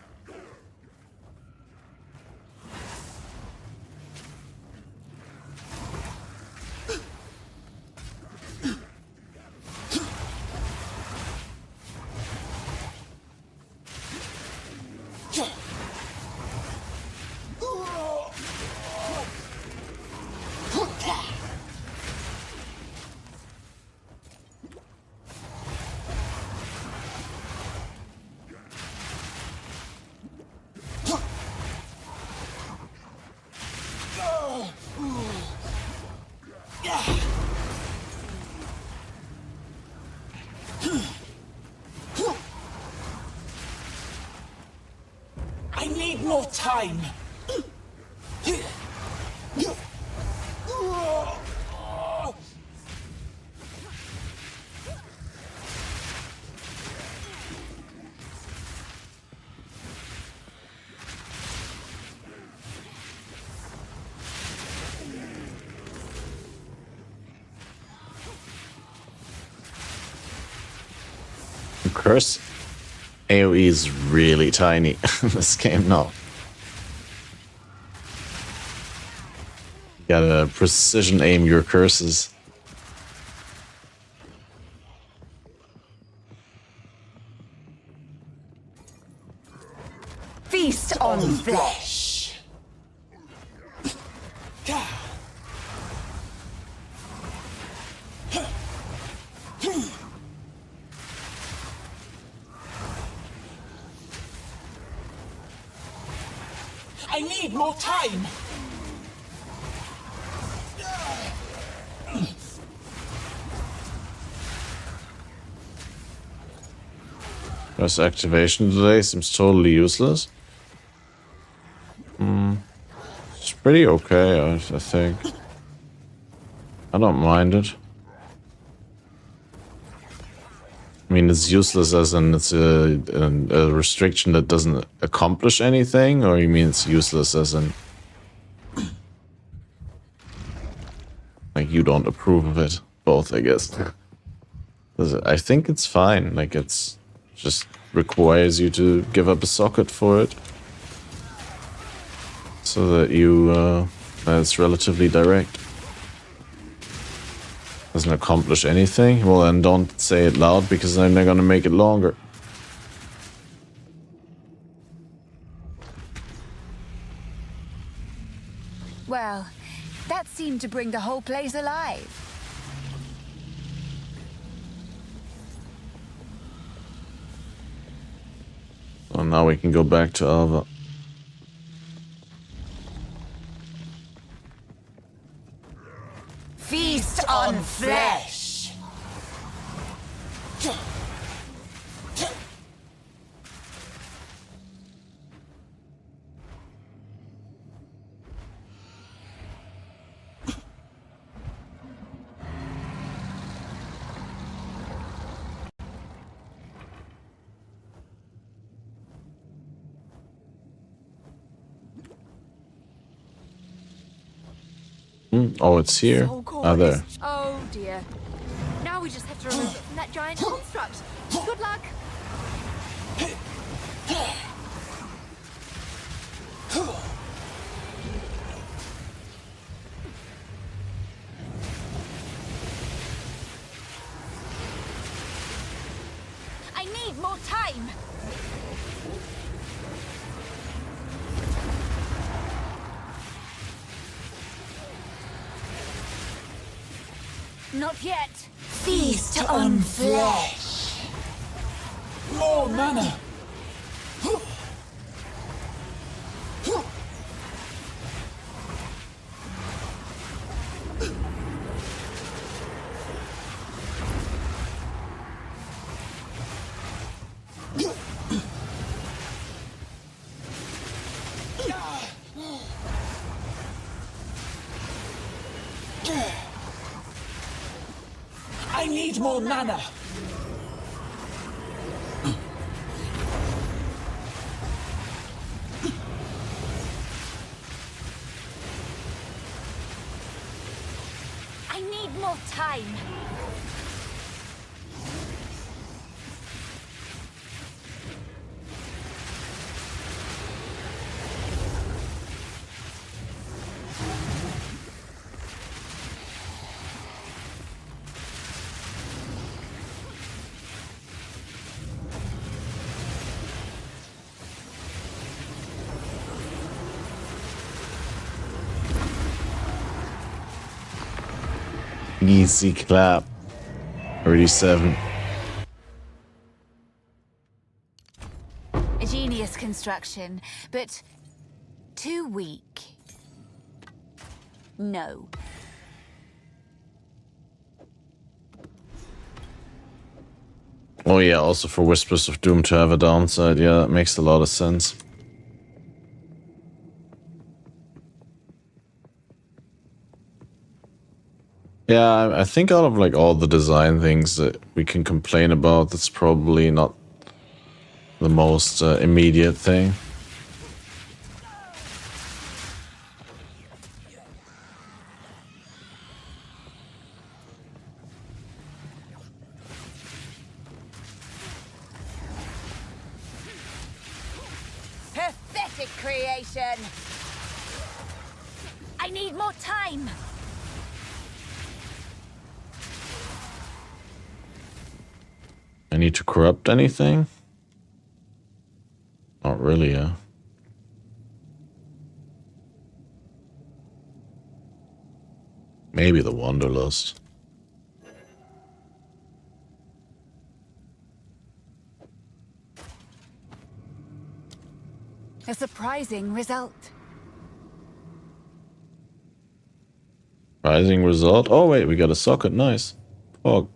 more time.
Curse AoE is really tiny in this game now. You gotta precision aim your curses.
Feast on flesh.
I need more time.
This activation today seems totally useless. It's pretty okay, I think. I don't mind it. I mean, it's useless as in it's a restriction that doesn't accomplish anything, or you mean it's useless as in like you don't approve of it? Both, I guess. 'Cause I think it's fine. Like it's just requires you to give up a socket for it, so that you it's relatively direct. Doesn't accomplish anything? Well, then don't say it loud, because then they're gonna make it longer.
Well, that seemed to bring the whole place alive.
So now we can go back to Alva.
Feast on flesh.
Oh, it's here. Ah, there.
Oh dear. Now we just have to remove it from that giant construct. Good luck. I need more time. Not yet.
Feast on flesh.
More mana. I need more mana.
I need more time.
Easy clap. 37.
A genius construction, but too weak. No.
Oh yeah, also for Whispers of Doom to have a downside. Yeah, that makes a lot of sense. Yeah, I think out of like all the design things that we can complain about, that's probably not the most immediate thing.
Pathetic creation! I need more time!
I need to corrupt anything? Not really, yeah. Maybe the Wanderlust.
A surprising result.
Rising result. Oh wait, we got a socket. Nice. Pog.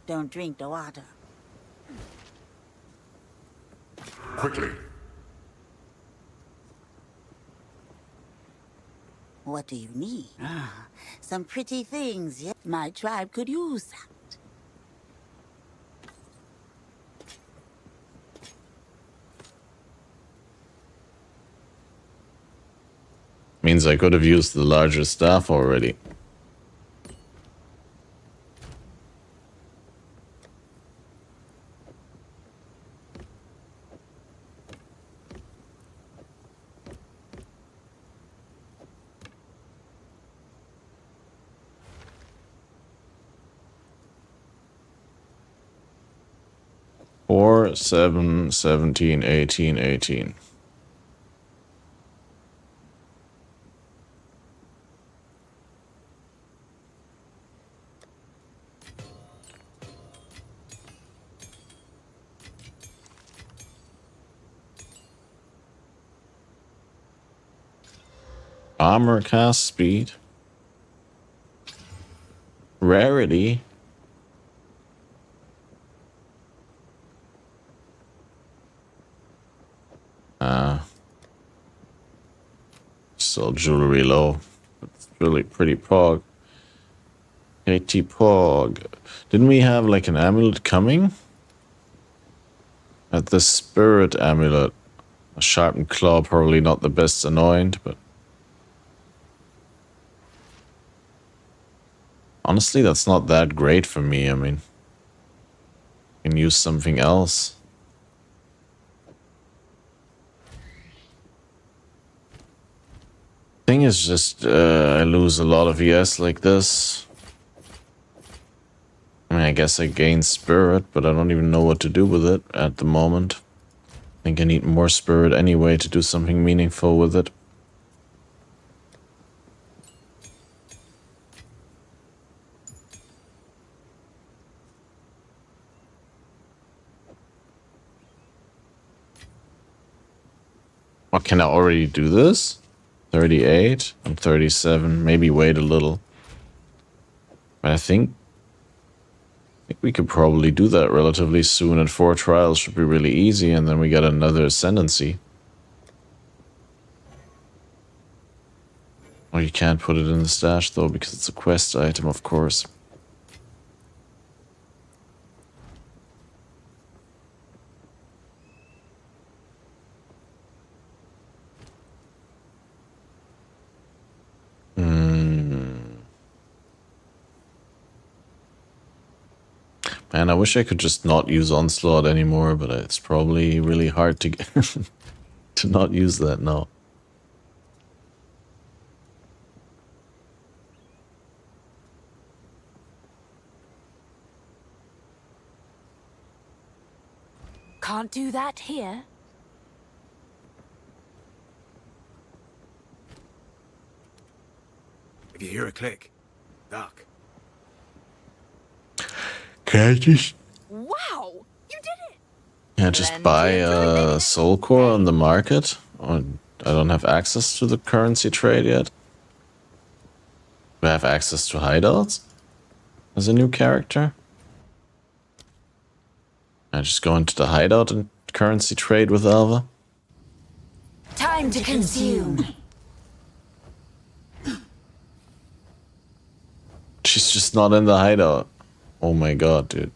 Don't drink the water.
Quickly.
What do you need? Some pretty things, yeah? My tribe could use that.
Means I could have used the larger staff already. Four, 7, 17, 18, 18. Armor cast speed. Rarity. Still jewelry low. It's really pretty pog. 80 pog. Didn't we have like an amulet coming? At the spirit amulet. A sharpened claw, probably not the best anoint, but honestly, that's not that great for me. I mean, I can use something else. Thing is just, I lose a lot of ES like this. I mean, I guess I gain spirit, but I don't even know what to do with it at the moment. I think I need more spirit anyway to do something meaningful with it. What, can I already do this? 38, I'm 37, maybe wait a little. But I think we could probably do that relatively soon, and 4 trials should be really easy, and then we get another ascendancy. Oh, you can't put it in the stash though, because it's a quest item, of course. Man, I wish I could just not use Onslaught anymore, but it's probably really hard to get to not use that now.
Can't do that here.
If you hear a click, duck.
Can I just...
Wow! You did it!
Yeah, just buy a soul core on the market. Or I don't have access to the currency trade yet. Do I have access to hideouts as a new character? I just go into the hideout and currency trade with Alva.
Time to consume.
She's just not in the hideout. Oh my god, dude.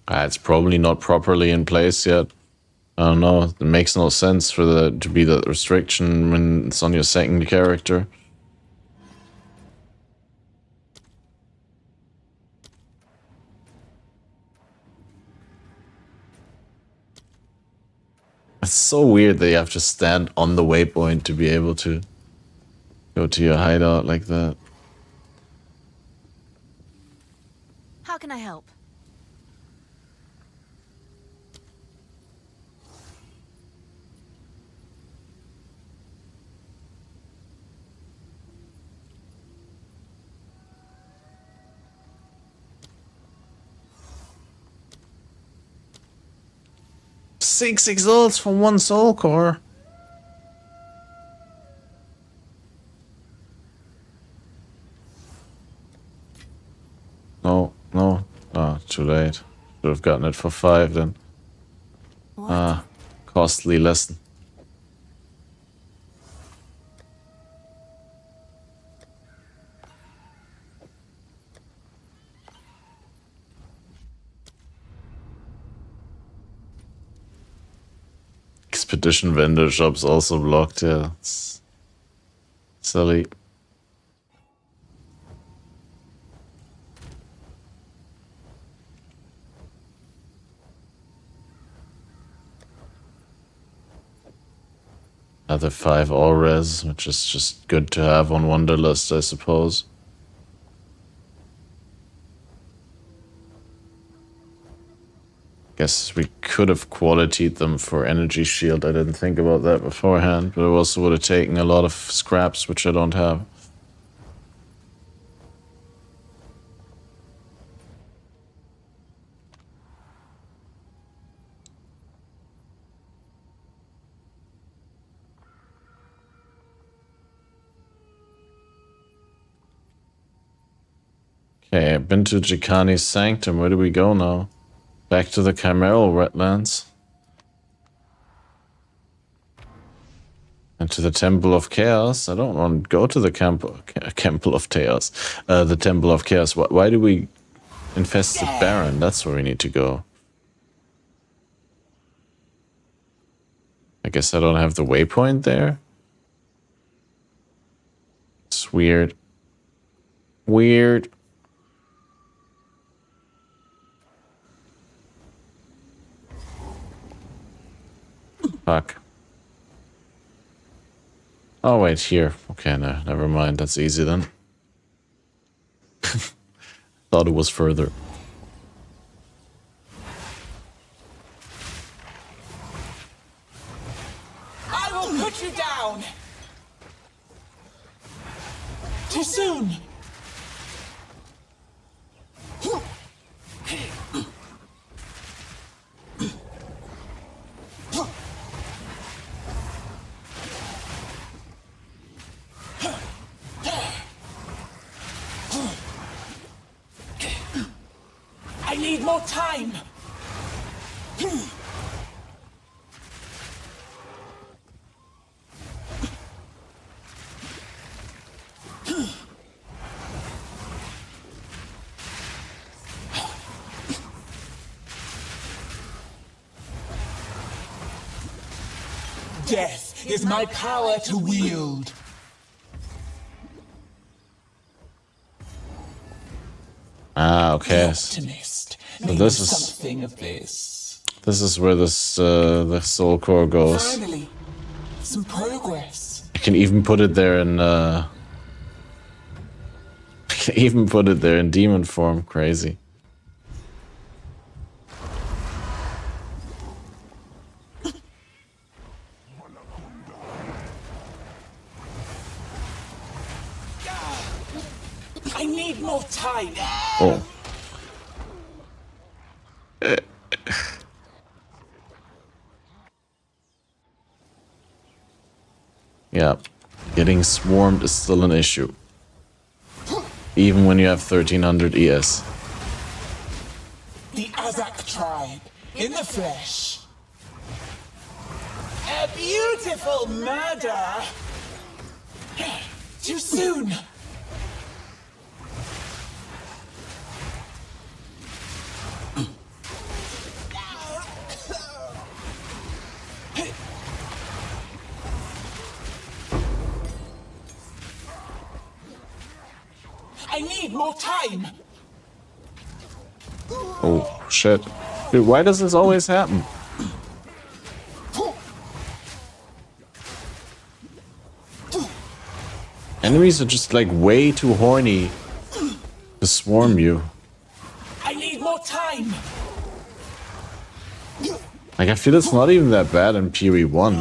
It's probably not properly in place yet. I don't know. It makes no sense for the to be that restriction when it's on your second character. It's so weird that you have to stand on the waypoint to be able to go to your hideout like that.
How can I help?
Six exalts for one soul core. No, no. Ah, too late. Should have gotten it for 5 then. Ah, costly lesson. Expedition vendor shops also blocked, yeah. It's silly. Another 5 all res, which is just good to have on Wanderlust, I suppose. Guess we could have qualitied them for energy shield. I didn't think about that beforehand, but it also would have taken a lot of scraps, which I don't have. Okay, I've been to Jikani's Sanctum. Where do we go now? Back to the Chimeral Wetlands. And to the Temple of Chaos. I don't want to go to the Temple of Chaos. The Temple of Chaos. Why do we infest the Baron? That's where we need to go. I guess I don't have the waypoint there. It's weird. Weird. Fuck. Oh, wait, here. Okay, no, never mind. That's easy then. Thought it was further.
I will put you down! Too soon! I need more time! Death is my power to wield.
Ah, okay.
Optimist.
So this is
something of this.
This is where this the soul core goes.
Finally, some progress.
I can even put it there in I can even put it there in demon form. Crazy.
I need more time.
Oh. Yeah, getting swarmed is still an issue. Even when you have 1300 ES.
The Azak tribe, in the flesh. A beautiful murder. Too soon. I need more time.
Oh, shit. Dude, why does this always happen? Enemies are just like way too horny to swarm you.
I need more time.
Like, I feel it's not even that bad in PoE 1.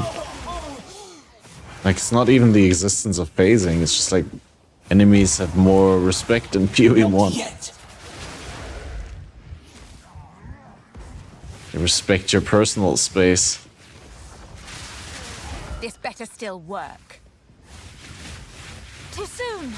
Like, it's not even the existence of phasing, it's just like enemies have more respect in PoE 1. They respect your personal space.
This better still work. Too soon.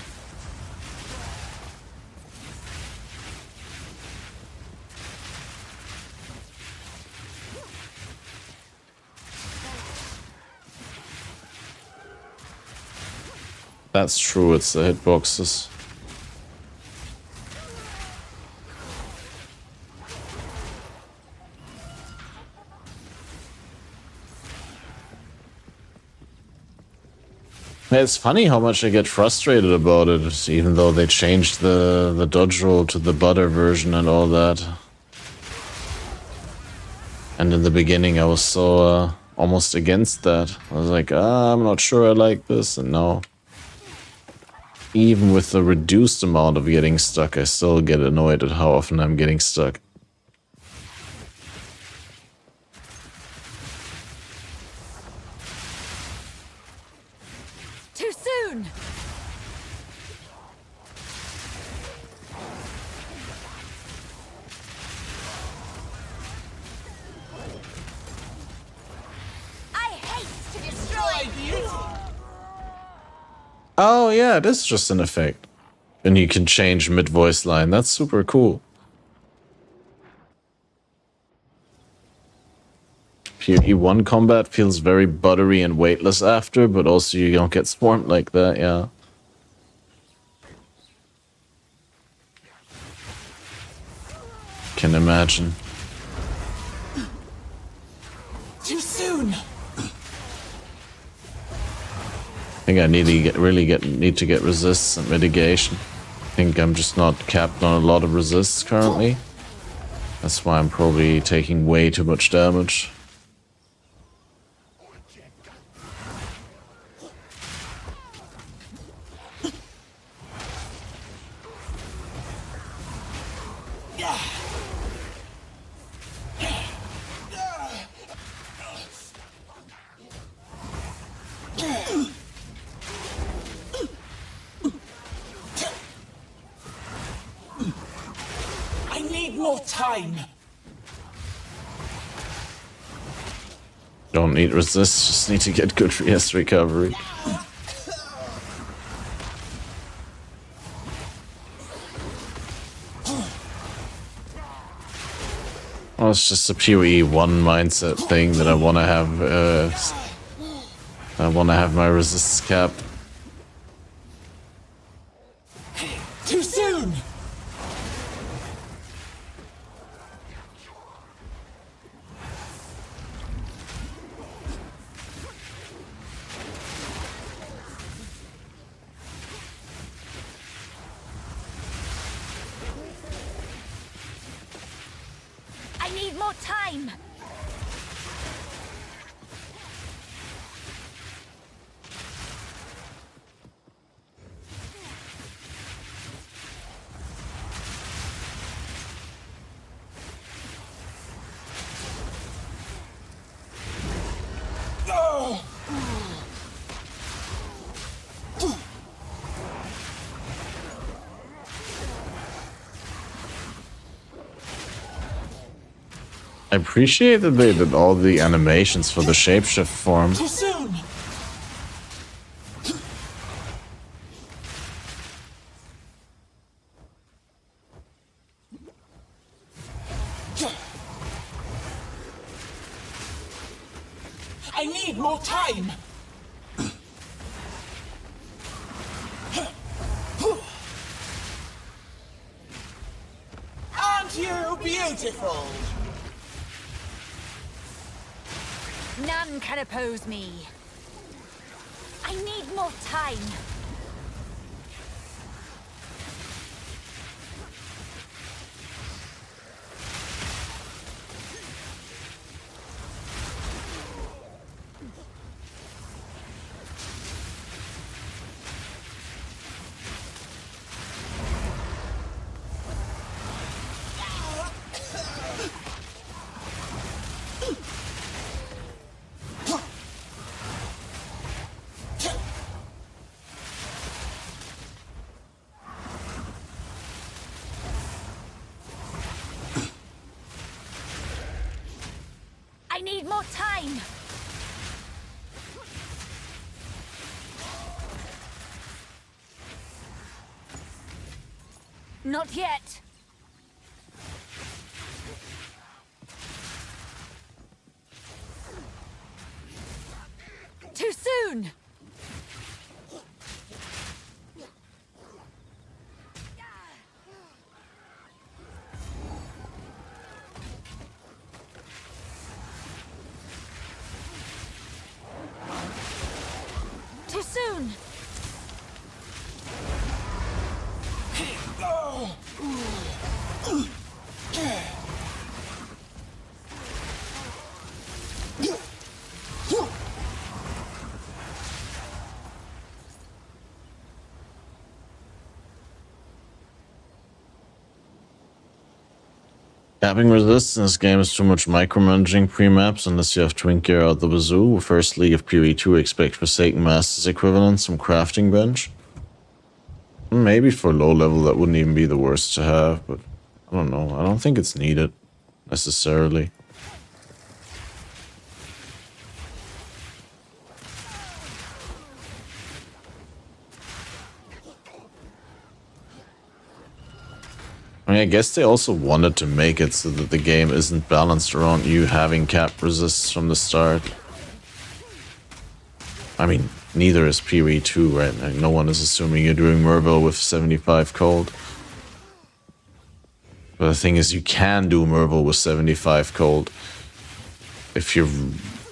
That's true, it's the hitboxes. It's funny how much I get frustrated about it, even though they changed the dodge roll to the butter version and all that. And in the beginning I was so almost against that. I was like, I'm not sure I like this, and now even with the reduced amount of getting stuck, I still get annoyed at how often I'm getting stuck.
Too soon. I hate to destroy beauty.
Oh yeah, it is just an effect. And you can change mid-voice line, that's super cool. PoE1 combat feels very buttery and weightless after, but also you don't get swarmed like that, yeah. Can imagine.
Too soon.
I think I need to need to get resists and mitigation. I think I'm just not capped on a lot of resists currently. That's why I'm probably taking way too much damage.
I need more time.
Don't need resist, just need to get good ES recovery. Well, it's just a PoE 1 mindset thing that I want to have my resists capped.
Too soon.
I need more time.
I appreciate that they did all the animations for the shapeshift form.
Too soon. I need more time. Aren't you beautiful?
None can oppose me. I need more time. I need more time. Not yet. Too soon. Too soon.
Capping resist in this game is too much micromanaging pre-maps unless you have Twink Gear out the wazoo. First League of PoE2 expect Forsaken Masters equivalent, some crafting bench. Maybe for low level that wouldn't even be the worst to have, but I don't know. I don't think it's needed necessarily. I mean, I guess they also wanted to make it so that the game isn't balanced around you having cap resists from the start. I mean, neither is PoE 2, right? Like, no one is assuming you're doing Merville with 75 cold. But the thing is, you can do Merville with 75 cold. If you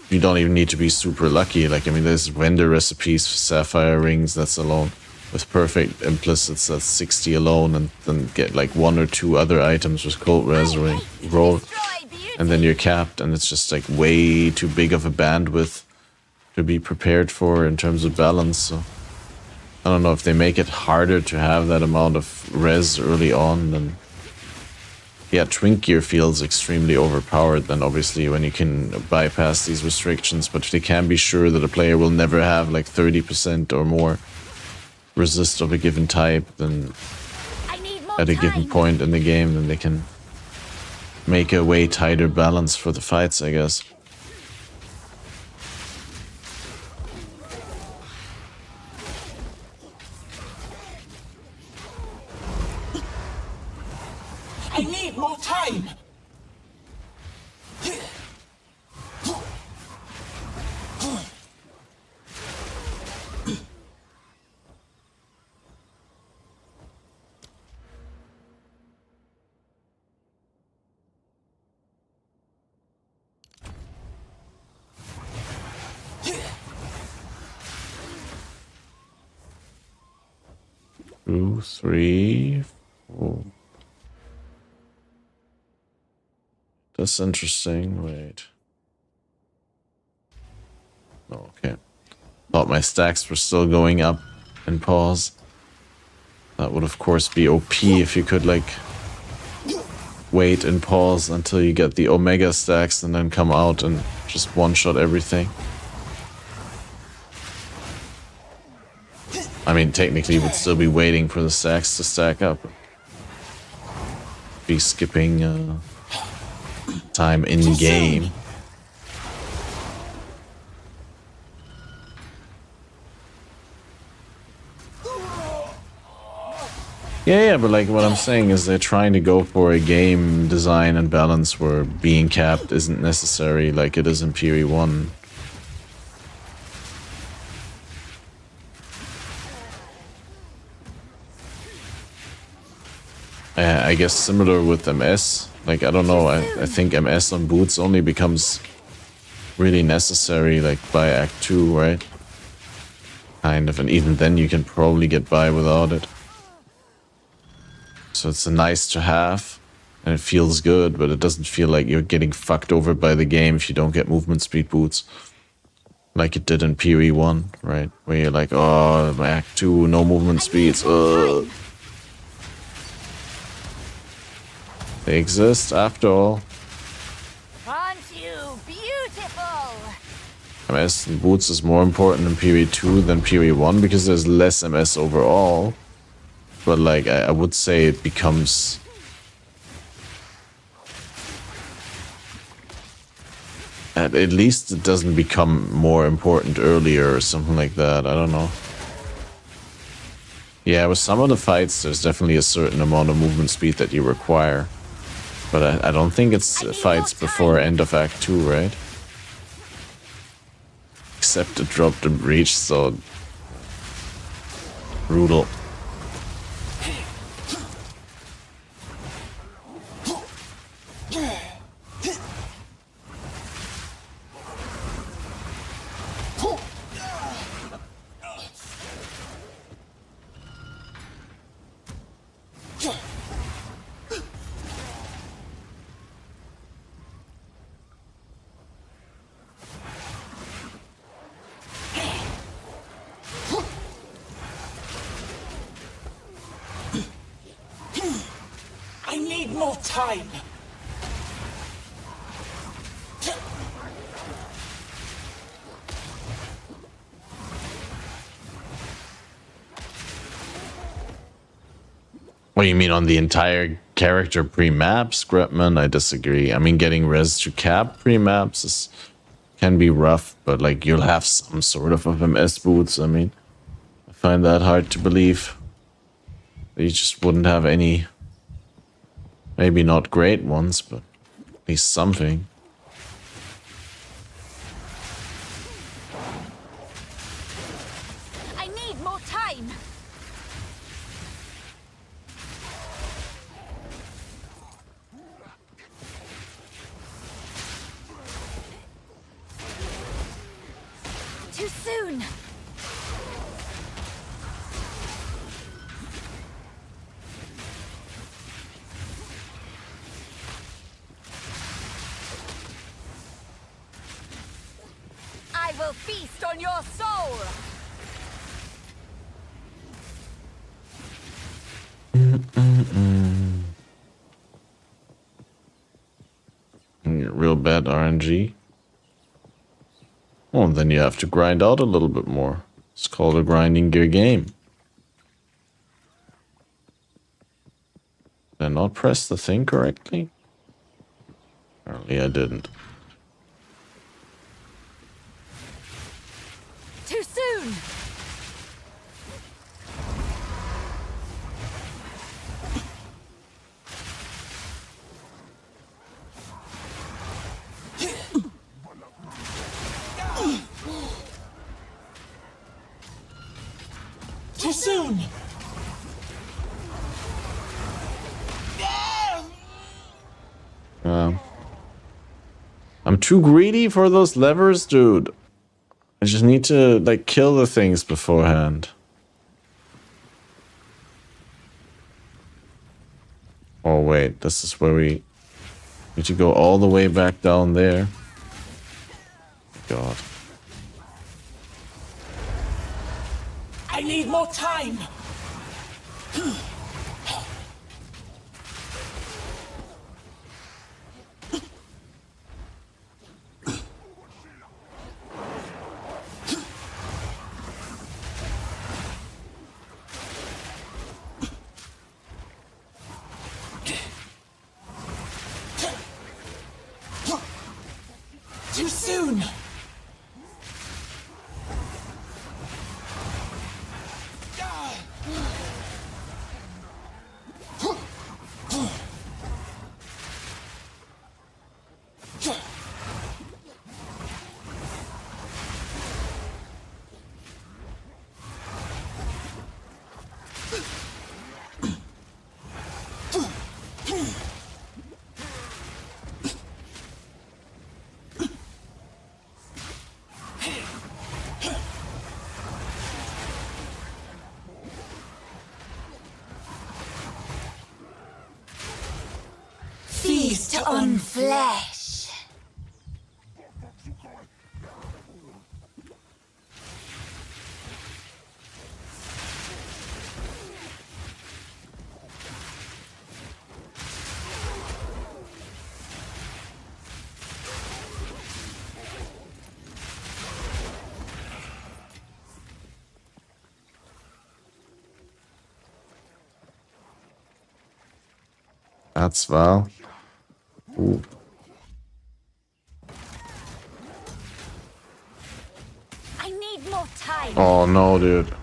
don't even need to be super lucky. Like, I mean, there's vendor recipes for Sapphire Rings, that's alone. With perfect implicits, that's 60 alone, and then get like 1 or 2 other items with cold res roll, and then you're capped, and it's just like way too big of a bandwidth to be prepared for in terms of balance. So I don't know if they make it harder to have that amount of res early on, then yeah, Twink Gear feels extremely overpowered then obviously when you can bypass these restrictions, but if they can be sure that a player will never have like 30% or more resist of a given type, then at a given point in the game, then they can make a way tighter balance for the fights, I guess.
I need more time.
Two, three, four. That's interesting. Wait. Oh, okay. Thought my stacks were still going up in pause. That would of course be OP if you could like wait and pause until you get the Omega stacks and then come out and just one-shot everything. I mean, technically, you would still be waiting for the stacks to stack up. Be skipping time in game. Yeah, but like what I'm saying is they're trying to go for a game design and balance where being capped isn't necessary like it is in Piri 1. I guess similar with MS. Like, I don't know, I think MS on boots only becomes really necessary like by Act 2, right? Kind of, and even then you can probably get by without it. So it's a nice to have, and it feels good, but it doesn't feel like you're getting fucked over by the game if you don't get movement speed boots. Like it did in Piri 1, right? Where you're like, oh, my Act 2, no movement speeds. They exist after all.
Aren't you beautiful?
MS and boots is more important in Piri 2 than Piri 1 because there's less MS overall. But like, I would say it becomes... At least it doesn't become more important earlier or something like that. I don't know. Yeah, with some of the fights, there's definitely a certain amount of movement speed that you require. But I don't think it's fights before end of Act 2, right? Except it dropped in Breach, so... brutal.
I need more time.
What do you mean on the entire character pre-maps, Gretman? I disagree. I mean, getting res to cap pre-maps can be rough, but like you'll have some sort of MS boots. I mean, I find that hard to believe. You just wouldn't have any, maybe not great ones, but at least something.
I need more time. Too soon. I will feast on your soul.
Real bad RNG. Well, then you have to grind out a little bit more. It's called a grinding gear game. Did I not press the thing correctly? Apparently I didn't.
Too soon.
Too soon.
I'm too greedy for those levers, dude. I just need to, like, kill the things beforehand. Oh, wait. This is where we need to go all the way back down there. God.
I need more time.
on flesh.
That's Val. Ooh.
I need more time.
Oh no, dude.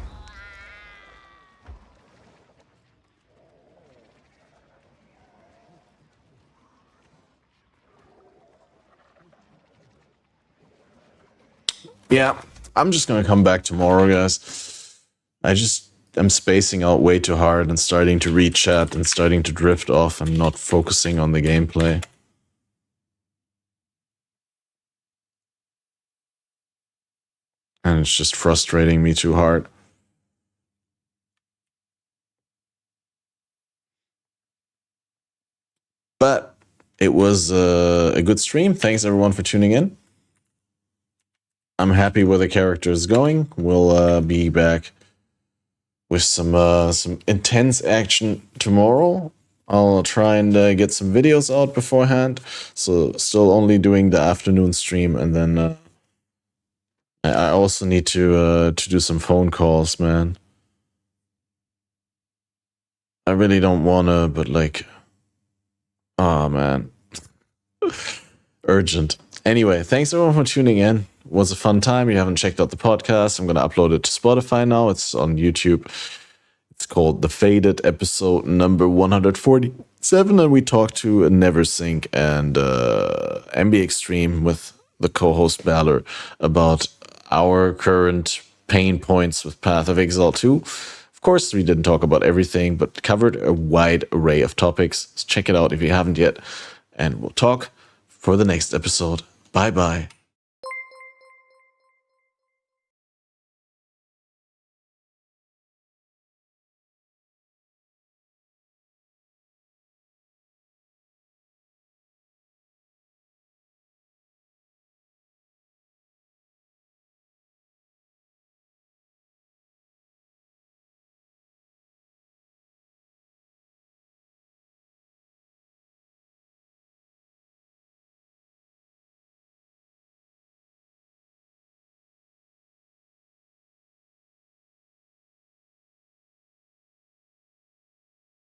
Yeah, I'm just gonna come back tomorrow, guys. I'm spacing out way too hard and starting to read chat and starting to drift off and not focusing on the gameplay. And it's just frustrating me too hard. But it was a good stream. Thanks everyone for tuning in. I'm happy where the character is going. We'll be back with some intense action tomorrow. I'll try and get some videos out beforehand. So still only doing the afternoon stream, and then I also need to do some phone calls, man. I really don't wanna, but like, oh man, urgent. Anyway, thanks everyone for tuning in. It was a fun time. If you haven't checked out the podcast, I'm gonna upload it to Spotify now. It's on YouTube. It's called The Faded, episode number 147, and we talked to Neversink and MB Extreme with the co-host Balor about our current pain points with Path of Exile 2. Of course, we didn't talk about everything, but covered a wide array of topics. So check it out if you haven't yet, and we'll talk for the next episode. Bye-bye.